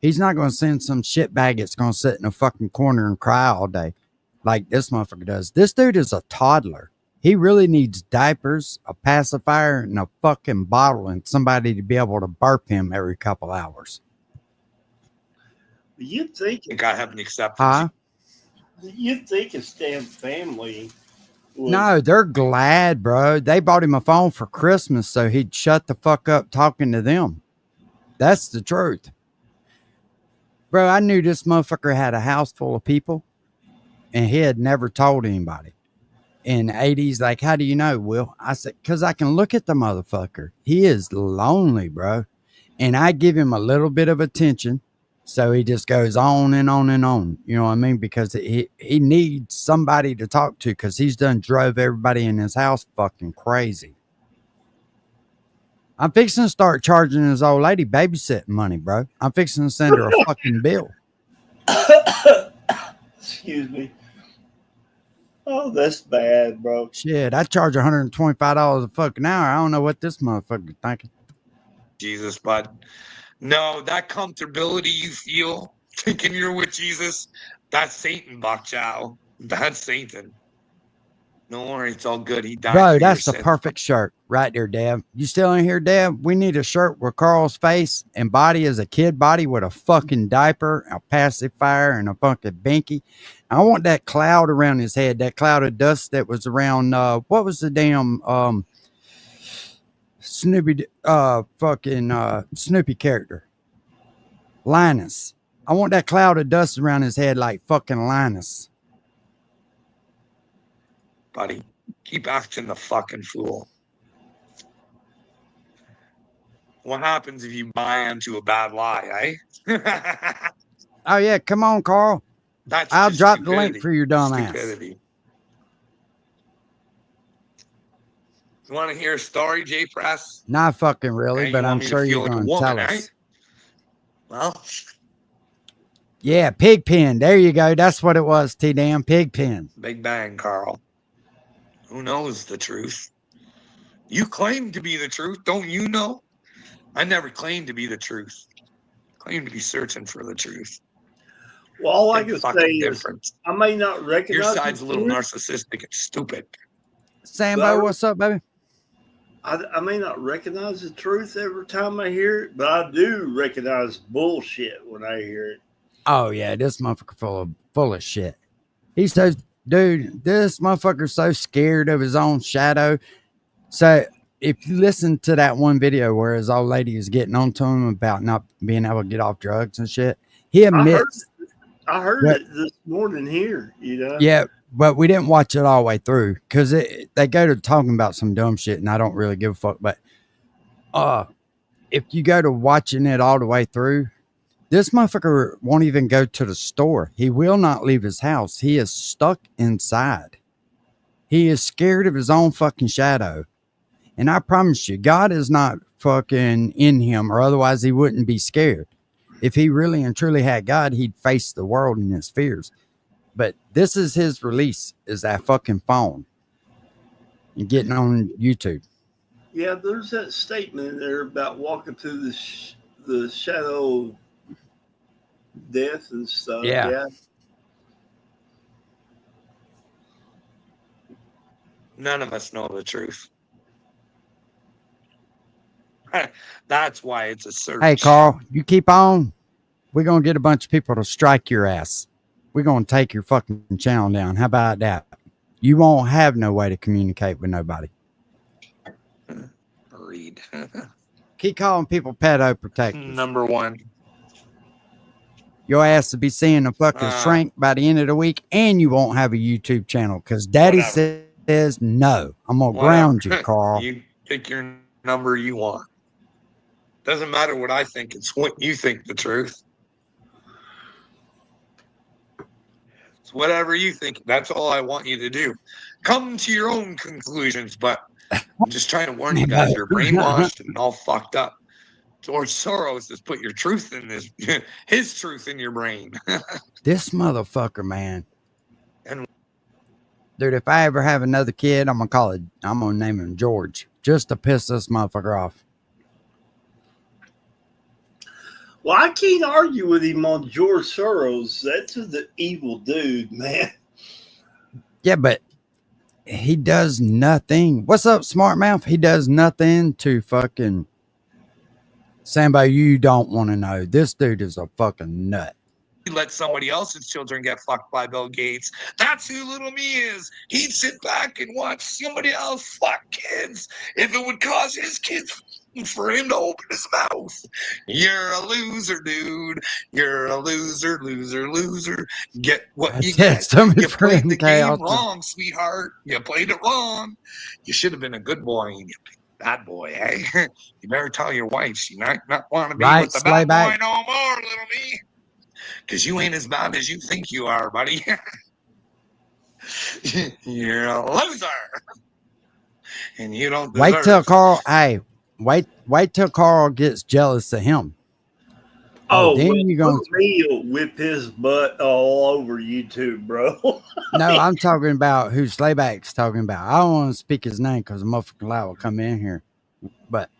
Speaker 2: He's not going to send some shitbag that's going to sit in a fucking corner and cry all day like this motherfucker does. This dude is a toddler. He really needs diapers, a pacifier, and a fucking bottle, and somebody to be able to burp him every couple hours.
Speaker 16: You'd think
Speaker 6: I haven't accepted.
Speaker 2: Huh?
Speaker 16: You'd think his damn family would.
Speaker 2: No, they're glad, bro. They bought him a phone for Christmas so he'd shut the fuck up talking to them. That's the truth. Bro, I knew this motherfucker had a house full of people, and he had never told anybody. In the 80s, like, how do you know, Will? I said, because I can look at the motherfucker. He is lonely, bro. And I give him a little bit of attention, so he just goes on and on and on. You know what I mean? Because he needs somebody to talk to because he's done drove everybody in his house fucking crazy. I'm fixing to start charging his old lady babysitting money, bro. I'm fixing to send her a fucking bill.
Speaker 16: Excuse me. Oh, that's bad, bro.
Speaker 2: Shit, I charge $125 a fucking hour. I don't know what this motherfucker's thinking.
Speaker 6: Jesus, but no, that comfortability you feel thinking you're with Jesus, that's Satan, Bok Chow. That's Satan. No worry, it's all good. He died.
Speaker 2: Bro,
Speaker 6: for
Speaker 2: that's
Speaker 6: your
Speaker 2: the
Speaker 6: sins.
Speaker 2: perfect shirt right there, Dad. You still in here, Dad? We need a shirt where Carl's face and body is a kid body with a fucking diaper, a pacifier, and a fucking binky. I want that cloud around his head, that cloud of dust that was around, what was the damn Snoopy Snoopy character? Linus. I want that cloud of dust around his head like fucking Linus.
Speaker 6: Buddy, keep acting the fucking fool. What happens if you buy into a bad lie, eh?
Speaker 2: Oh, yeah. Come on, Carl.
Speaker 6: That's
Speaker 2: I'll
Speaker 6: just
Speaker 2: drop the
Speaker 6: stupidity.
Speaker 2: link for your dumb ass.
Speaker 6: Stupidity. You want to hear a story, J Press?
Speaker 2: Not fucking really,
Speaker 6: Hey,
Speaker 2: but
Speaker 6: you
Speaker 2: I'm
Speaker 6: want me to
Speaker 2: sure
Speaker 6: feel
Speaker 2: you're
Speaker 6: like a
Speaker 2: going to
Speaker 6: woman,
Speaker 2: tell
Speaker 6: eh?
Speaker 2: us.
Speaker 6: Well,
Speaker 2: Yeah, pig pen. There you go. That's what it was, T-Damn. Pig pen.
Speaker 6: Big Bang, Carl. Who knows the truth? You claim to be the truth, don't you know? I never claimed to be the truth. I claim to be searching for the truth.
Speaker 16: Well, all I
Speaker 6: Big
Speaker 16: can
Speaker 6: fucking
Speaker 16: say is
Speaker 6: difference.
Speaker 16: I may not recognize
Speaker 6: Your side's a little
Speaker 16: it,
Speaker 6: narcissistic and stupid.
Speaker 2: Sambo, what's up, baby?
Speaker 16: I may not recognize the truth every time I hear it, but I do recognize bullshit when I hear it.
Speaker 2: Oh, yeah. This motherfucker full of shit. He's so, dude, this motherfucker's so scared of his own shadow. So if you listen to that one video where his old lady is getting on to him about not being able to get off drugs and shit, he admits.
Speaker 16: I heard it this morning here, you know?
Speaker 2: Yeah, but we didn't watch it all the way through because they go to talking about some dumb shit and I don't really give a fuck. But if you go to watching it all the way through, This motherfucker won't even go to the store. He will not leave his house. He is stuck inside. He is scared of his own fucking shadow. And I promise you, God is not fucking in him, or otherwise he wouldn't be scared. If he really and truly had God, he'd face the world and his fears. But this is his release, is that fucking phone and getting on YouTube.
Speaker 16: Yeah, there's that statement in there about walking through the shadow of death and stuff. Yeah.
Speaker 6: None of us know the truth. That's why it's a search.
Speaker 2: Hey, Carl, you keep on. We're going to get a bunch of people to strike your ass. We're going to take your fucking channel down. How about that? You won't have no way to communicate with nobody.
Speaker 6: Read.
Speaker 2: Keep calling people pedo protectors.
Speaker 6: Number one.
Speaker 2: Your ass will be seeing a fucking shrink by the end of the week, and you won't have a YouTube channel because Daddy says no. I'm going to ground you, Carl.
Speaker 6: You pick your number you want. Doesn't matter what I think. It's what you think the truth. It's whatever you think. That's all I want you to do. Come to your own conclusions, but I'm just trying to warn you guys. You're brainwashed and all fucked up. George Soros has put your truth in this, his truth in your brain.
Speaker 2: This motherfucker, man. Dude, if I ever have another kid, I'm going to name him George, just to piss this motherfucker off.
Speaker 16: Well, I can't argue with him on George Soros. That's the evil dude, man.
Speaker 2: Yeah, but he does nothing. What's up, smart mouth? He does nothing to fucking somebody you don't want to know. This dude is a fucking nut.
Speaker 6: He let somebody else's children get fucked by Bill Gates. That's who little me is. He'd sit back and watch somebody else fuck kids if it would cause his kids for him to open his mouth. You're a loser, dude. You're a loser, loser. Get what you get. You played the game wrong, sweetheart. You played it wrong. You should have been a good boy and you picked a bad boy, eh? You better tell your wife she might not want to be with the bad boy no more, little me. Because you ain't as bad as you think you are, buddy. You're a loser. And you don't deserve.
Speaker 2: Wait till Carl gets jealous of him.
Speaker 16: Then you're going to whip his butt all over YouTube, bro.
Speaker 2: No, I'm talking about who Slayback's talking about. I don't want to speak his name because the motherfucking loud will come in here. But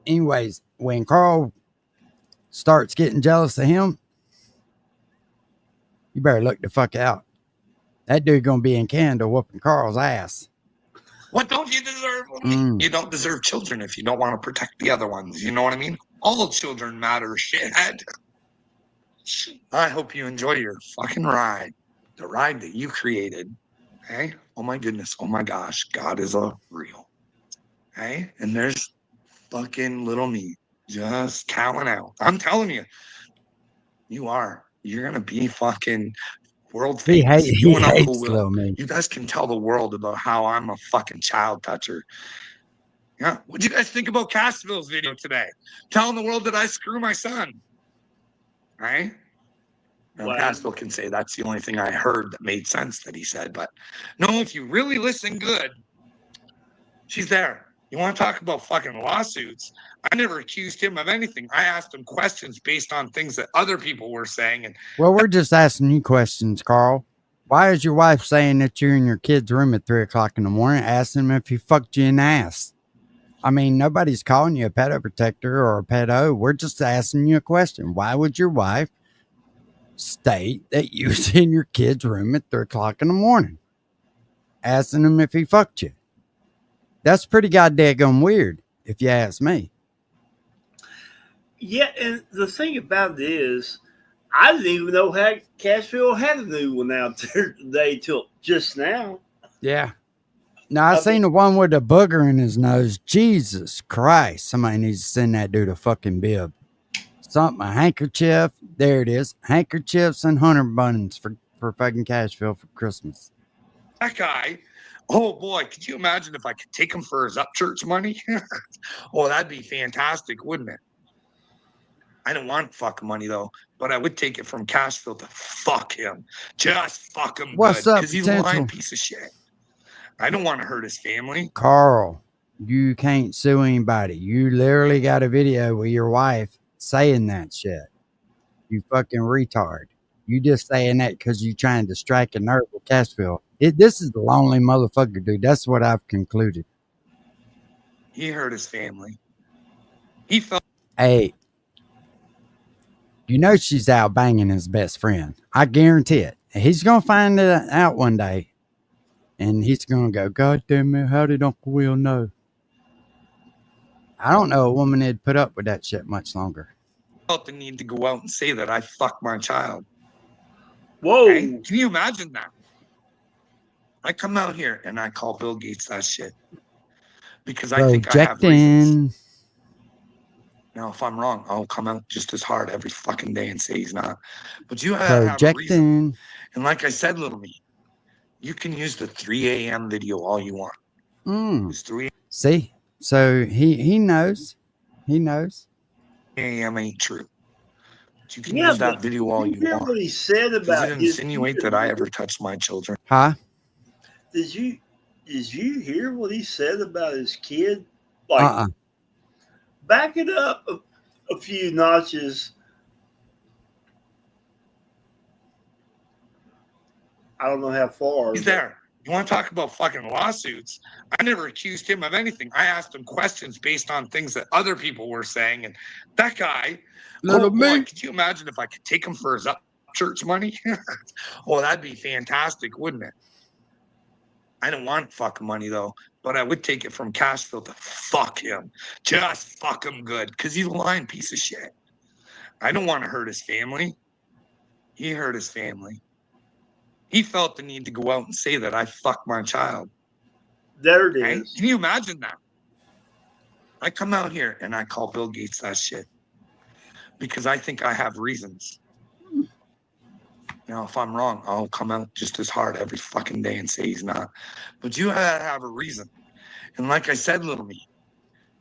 Speaker 2: anyways, when Carl starts getting jealous of him, you better look the fuck out. That dude gonna be in Canada whooping Carl's ass.
Speaker 6: What don't you deserve? You don't deserve children if you don't want to protect the other ones. You know what I mean? All children matter, shithead. I hope you enjoy your fucking ride. The ride that you created. Hey? Oh my goodness. Oh my gosh. God is real. Hey? And there's fucking little me just cowing out. I'm telling you. You're gonna be fucking world famous.
Speaker 2: He hates little me.
Speaker 6: You guys can tell the world about how I'm a fucking child toucher. Yeah. What'd you guys think about Castville's video today? Telling the world that I screw my son. Right? Now, Castville can say that's the only thing I heard that made sense that he said. But no, if you really listen good, she's there. You want to talk about fucking lawsuits? I never accused him of anything. I asked him questions based on things that other people were saying. And
Speaker 2: well, we're just asking you questions, Carl. Why is your wife saying that you're in your kid's room at 3 o'clock in the morning, asking him if he fucked you in the ass? I mean, nobody's calling you a pedo protector or a pedo. We're just asking you a question. Why would your wife state that you was in your kid's room at 3 o'clock in the morning, asking him if he fucked you? That's pretty goddamn weird, if you ask me.
Speaker 16: Yeah, and the thing about it is, I didn't even know how Cashville had a new one out there today till just now.
Speaker 2: Yeah. Now, I seen the one with the booger in his nose. Jesus Christ. Somebody needs to send that dude a fucking bib. Something, a handkerchief. There it is. Handkerchiefs and hunter buns for fucking Cashville for Christmas.
Speaker 6: that guy, oh boy, could you imagine if I could take him for his up church money? Oh, that'd be fantastic, wouldn't it? I don't want fucking money though, but I would take it from Cashville to fuck him. Just fuck him
Speaker 2: What's
Speaker 6: good,
Speaker 2: up,
Speaker 6: because he's a lying
Speaker 2: potential?
Speaker 6: piece of shit. I don't want to hurt his family.
Speaker 2: Carl, you can't sue anybody. You literally got a video with your wife saying that shit. You fucking retard. You just saying that because you trying to strike a nerve with Cashville. This is the lonely motherfucker, dude. That's what I've concluded.
Speaker 6: He hurt his family. He felt.
Speaker 2: Hey, you know she's out banging his best friend. I guarantee it. He's gonna find it out one day, and he's gonna go, "God damn it! How did Uncle Will know?" I don't know a woman that'd put up with that shit much longer.
Speaker 6: Felt the need to go out and say that I fucked my child.
Speaker 16: Whoa.
Speaker 6: Okay? Can you imagine that? I come out here and I call Bill Gates that shit because I think I have reasons.
Speaker 2: Projecting.
Speaker 6: Now, if I'm wrong, I'll come out just as hard every fucking day and say he's not. But you have a reason.
Speaker 2: Projecting.
Speaker 6: And like I said, little me, you can use the 3 a.m. video all you want. It's 3
Speaker 2: See? So he knows. He knows.
Speaker 6: a.m. ain't true. But you can
Speaker 16: Yeah,
Speaker 6: use that
Speaker 16: but
Speaker 6: video all
Speaker 16: you
Speaker 6: you
Speaker 16: hear
Speaker 6: want.
Speaker 16: what he said
Speaker 6: Does
Speaker 16: about
Speaker 6: it
Speaker 16: his
Speaker 6: insinuate
Speaker 16: kid?
Speaker 6: that I ever touched my children?
Speaker 2: Huh?
Speaker 16: Did you hear what he said about his kid? Like, back it up a few notches. I don't know how far.
Speaker 6: He's there. You want to talk about fucking lawsuits? I never accused him of anything. I asked him questions based on things that other people were saying. And that guy,
Speaker 2: Little
Speaker 6: oh boy,
Speaker 2: me.
Speaker 6: could you imagine if I could take him for his up church money? Oh, that'd be fantastic, wouldn't it? I don't want fucking money though, but I would take it from Cashville to fuck him. Just fuck him good, because he's a lying piece of shit. I don't want to hurt his family. He hurt his family. He felt the need to go out and say that I fucked my child.
Speaker 16: There it
Speaker 6: Okay?
Speaker 16: is.
Speaker 6: Can you imagine that? I come out here and I call Bill Gates that shit because I think I have reasons. Now, if I'm wrong, I'll come out just as hard every fucking day and say he's not. But you have a reason. And like I said, little me,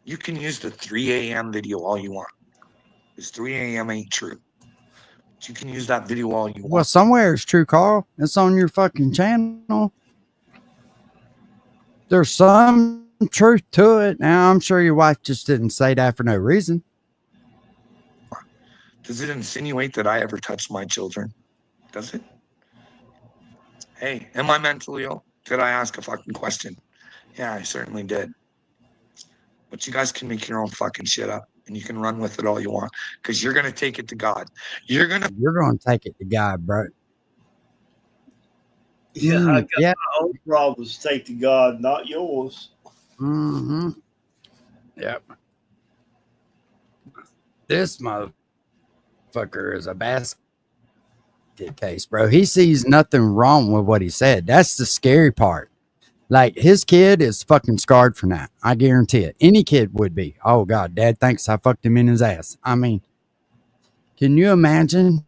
Speaker 6: you can use the 3 a.m. video all you want. This 3 a.m. ain't true. But you can use that video all you
Speaker 2: Well,
Speaker 6: want.
Speaker 2: somewhere it's true, Carl. It's on your fucking channel. There's some truth to it. Now, I'm sure your wife just didn't say that for no reason.
Speaker 6: Does it insinuate that I ever touched my children? Does it? Hey, am I mentally ill? Did I ask a fucking question? Yeah, I certainly did. But you guys can make your own fucking shit up and you can run with it all you want because you're going to take it to God. You're going to
Speaker 2: take it to God, bro.
Speaker 16: Yeah, I got
Speaker 2: yeah.
Speaker 16: my own problems to take to God, not yours.
Speaker 2: Mm-hmm. Yep. This motherfucker is a basket case, bro. He sees nothing wrong with what he said. That's the scary part. Like, his kid is fucking scarred from that. I guarantee it. Any kid would be. Oh, God, Dad thinks I fucked him in his ass. I mean, can you imagine?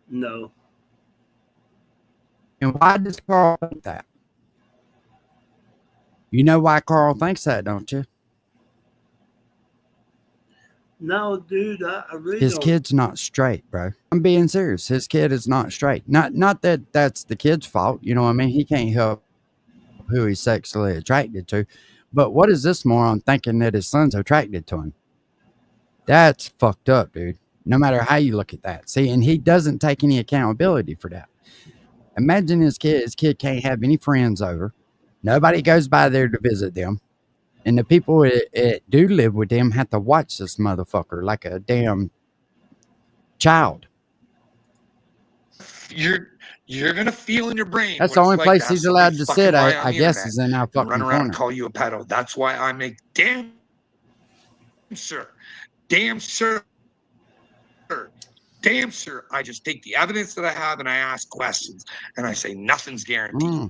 Speaker 16: No.
Speaker 2: And why does Carl think that? You know why Carl thinks that, don't you?
Speaker 16: No, dude, I really
Speaker 2: His
Speaker 16: don't.
Speaker 2: kid's not straight, bro. I'm being serious. His kid is not straight. Not that that's the kid's fault. You know what I mean? He can't help who he's sexually attracted to. But what is this moron thinking that his son's attracted to him? That's fucked up, dude. No matter how you look at that. See, and he doesn't take any accountability for that. Imagine his kid. His kid can't have any friends over. Nobody goes by there to visit them. And the people that do live with them have to watch this motherfucker like a damn child.
Speaker 6: You're going to feel in your brain.
Speaker 2: That's
Speaker 6: what
Speaker 2: the
Speaker 6: it's
Speaker 2: only
Speaker 6: like
Speaker 2: place
Speaker 6: to have
Speaker 2: he's allowed
Speaker 6: somebody
Speaker 2: to
Speaker 6: fucking
Speaker 2: sit,
Speaker 6: lie on
Speaker 2: I
Speaker 6: the
Speaker 2: guess,
Speaker 6: internet
Speaker 2: is in our
Speaker 6: and run
Speaker 2: fucking
Speaker 6: around
Speaker 2: corner.
Speaker 6: and call you a pedo. That's why I make damn sure I just take the evidence that I have and I ask questions and I say nothing's guaranteed.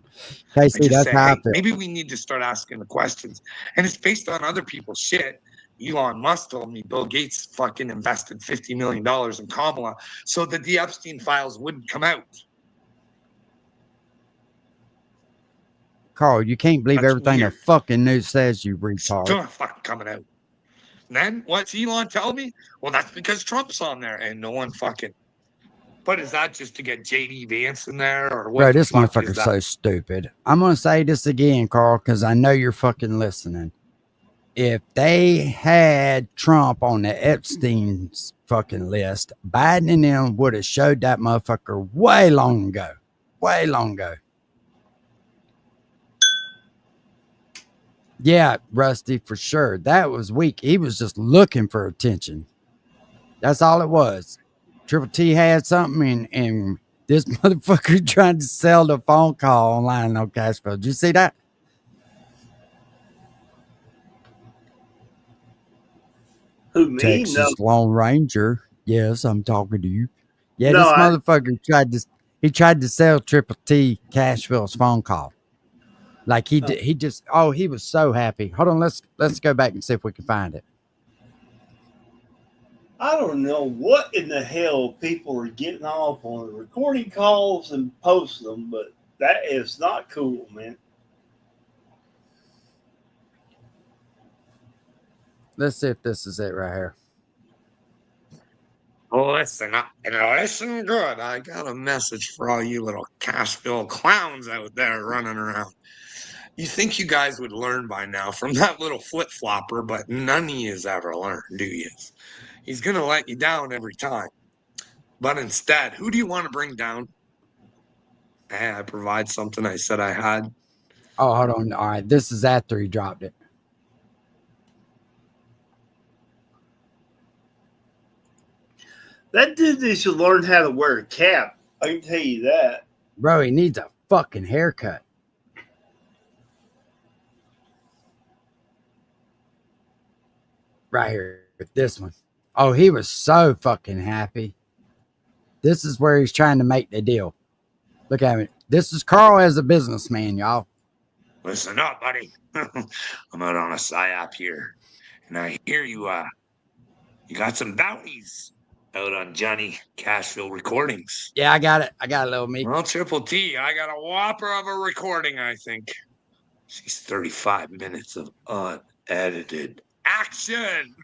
Speaker 2: Casey,
Speaker 6: I just
Speaker 2: that's
Speaker 6: say,
Speaker 2: how I
Speaker 6: hey,
Speaker 2: feel.
Speaker 6: maybe we need to start asking the questions. And it's based on other people's shit. Elon Musk told me Bill Gates fucking invested $50 million in Kamala so that the Epstein files wouldn't come out.
Speaker 2: Carl, you can't believe
Speaker 6: That's
Speaker 2: everything
Speaker 6: weird.
Speaker 2: the fucking news says, you retard.
Speaker 6: Still not fucking coming out. And then what's Elon telling me? Well, that's because Trump's on there, and no one fucking. But is that just to get JD Vance in there, or what?
Speaker 2: Bro,
Speaker 6: the
Speaker 2: this
Speaker 6: fuck is
Speaker 2: motherfucker's
Speaker 6: that?
Speaker 2: so stupid. I'm going to say this again, Carl, because I know you're fucking listening. If they had Trump on the Epstein's fucking list, Biden and them would have showed that motherfucker way long ago. Way long ago. Yeah, Rusty, for sure. That was weak. He was just looking for attention. That's all it was. Triple T had something, and this motherfucker tried to sell the phone call online on Cashflow. Did you see that?
Speaker 16: Who, me?
Speaker 2: Texas
Speaker 16: No.
Speaker 2: Lone Ranger. Yes, I'm talking to you. Yeah,
Speaker 16: No,
Speaker 2: this motherfucker tried to sell Triple T Cashville's phone call. Like he did, he was so happy. Hold on, let's go back and see if we can find it.
Speaker 16: I don't know what in the hell people are getting off on recording calls and posting them, but that is not cool, man.
Speaker 2: Let's see if this is it right here.
Speaker 6: Listen, listen good. I got a message for all you little Cashville clowns out there running around. You think you guys would learn by now from that little flip-flopper, but none of yous ever learn, do you? He's going to let you down every time. But instead, who do you want to bring down? Hey, I provide something I said I had.
Speaker 2: Oh, hold on. All right, this is after he dropped it.
Speaker 16: That dude needs to learn how to wear a cap. I can tell you that.
Speaker 2: Bro, he needs a fucking haircut. Right here, this one. Oh, he was so fucking happy. This is where he's trying to make the deal. Look at me. This is Carl as a businessman, y'all.
Speaker 6: Listen up, buddy. I'm out on a psyop here, and I hear you got some bounties out on Johnny Cashville recordings.
Speaker 2: Yeah, I got it. I got a little meat.
Speaker 6: Well, Triple T, I got a whopper of a recording, I think. She's 35 minutes of unedited action.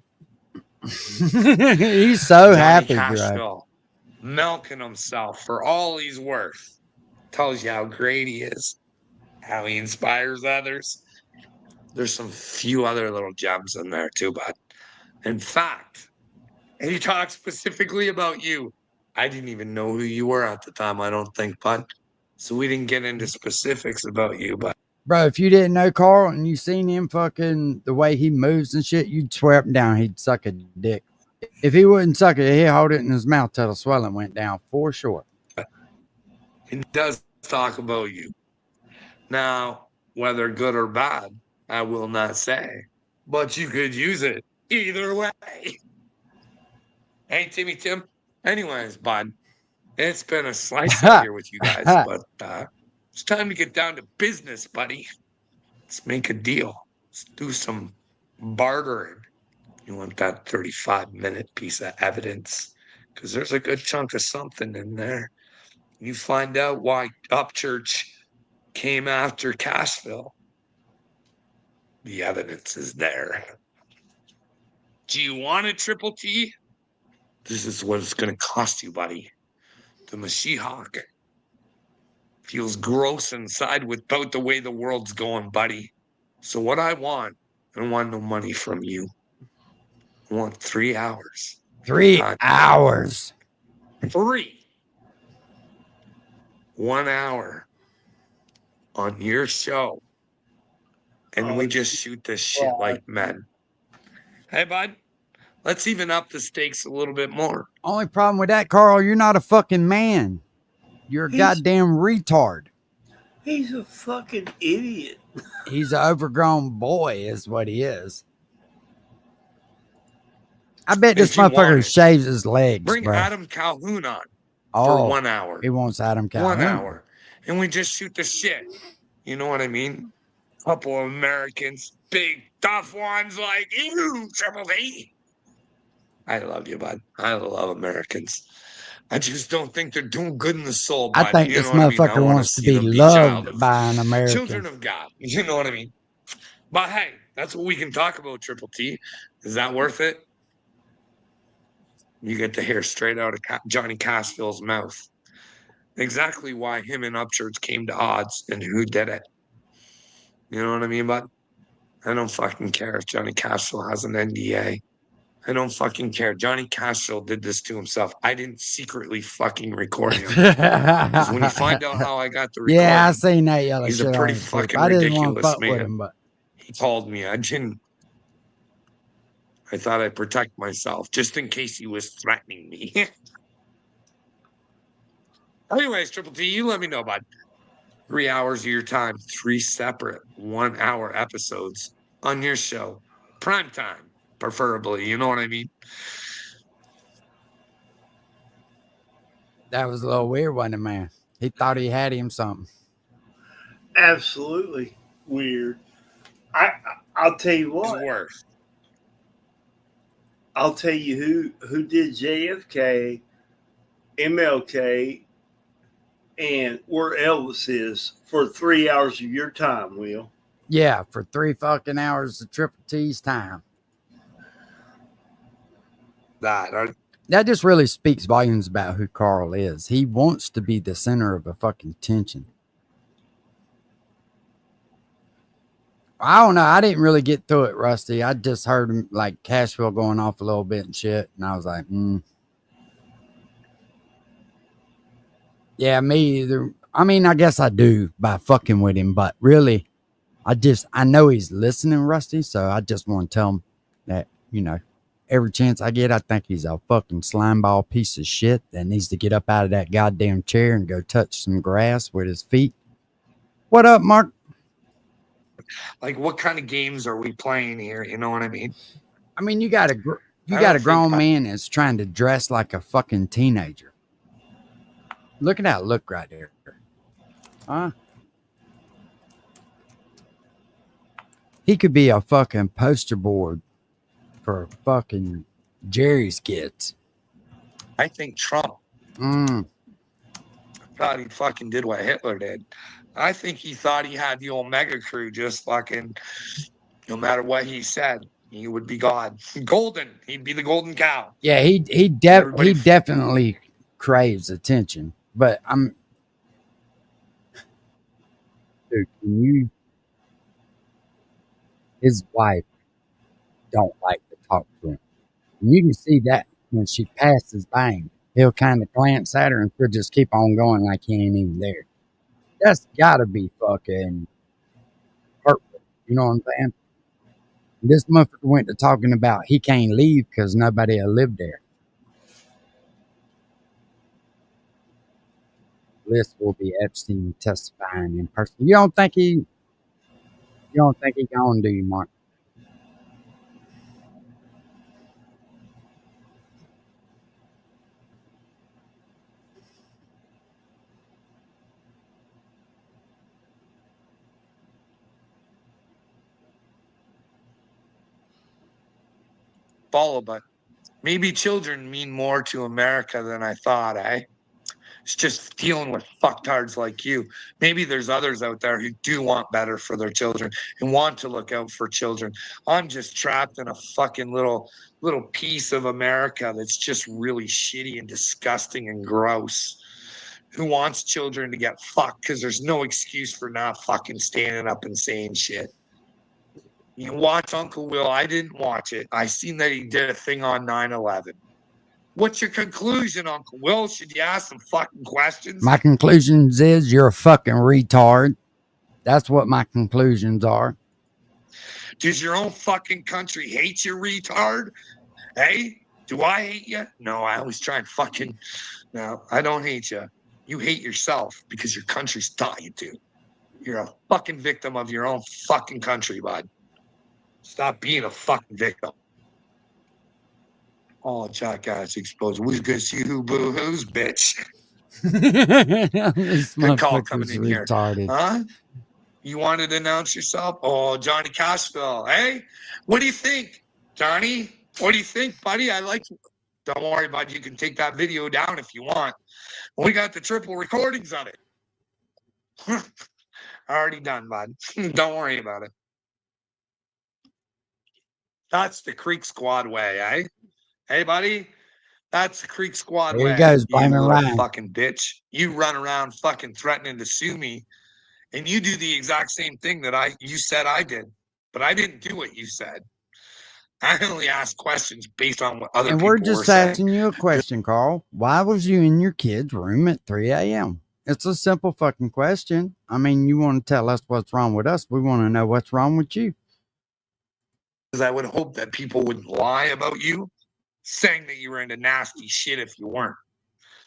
Speaker 2: He's so happy,
Speaker 6: Cashville,
Speaker 2: bro.
Speaker 6: milking himself for all he's worth. Tells you how great he is, how he inspires others. There's some few other little gems in there too, bud. In fact, he talks specifically about you. I didn't even know who you were at the time, I don't think, bud. So we didn't get into specifics about you, but
Speaker 2: Bro, if you didn't know Carl and you seen him fucking the way he moves and shit, you'd swear up and down he'd suck a dick. If he wouldn't suck it, he'd hold it in his mouth till the swelling went down for sure.
Speaker 6: he does talk about you. Now, whether good or bad, I will not say, but you could use it either way. Hey, Timmy Tim. Anyways, bud, it's been a slice out here with you guys, but it's time to get down to business, buddy. Let's make a deal. Let's do some bartering. You want that 35-minute piece of evidence? Because there's a good chunk of something in there. You find out why Upchurch came after Cashville. The evidence is there. Do you want a Triple T? This is what it's going to cost you, buddy. The Mashiach feels gross inside without the way the world's going, buddy. So what I don't want no money from you. I want 3 hours.
Speaker 2: 3 hours.
Speaker 6: 3. 1 hour on your show. And we just shoot this shit like men. Hey, bud, let's even up the stakes a little bit more.
Speaker 2: Only problem with that, Carl, you're not a fucking man. You're a goddamn retard.
Speaker 16: He's a fucking idiot.
Speaker 2: He's an overgrown boy is what he is. I bet this motherfucker shaves his legs,
Speaker 6: Bring
Speaker 2: bro.
Speaker 6: Adam Calhoun on for 1 hour.
Speaker 2: He wants Adam Calhoun.
Speaker 6: 1 hour. And we just shoot the shit. You know what I mean? Couple of Americans, big tough ones like you, Triple V. I love you, bud. I love Americans. I just don't think they're doing good in the soul, bud.
Speaker 2: I think this motherfucker wants to be loved by an American.
Speaker 6: Children of God. You know what I mean? But hey, That's what we can talk about, Triple T. Is that worth it? You get to hear straight out of Johnny Cashville's mouth exactly why him and Upchurch came to odds and who did it. You know what I mean, bud? I don't fucking care if Johnny Cashville has an NDA. I don't fucking care. Johnny Cashville did this to himself. I didn't secretly fucking record him. Because when you find out how I got the recording,
Speaker 2: Yeah, I seen that yellow
Speaker 6: he's
Speaker 2: shit
Speaker 6: a pretty
Speaker 2: on his lip.
Speaker 6: fucking
Speaker 2: I didn't want to
Speaker 6: ridiculous
Speaker 2: fuck with
Speaker 6: man.
Speaker 2: him, but
Speaker 6: He called me. I thought I'd protect myself just in case he was threatening me. Anyways, Triple T, you let me know, bud. 3 hours of your time, 3 separate 1 hour episodes on your show. Prime time, preferably. You know what I mean?
Speaker 2: that was a little weird, wasn't it, man? He thought he had him something.
Speaker 16: Absolutely weird. I'll tell you what.
Speaker 6: Worse.
Speaker 16: I'll tell you who did JFK, MLK, and where Elvis is for 3 hours of your time, Will.
Speaker 2: Yeah, for 3 fucking hours of Triple T's time.
Speaker 6: That
Speaker 2: just really speaks volumes about who Carl is. He wants to be the center of a fucking attention. I don't know. I didn't really get through it, Rusty. I just heard him like Cashville going off a little bit and shit. And I was like, Yeah, me either. I mean, I guess I do by fucking with him, but really, I know he's listening, Rusty. So I just want to tell him that, every chance I get, I think he's a fucking slimeball piece of shit that needs to get up out of that goddamn chair and go touch some grass with his feet. What up, Mark?
Speaker 6: Like, what kind of games are we playing here? You know what I mean?
Speaker 2: I mean, you got a grown man that's trying to dress like a fucking teenager. Look at that look right there. Huh? He could be a fucking poster board for fucking Jerry's kids.
Speaker 6: I think Trump thought he fucking did what Hitler did. I think he thought he had the Omega crew just fucking, no matter what he said, he would be God. Golden. He'd be the golden cow.
Speaker 2: Yeah, he definitely craves attention. But dude, his wife don't like to talk to him. And you can see that when she passes by him, he'll kind of glance at her and she'll just keep on going like he ain't even there. That's gotta be fucking hurtful. You know what I'm saying? This motherfucker went to talking about he can't leave because nobody will live there. List will be Epstein testifying in person. You don't think he gonna do, Mark?
Speaker 6: Follow, but maybe children mean more to America than I thought, eh? It's just dealing with fucktards like you. Maybe there's others out there who do want better for their children and want to look out for children. I'm just trapped in a fucking little piece of America that's just really shitty and disgusting and gross. Who wants children to get fucked because there's no excuse for not fucking standing up and saying shit. You watch Uncle Will. I didn't watch it. I seen that he did a thing on 9/11. What's your conclusion, Uncle Will? Should you ask some fucking questions?
Speaker 2: My conclusions is you're a fucking retard. That's what my conclusions are.
Speaker 6: Does your own fucking country hate you, retard? Hey, do I hate you? No, I always try and fucking... No, I don't hate you. You hate yourself because your country's taught you to. You're a fucking victim of your own fucking country, bud. Stop being a fucking victim. Oh, jackass exposed. We could see who boo-hoos, bitch. Good call coming in here. Huh? You wanted to announce yourself? Oh, Johnny Cashville. Hey, what do you think, Johnny? What do you think, buddy? I like you. Don't worry, bud. You can take that video down if you want. We got the triple recordings of it. Already done, bud. Don't worry about it. That's the Creek Squad way, eh? Hey, buddy, that's the Creek Squad
Speaker 2: There he
Speaker 6: way.
Speaker 2: goes,
Speaker 6: You
Speaker 2: blaming
Speaker 6: little
Speaker 2: Ryan.
Speaker 6: fucking bitch. You run around fucking threatening to sue me, and you do the exact same thing that you said I did, but I didn't do what you said. I only asked questions based on what other
Speaker 2: And
Speaker 6: people
Speaker 2: we're
Speaker 6: were
Speaker 2: just
Speaker 6: saying.
Speaker 2: asking you a question, Carl. Why was you in your kid's room at 3 a.m.? It's a simple fucking question. I mean, you want to tell us what's wrong with us. We want to know what's wrong with you.
Speaker 6: Because I would hope that people wouldn't lie about you, saying that you were into nasty shit if you weren't.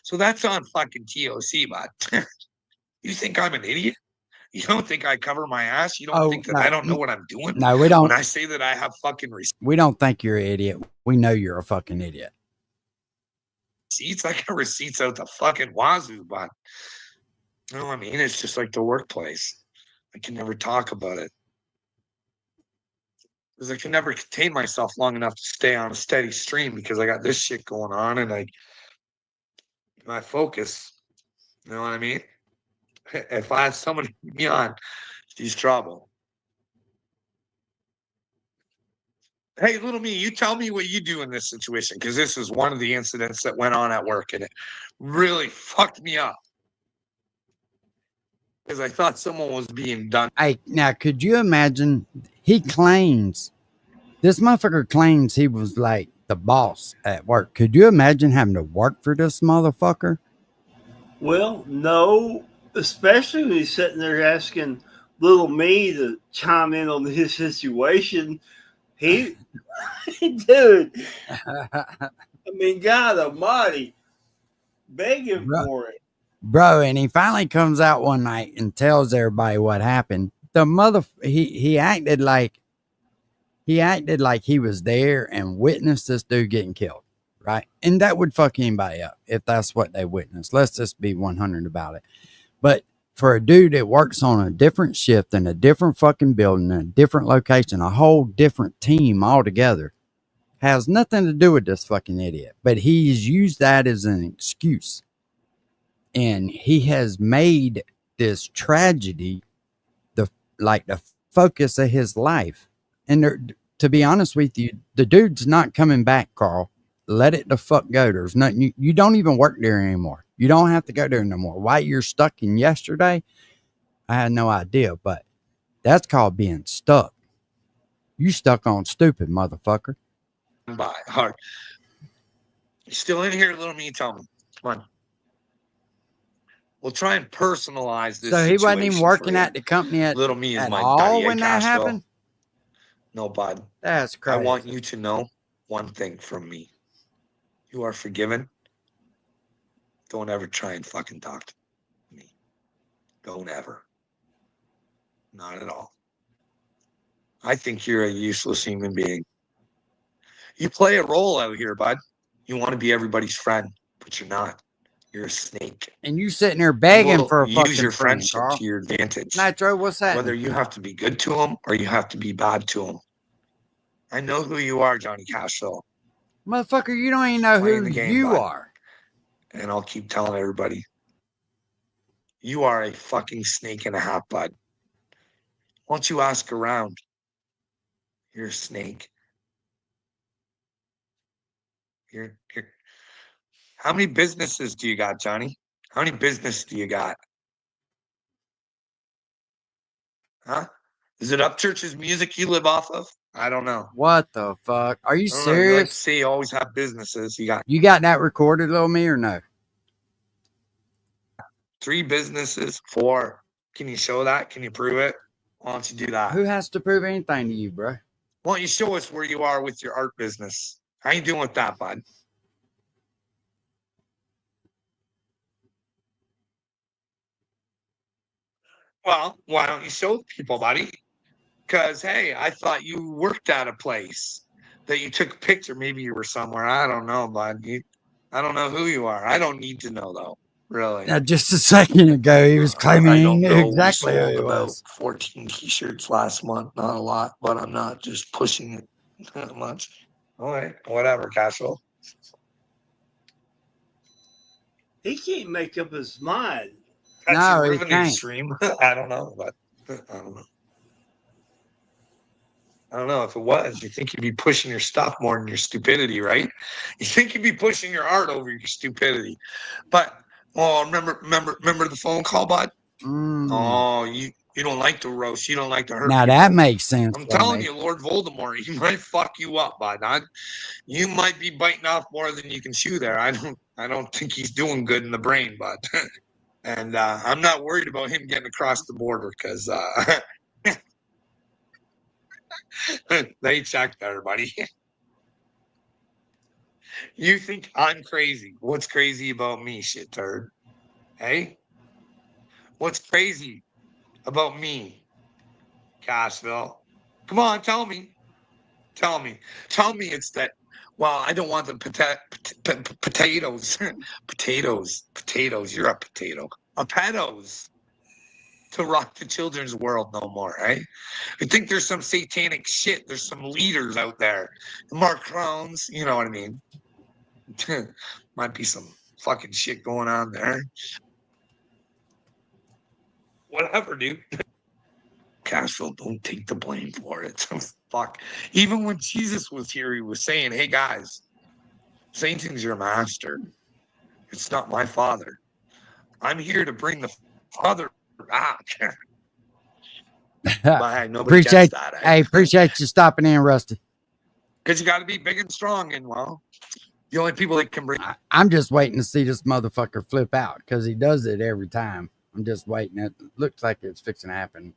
Speaker 6: So that's on fucking TOC, bud. You think I'm an idiot? You don't think I cover my ass? You don't think that I don't know what I'm doing?
Speaker 2: No, we don't.
Speaker 6: When I say that I have fucking
Speaker 2: We don't think you're an idiot. We know you're a fucking idiot.
Speaker 6: receipts, I got receipts out the fucking wazoo, but you know what I mean? It's just like the workplace. I can never talk about it. Because I can never contain myself long enough to stay on a steady stream because I got this shit going on and my focus. You know what I mean? If I have someone keep me on, she's trouble. Hey, little me, you tell me what you do in this situation because this is one of the incidents that went on at work and it really fucked me up. Because I thought someone was being done.
Speaker 2: Hey, now, could you imagine? He claims, this motherfucker claims he was like the boss at work. Could you imagine having to work for this motherfucker?
Speaker 16: Well, no, especially when he's sitting there asking little me to chime in on his situation. He, dude, I mean, God almighty, begging for it.
Speaker 2: Bro, and he finally comes out one night and tells everybody what happened. The he acted like he was there and witnessed this dude getting killed, right? And that would fuck anybody up if that's what they witnessed. Let's just be 100 about it. But for a dude that works on a different shift in a different fucking building, a different location, a whole different team altogether, has nothing to do with this fucking idiot. But he's used that as an excuse. And he has made this tragedy the focus of his life. And to be honest with you, the dude's not coming back, Carl. Let it the fuck go. There's nothing. You don't even work there anymore. You don't have to go there no more. Why you're stuck in yesterday, I had no idea. But that's called being stuck. You stuck on stupid, motherfucker.
Speaker 6: By hard. You still in here, little me? Tell me. Come on. We'll try and personalize this.
Speaker 2: So he wasn't even working at the company at
Speaker 6: little me is
Speaker 2: at
Speaker 6: my
Speaker 2: all
Speaker 6: buddy
Speaker 2: when that
Speaker 6: Cashville.
Speaker 2: happened.
Speaker 6: No, bud.
Speaker 2: That's crazy.
Speaker 6: I want you to know one thing from me. You are forgiven. Don't ever try and fucking talk to me. Don't ever. Not at all. I think you're a useless human being. You play a role out here, bud. You want to be everybody's friend, but you're not. You're a snake.
Speaker 2: And you sitting there begging for a
Speaker 6: Use
Speaker 2: fucking
Speaker 6: your
Speaker 2: friend,
Speaker 6: friendship
Speaker 2: Carl.
Speaker 6: to your advantage.
Speaker 2: Nitro, what's that?
Speaker 6: Whether you have to be good to them or you have to be bad to them. I know who you are, Johnny Cashville.
Speaker 2: Motherfucker, you don't even know who you are.
Speaker 6: And I'll keep telling everybody. You are a fucking snake and a half, bud. Why don't you ask around? You're a snake. You're How many businesses do you got, Johnny? How many businesses do you got? Huh? Is it Upchurch's music you live off of? I don't know.
Speaker 2: What the fuck? Are you
Speaker 6: I don't know. You like to
Speaker 2: serious?
Speaker 6: say you always have businesses. You got
Speaker 2: You got that recorded, little me, or no?
Speaker 6: 3 businesses, 4. Can you show that? Can you prove it? Why don't you do that?
Speaker 2: Who has to prove anything to you, bro?
Speaker 6: Why don't you show us where you are with your art business? How you doing with that, bud? Well, why don't you show people, buddy? Because, hey, I thought you worked at a place that you took a picture. Maybe you were somewhere. I don't know, bud. I don't know who you are. I don't need to know, though, really.
Speaker 2: Now, just a second ago, he was claiming
Speaker 6: I
Speaker 2: he
Speaker 6: don't
Speaker 2: knew
Speaker 6: know.
Speaker 2: exactly
Speaker 6: We
Speaker 2: who
Speaker 6: sold
Speaker 2: he
Speaker 6: about
Speaker 2: was.
Speaker 6: 14 T-shirts last month. Not a lot, but I'm not just pushing it that much. All right, whatever, Cashel.
Speaker 16: He can't make up his mind.
Speaker 6: That's
Speaker 2: No,
Speaker 6: your
Speaker 2: he
Speaker 6: revenue
Speaker 2: can't.
Speaker 6: stream. I don't know, but I don't know. I don't know if it was. You think you'd be pushing your stuff more than your stupidity, right? You think you'd be pushing your art over your stupidity. But remember the phone call, bud? Oh, you don't like to roast. You don't like to hurt
Speaker 2: Now
Speaker 6: people.
Speaker 2: that makes sense.
Speaker 6: I'm
Speaker 2: for
Speaker 6: telling
Speaker 2: me.
Speaker 6: you, Lord Voldemort, he might fuck you up, bud. You might be biting off more than you can chew there. I don't think he's doing good in the brain, bud. And I'm not worried about him getting across the border because they checked everybody. You think I'm crazy? What's crazy about me, shit turd? Hey? What's crazy about me, Cashville? Come on, tell me. Tell me it's that. Well, I don't want the potatoes. Potatoes. You're a potato. Pedos to rock the children's world no more, right? I think there's some satanic shit. There's some leaders out there. Macrons, you know what I mean? Might be some fucking shit going on there. Whatever, dude. Cashville, don't take the blame for it. Fuck. Even when Jesus was here, he was saying, hey, guys, Satan's your master. It's not my father. I'm here to bring the father back. But nobody gets that.
Speaker 2: I appreciate you stopping in, Rusty.
Speaker 6: Because you got to be big and strong. And, well, the only people that can bring...
Speaker 2: I'm just waiting to see this motherfucker flip out because he does it every time. I'm just waiting. It looks like it's fixing to happen.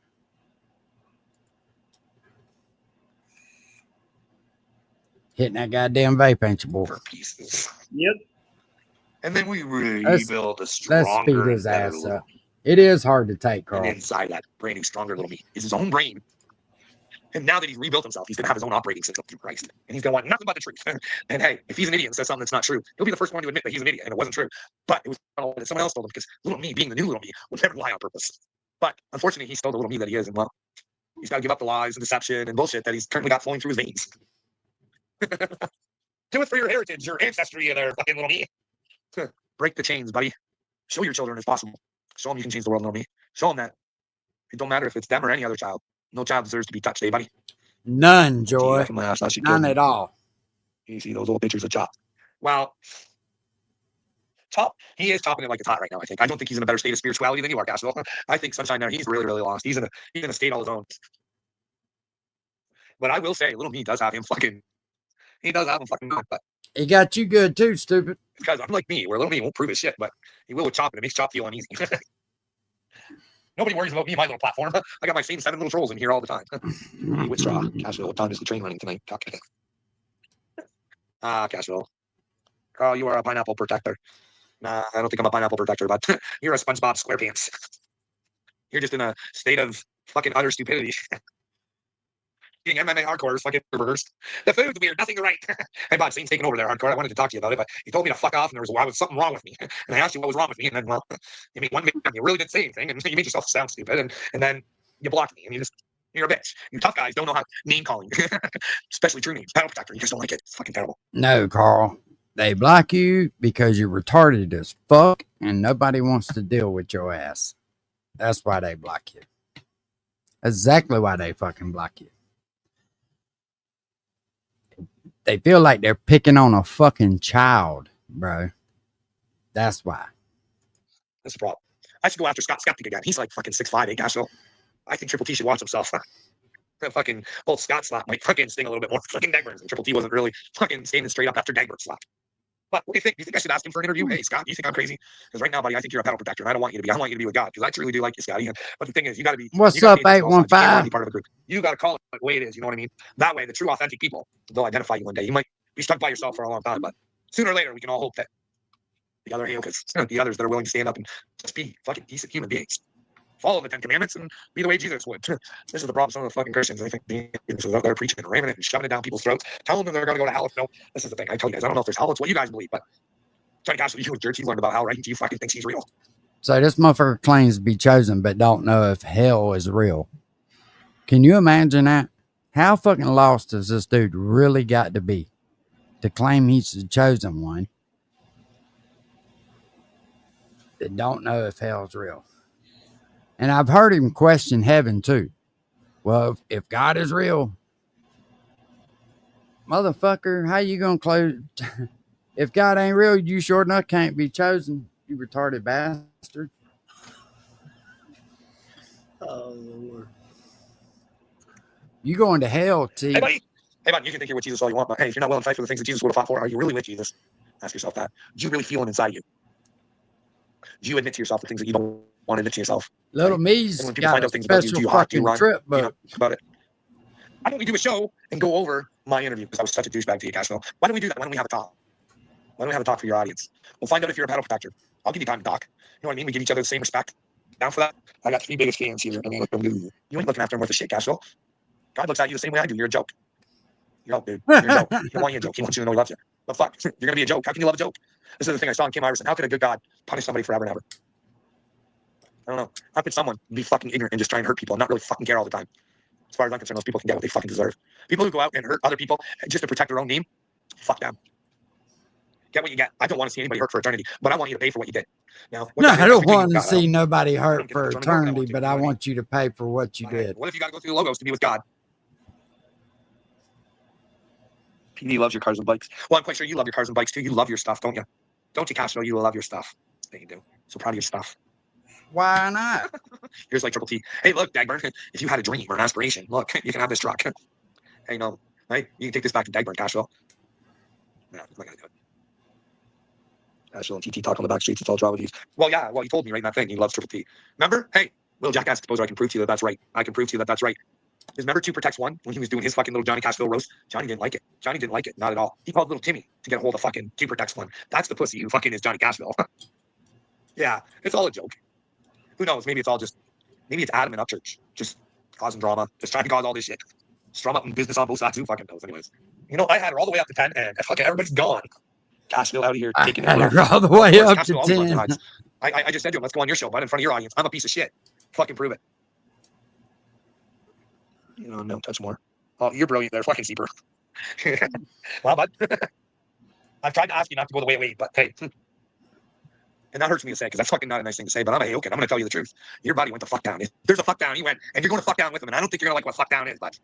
Speaker 2: Hitting that goddamn vape, ain't you, boy?
Speaker 6: Pieces.
Speaker 16: Yep.
Speaker 6: And then we rebuild a stronger,
Speaker 2: let's speed his
Speaker 6: better
Speaker 2: ass
Speaker 6: little
Speaker 2: up. It is hard to take, Carl.
Speaker 6: And inside that brand new, stronger little me is his own brain. And now that he's rebuilt himself, he's going to have his own operating system through Christ. And he's going to want nothing but the truth. And hey, if he's an idiot and says something that's not true, he'll be the first one to admit that he's an idiot and it wasn't true. But it was that someone else told him because little me, being the new little me, would never lie on purpose. But unfortunately, he's still the little me that he is. And well, he's got to give up the lies and deception and bullshit that he's currently got flowing through his veins. Do it for your heritage, your ancestry, there, fucking little me. Break the chains, buddy. Show your children it's possible. Show them you can change the world, little me. Show them that. It don't matter if it's them or any other child. No child deserves to be touched, eh, buddy?
Speaker 2: None, Joy.
Speaker 6: Gee,
Speaker 2: None at all.
Speaker 6: You see those old pictures of Chop. Well, Chop, he is chopping it like it's hot right now, I think. I don't think he's in a better state of spirituality than you are, Cashville. I think Sunshine there, he's really, really lost. He's in a state all his own. But I will say, little me does have him fucking good, but
Speaker 2: he got you good too, stupid.
Speaker 6: Because I'm like me, where little me won't prove his shit, but he will with Chop, and it makes Chop feel uneasy. Nobody worries about me and my little platform. I got my same 7 little trolls in here all the time. With straw. Cashville, what time is the train running tonight? Cashville. Oh, you are a pineapple protector. Nah, I don't think I'm a pineapple protector, but you're a SpongeBob SquarePants. You're just in a state of fucking utter stupidity. Being MMA hardcore is fucking reversed. The food's weird, nothing's right. Hey, bud, Sane's taking over there, hardcore. I wanted to talk to you about it, but you told me to fuck off, and there was something wrong with me. And I asked you what was wrong with me, and then, well, you made one man, you really didn't say anything, and you made yourself sound stupid, and then you blocked me, and you're a bitch. You tough guys don't know how name calling, especially true names. Battle protector, you just don't like it. It's fucking terrible.
Speaker 2: No, Carl. They block you because you're retarded as fuck, and nobody wants to deal with your ass. That's why they block you. That's exactly why they fucking block you. They feel like they're picking on a fucking child, bro. That's why.
Speaker 6: That's the problem. I should go after Scott Skeptic again. He's like fucking 6'5", 8 Cashville. I think Triple T should watch himself. Fucking old Scott slap might fucking sting a little bit more. Fucking Dagburns. And Triple T wasn't really fucking standing straight up after Dagburn slap. But what do you think? Do you think I should ask him for an interview? Hey, Scott, do you think I'm crazy? Because right now, buddy, I think you're a battle protector, and I don't want you to be. I want you to be with God, because I truly do like you, Scotty. But the thing is, you got to be.
Speaker 2: What's up, 815?
Speaker 6: Part of the group. You got to call it the way it is. You know what I mean? That way, the true, authentic people, they'll identify you one day. You might be stuck by yourself for a long time, but sooner or later, we can all hope that the other, because the others that are willing to stand up and just be fucking decent human beings. Follow the 10 Commandments and be the way Jesus would. This is the problem. Some of the fucking Christians, they think they're preaching and ramming it and shoving it down people's throats, telling them they're going to go to hell. No, this is the thing. I tell you guys, I don't know if there's hell. It's what you guys believe, but Johnny Cash, you and Church, you learned about hell, right? Do you fucking think he's real?
Speaker 2: So this motherfucker claims to be chosen, but don't know if hell is real. Can you imagine that? How fucking lost has this dude really got to be to claim he's the chosen one that don't know if hell's real? And I've heard him question heaven too. Well, if God is real, Motherfucker, how you gonna close? If God ain't real, you sure enough can't be chosen, you retarded bastard.
Speaker 16: Oh, Lord.
Speaker 2: You going to hell, T.
Speaker 7: Hey, buddy. Hey, buddy, you can think you're with Jesus all you want, but hey, if you're not willing to fight for the things that Jesus would have fought for, are you really with Jesus? Ask yourself that. Do you really feel it inside you? Do you admit to yourself the things that you don't want to admit to yourself?
Speaker 2: Little
Speaker 7: Right?
Speaker 2: me's
Speaker 7: And when people
Speaker 2: got
Speaker 7: find
Speaker 2: a
Speaker 7: out things about you,
Speaker 2: special
Speaker 7: do you hide? Do you
Speaker 2: fucking
Speaker 7: run?
Speaker 2: trip
Speaker 7: Do you
Speaker 2: book.
Speaker 7: not about it? Why don't we do a show and go over my interview? Because I was such a douchebag to you, Cashville. Why don't we do that? Why don't we have a talk? Why don't we have a talk for your audience? We'll find out if you're a paddle protector. I'll give you time to talk. You know what I mean? We give each other the same respect. Down for that? I got 3 biggest fans here. And they look at you. You ain't looking after them worth of shit, Cashville. God looks at you the same way I do. You're a joke. You're out, dude. You're a joke. He don't want you a joke. He wants you to know he loves you. But fuck, you're going to be a joke. How can you love a joke? This is the thing I saw in Kim Iverson. How can a good God punish somebody forever and ever? I don't know. How could someone be fucking ignorant and just try and hurt people and not really fucking care all the time? As far as I'm concerned, those people can get what they fucking deserve. People who go out and hurt other people just to protect their own name, fuck them. Get what you get. I don't want to see anybody hurt for eternity, but I want you to pay for what you did. Now,
Speaker 2: No, I don't want to
Speaker 7: God,
Speaker 2: see nobody hurt
Speaker 7: get
Speaker 2: for
Speaker 7: the journey
Speaker 2: eternity, but I want you to pay for what you did.
Speaker 7: What if you got to go through the logos to be with God? PD loves your cars and bikes. Well, I'm quite sure you love your cars and bikes too. You love your stuff, don't you? Don't you, Castro? You love your stuff. Yeah, you do. So proud of your stuff.
Speaker 2: Why not?
Speaker 7: Here's like Triple T. Hey, look, Dagburn, if you had a dream or an aspiration, look, you can have this truck. Hey, no, right? You can take this back to Dagburn, Cashville. No, I'm not going to do it. Cashville and TT talk on the back streets. It's all drama. Well, yeah, well, you told me right in that thing. He loves Triple T. Remember? Hey, little jackass exposure. I can prove to you that that's right. I can prove to you that that's right. Because remember 2 Protects 1 when he was doing his fucking little Johnny Cashville roast? Johnny didn't like it. Johnny didn't like it. Not at all. He called little Timmy to get a hold of fucking 2 Protects 1. That's the pussy who fucking is Johnny Cashville. Yeah, it's all a joke. Who knows? Maybe it's all just, maybe it's Adam and Upchurch just causing drama, just trying to cause all this shit. Strum up in business on both sides. Who fucking knows? Anyways, you know, I had her all the way up to 10, and fucking everybody's gone. Cashville out of here taking it.
Speaker 2: I had her all the way up to 10.
Speaker 7: I just said to him, let's go on your show, but in front of your audience. I'm a piece of shit. Fucking prove it. You know, no touch more. Oh, you're brilliant there, fucking Seeper. Well, bud, I've tried to ask you not to go the way it wait, but hey. And that hurts me to say, because that's fucking not a nice thing to say, but I'm a okay. I'm going to tell you the truth. Your body went the fuck down. If there's a fuck down, he went, and you're going to fuck down with him, and I don't think you're going to like what fuck down is, but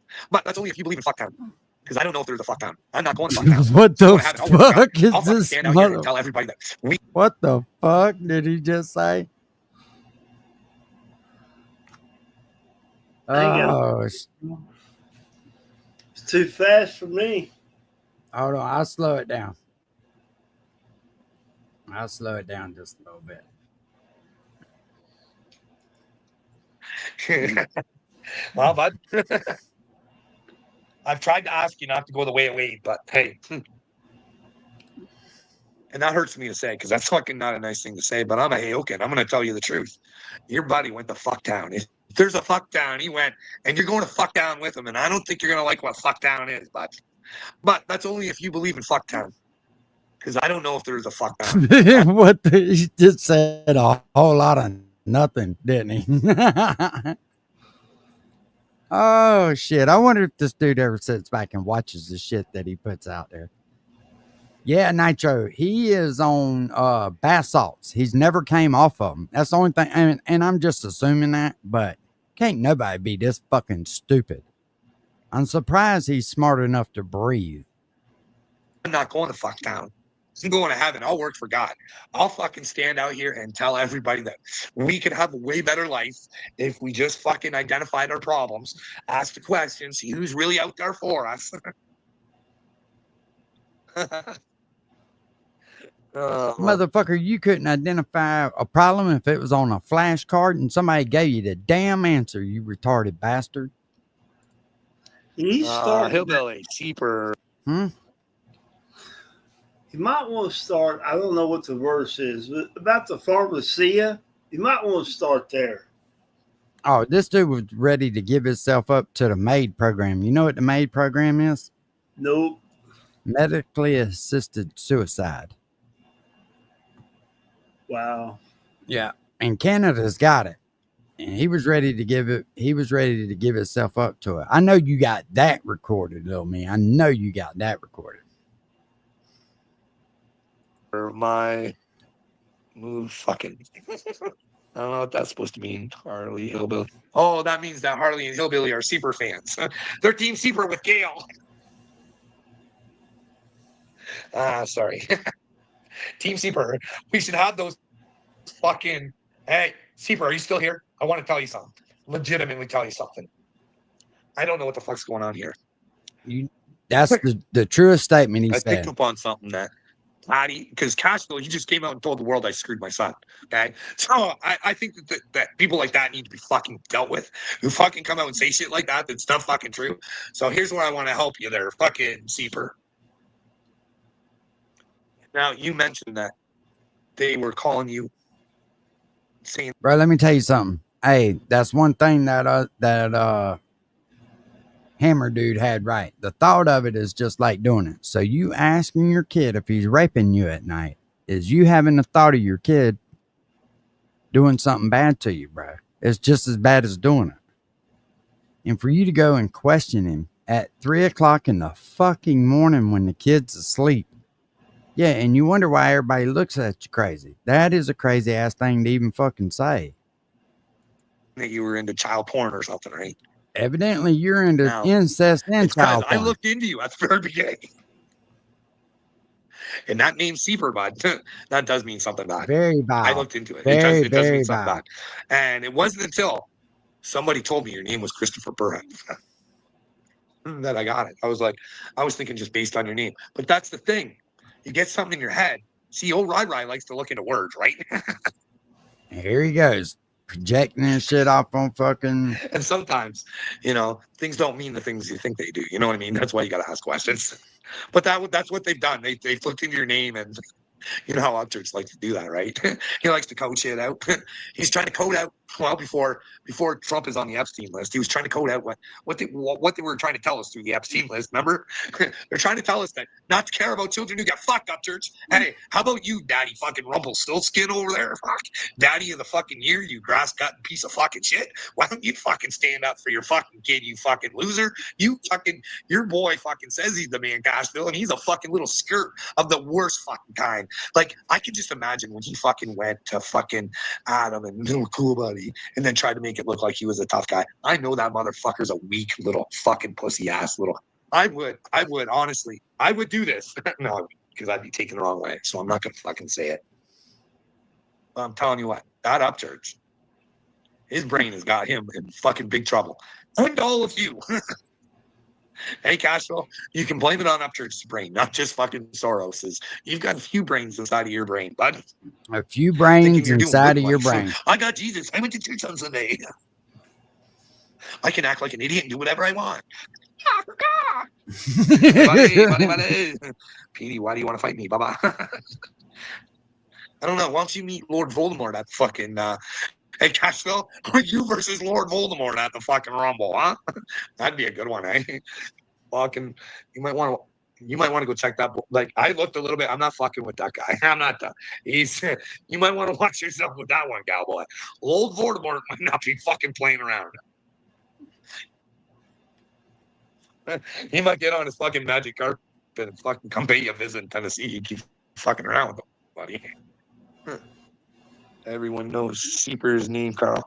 Speaker 7: that's only if you believe in fuck down. Because I don't know if there's a fuck down. I'm not going to fuck down.
Speaker 2: What the fuck is
Speaker 7: I'll
Speaker 2: this?
Speaker 7: stand out here and tell everybody that we.
Speaker 2: What the fuck did he just say? Oh,
Speaker 16: It's too fast for me.
Speaker 2: hold on. I'll slow it down. I'll slow it down just a little bit.
Speaker 7: Well, bud, I've tried to ask you not to go the way it wait, but hey. And that hurts me to say, because that's fucking not a nice thing to say, but I'm a hey-okay. I'm going to tell you the truth. Your buddy went the fuck down. If there's a fuck down, he went, and you're going to fuck down with him, and I don't think you're going to like what fuck down is, but that's only if you believe in fuck down. Because I don't know if there's a fuck down.
Speaker 2: He just said a whole lot of nothing, didn't he? Oh, shit. I wonder if this dude ever sits back and watches the shit that he puts out there. Yeah, Nitro. He is on bath salts. He's never came off of them. That's the only thing. And I'm just assuming that, but can't nobody be this fucking stupid. I'm surprised he's smart enough to breathe.
Speaker 7: I'm not going to fuck down. I'm going to heaven. I'll work for God. I'll fucking stand out here and tell everybody that we could have a way better life if we just fucking identified our problems, ask the questions, see who's really out there for us.
Speaker 2: Motherfucker, you couldn't identify a problem if it was on a flashcard and somebody gave you the damn answer, you retarded bastard.
Speaker 16: He's starting.
Speaker 7: Hillbilly, cheaper.
Speaker 16: You might want to start, I don't know what the verse is, but about the pharmacia, you might want to start there.
Speaker 2: Oh, this dude was ready to give himself up to the MAID program. You know what the MAID program is?
Speaker 16: Nope.
Speaker 2: Medically assisted suicide.
Speaker 16: Wow.
Speaker 2: Yeah. And Canada's got it. And he was ready to give himself up to it. I know you got that recorded, little man. I know you got that recorded.
Speaker 7: My move fucking. I don't know what that's supposed to mean. Harley Hillbilly. Oh, that means that Harley and Hillbilly are Seeper fans. They're Team Seeper with Gale.
Speaker 6: Sorry. Team Seeper, we should have those fucking. Hey, Seeper, are you still here? I want to tell you something. Legitimately tell you something. I don't know what the fuck's going on here.
Speaker 2: That's the truest statement he
Speaker 6: I
Speaker 2: said.
Speaker 6: picked up on something that Patty, because Castro, he just came out and told the world I screwed my son. Okay, so I think that people like that need to be fucking dealt with. Who fucking come out and say shit like that that's not fucking true. So here's where I want to help you there, fucking Seeper. Now you mentioned that they were calling you saying,
Speaker 2: Bro, let me tell you something. Hey, that's one thing that Hammer dude had right. The thought of it is just like doing it. So you asking your kid if he's raping you at night is you having the thought of your kid doing something bad to you, bro. It's just as bad as doing it. And for you to go and question him at 3 o'clock in the fucking morning when the kid's asleep. Yeah, and you wonder why everybody looks at you crazy. That is a crazy ass thing to even fucking say.
Speaker 6: that you were into child porn or something, right?
Speaker 2: Evidently, you're into
Speaker 6: Now,
Speaker 2: incest and
Speaker 6: it's because
Speaker 2: child
Speaker 6: I
Speaker 2: porn.
Speaker 6: looked into you at the very beginning. And that name Seeper, bud, that does mean something bad.
Speaker 2: Very
Speaker 6: I
Speaker 2: vile.
Speaker 6: looked into it.
Speaker 2: Very,
Speaker 6: It does
Speaker 2: very
Speaker 6: mean something
Speaker 2: vile.
Speaker 6: bad. And it wasn't until somebody told me your name was Christopher Burhead that I got it. I was thinking just based on your name. But that's the thing. You get something in your head. See, old Rai likes to look into words, right?
Speaker 2: Here he goes. Projecting his shit off on fucking.
Speaker 6: And sometimes, things don't mean the things you think they do. You know what I mean? That's why you got to ask questions. But that's what they've done. They've looked into your name, and you know how upchurch likes to do that, right? He likes to code shit out. He's trying to code out. Well, before Trump is on the Epstein list, he was trying to code out what they were trying to tell us through the Epstein list. Remember, they're trying to tell us that not to care about children who get fucked up, church. Hey, how about you, Daddy fucking Rumpelstiltskin over there? Fuck, Daddy of the fucking year, you grass-cutting piece of fucking shit. Why don't you fucking stand up for your fucking kid, you fucking loser? Your boy fucking says he's the man, Cashville, and he's a fucking little skirt of the worst fucking kind. Like, I can just imagine when he fucking went to fucking Adam and little cool buddy and then tried to make it look like he was a tough guy. I know that motherfucker's a weak little fucking pussy ass little. I would honestly, I would do this. No, because I'd be taken the wrong way. So I'm not going to fucking say it. But I'm telling you what, that upchurch, his brain has got him in fucking big trouble. And all of you. Hey, Cashville, you can blame it on Upchurch's brain, not just fucking Soros's. You've got a few brains inside of your brain, bud.
Speaker 2: A few brains inside of your brain.
Speaker 6: I got Jesus. I went to church on Sunday. I can act like an idiot and do whatever I want. buddy. Petey, why do you want to fight me? Bye-bye. I don't know. Why don't you meet Lord Voldemort at fucking... Hey, Cashville, you versus Lord Voldemort at the fucking Rumble, huh? That'd be a good one, eh? Fucking, you might want to go check that. Like, I looked a little bit. I'm not fucking with that guy. I'm not. You might want to watch yourself with that one, cowboy. Old Voldemort might not be fucking playing around. He might get on his fucking magic carpet and fucking come pay you a visit in Tennessee. You keep fucking around with him, buddy. Everyone knows Seeper's name, Carl.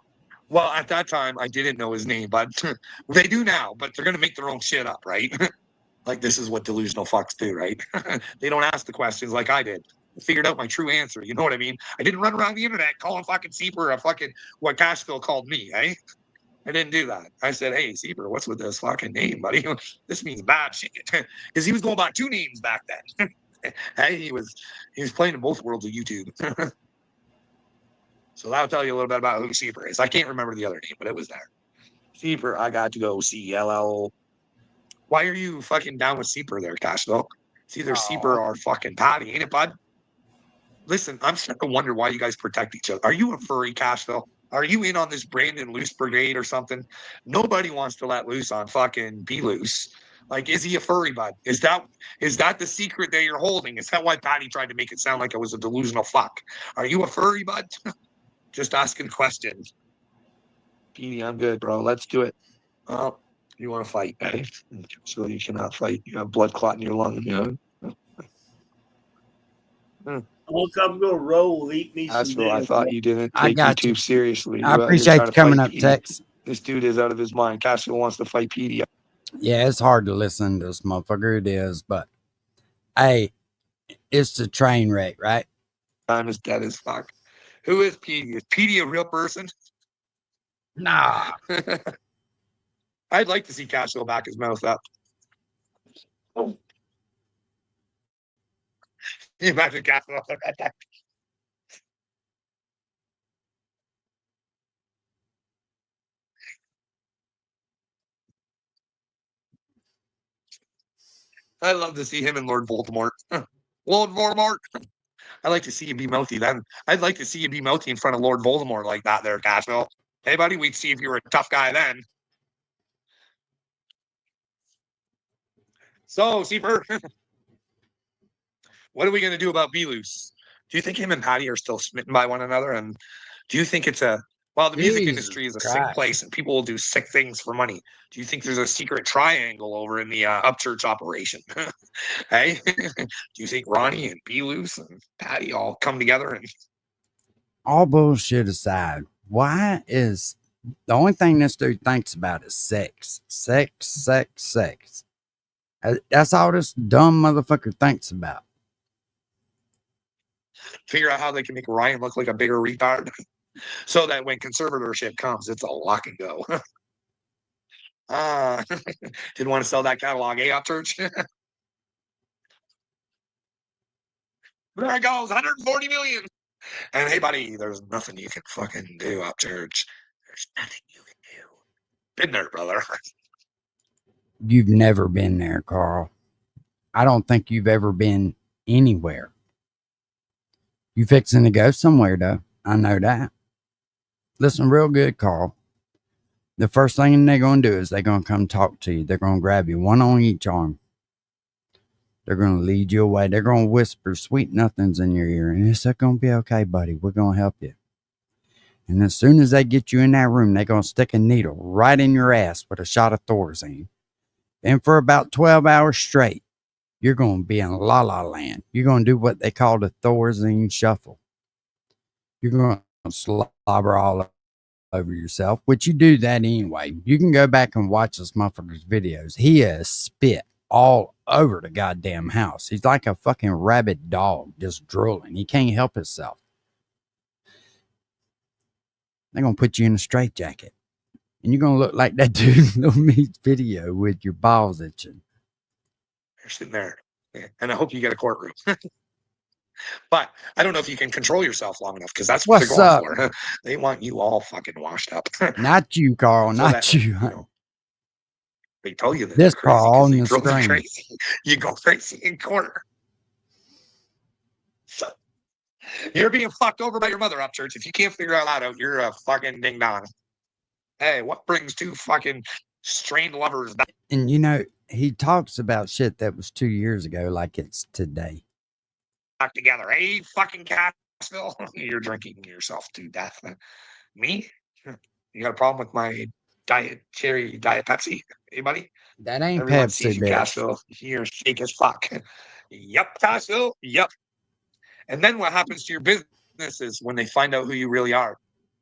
Speaker 6: Well, at that time, I didn't know his name, but they do now. But they're going to make their own shit up, right? Like, this is what delusional fucks do, right? They don't ask the questions like I did. I figured out my true answer. You know what I mean? I didn't run around the internet calling fucking Seeper a fucking what Cashville called me, eh? I didn't do that. I said, hey, Seeper, what's with this fucking name, buddy? This means bad shit. Because he was going by 2 names back then. Hey, he was playing in both worlds of YouTube. So that'll tell you a little bit about who Seeper is. I can't remember the other name, but it was there. Seeper, I got to go CLL. Why are you fucking down with Seeper there, Cashville? It's either Seeper or fucking Patty, ain't it, bud? Listen, I'm starting to wonder why you guys protect each other. Are you a furry, Cashville? Are you in on this Brandon Loose Brigade or something? Nobody wants to let loose on fucking Be Loose. Like, is he a furry, bud? Is that the secret that you're holding? Is that why Patty tried to make it sound like it was a delusional fuck? Are you a furry, bud? Just asking questions. Petey, I'm good, bro. Let's do it. Oh, you want to fight, eh? So you cannot fight. You have blood clot in your lung. You know?
Speaker 16: Look, I'm going to roll, eat me some dinner.
Speaker 6: I thought you didn't
Speaker 2: I
Speaker 6: take
Speaker 2: got
Speaker 6: YouTube
Speaker 2: you.
Speaker 6: seriously.
Speaker 2: I appreciate you coming up, Tex.
Speaker 6: This dude is out of his mind. Castro wants to fight Petey.
Speaker 2: Yeah, it's hard to listen to this motherfucker. It is, but hey, It's the train wreck, right?
Speaker 6: I'm as dead as fuck. Who is Petey? Is Petey a real person?
Speaker 2: Nah.
Speaker 6: I'd like to see Castro back his mouth up. Can you imagine Castro at that? I'd love to see him and Lord Voldemort. Lord Voldemort. I'd like to see you be mouthy then. I'd like to see you be mouthy in front of Lord Voldemort like that there, Cashville. Hey, buddy, we'd see if you were a tough guy then. So, Seeper, what are we going to do about Beloose? Do you think him and Patty are still smitten by one another? And do you think it's a, well, the music
Speaker 2: Jesus
Speaker 6: industry is a
Speaker 2: Christ.
Speaker 6: sick place and people will do sick things for money. Do you think there's a secret triangle over in the Upchurch operation? Hey, do you think Ronnie and Beloose and Patty all come together and
Speaker 2: All bullshit aside, why is the only thing this dude thinks about is sex? Sex, sex, sex. That's all this dumb motherfucker thinks about.
Speaker 6: figure out how they can make Ryan look like a bigger retard so that when conservatorship comes, it's a lock and go. Didn't want to sell that catalog, eh, Upchurch? There it goes, 140 million. And hey, buddy, there's nothing you can fucking do, Upchurch. There's nothing you can do. Been there, brother.
Speaker 2: You've never been there, Carl. I don't think you've ever been anywhere. You fixing to go somewhere, though. I know that. Listen real good, Carl. The first thing they're going to do is they're going to come talk to you. They're going to grab you, one on each arm. They're going to lead you away. They're going to whisper sweet nothings in your ear. And it's going to be okay, buddy. We're going to help you. And as soon as they get you in that room, they're going to stick a needle right in your ass with a shot of Thorazine. And for about 12 hours straight, you're going to be in La La Land. You're going to do what they call the Thorazine shuffle. You're going to slobber all over yourself, which you do that anyway. You can go back and watch this motherfucker's videos. He has spit all over the goddamn house. He's like a fucking rabid dog just drooling. He can't help himself. They're going to put you in a straitjacket. And you're going to look like that dude in Little Meat's video with your balls itching.
Speaker 6: You're sitting there. And I hope you get a courtroom. But I don't know if you can control yourself long enough because that's what
Speaker 2: What's
Speaker 6: they're
Speaker 2: up?
Speaker 6: going for. They want you all fucking washed up.
Speaker 2: Not you, Carl.
Speaker 6: So
Speaker 2: Not
Speaker 6: that,
Speaker 2: you.
Speaker 6: you know, they tell you that
Speaker 2: This
Speaker 6: they're crazy
Speaker 2: Carl
Speaker 6: because
Speaker 2: on
Speaker 6: they
Speaker 2: the
Speaker 6: drove you
Speaker 2: screen.
Speaker 6: crazy. You go crazy in court. So, you're being fucked over by your mother, Upchurch. If you can't figure that out, you're a fucking ding dong. Hey, what brings two fucking strained lovers back?
Speaker 2: And you know, he talks about shit that was 2 years ago like it's today.
Speaker 6: Together? Hey, fucking Cassville. You're drinking yourself to death. Me? You got a problem with my diet Pepsi? Hey, buddy?
Speaker 2: That ain't
Speaker 6: Everyone
Speaker 2: Pepsi,
Speaker 6: sees you,
Speaker 2: bitch.
Speaker 6: Cashville. You're fake as fuck. Yep, Cashville. Yep. And then what happens to your businesses when they find out who you really are?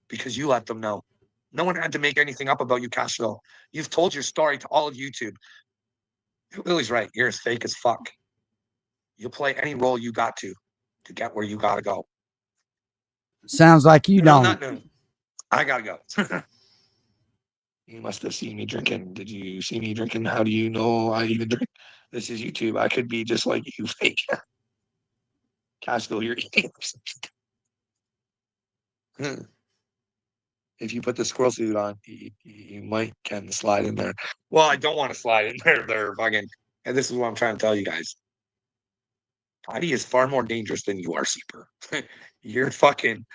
Speaker 6: Because you let them know. No one had to make anything up about you, Cashville. You've told your story to all of YouTube. Lily's right. You're as fake as fuck. You'll play any role you got to get where you gotta go.
Speaker 2: Sounds like you
Speaker 6: And on
Speaker 2: don't.
Speaker 6: that note, I gotta go. You must have seen me drinking. Did you see me drinking? How do you know I even drink? This is YouTube. I could be just like you, fake. Cashville, you're eating. If you put the squirrel suit on, you might can slide in there. Well, I don't want to slide in there. They're fucking. And this is what I'm trying to tell you guys. Patty is far more dangerous than you are, Seeper. You're fucking.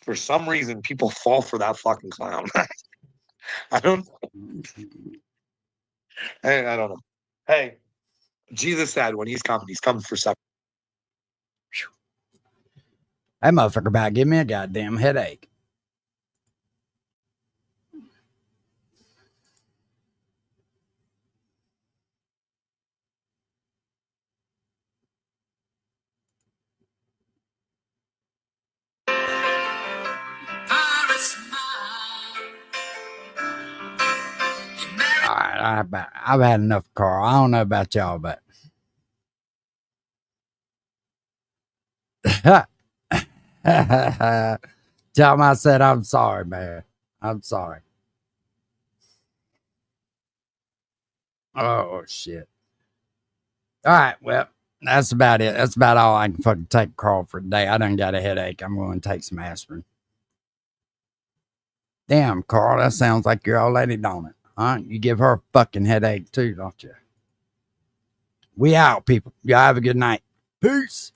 Speaker 6: For some reason, people fall for that fucking clown. I don't know. Hey, I don't know. Hey, Jesus said when he's coming for supper.
Speaker 2: That motherfucker about to give me a goddamn headache. All right, I've had enough, Carl. I don't know about y'all, but Tell him I said I'm sorry, man. I'm sorry. Oh, shit. All right, well, that's about it. That's about all I can fucking take, Carl, for today. I done got a headache. I'm going to take some aspirin. Damn, Carl, that sounds like your old lady, don't it? Huh? You give her a fucking headache too, don't you? We out, people. Y'all have a good night. Peace.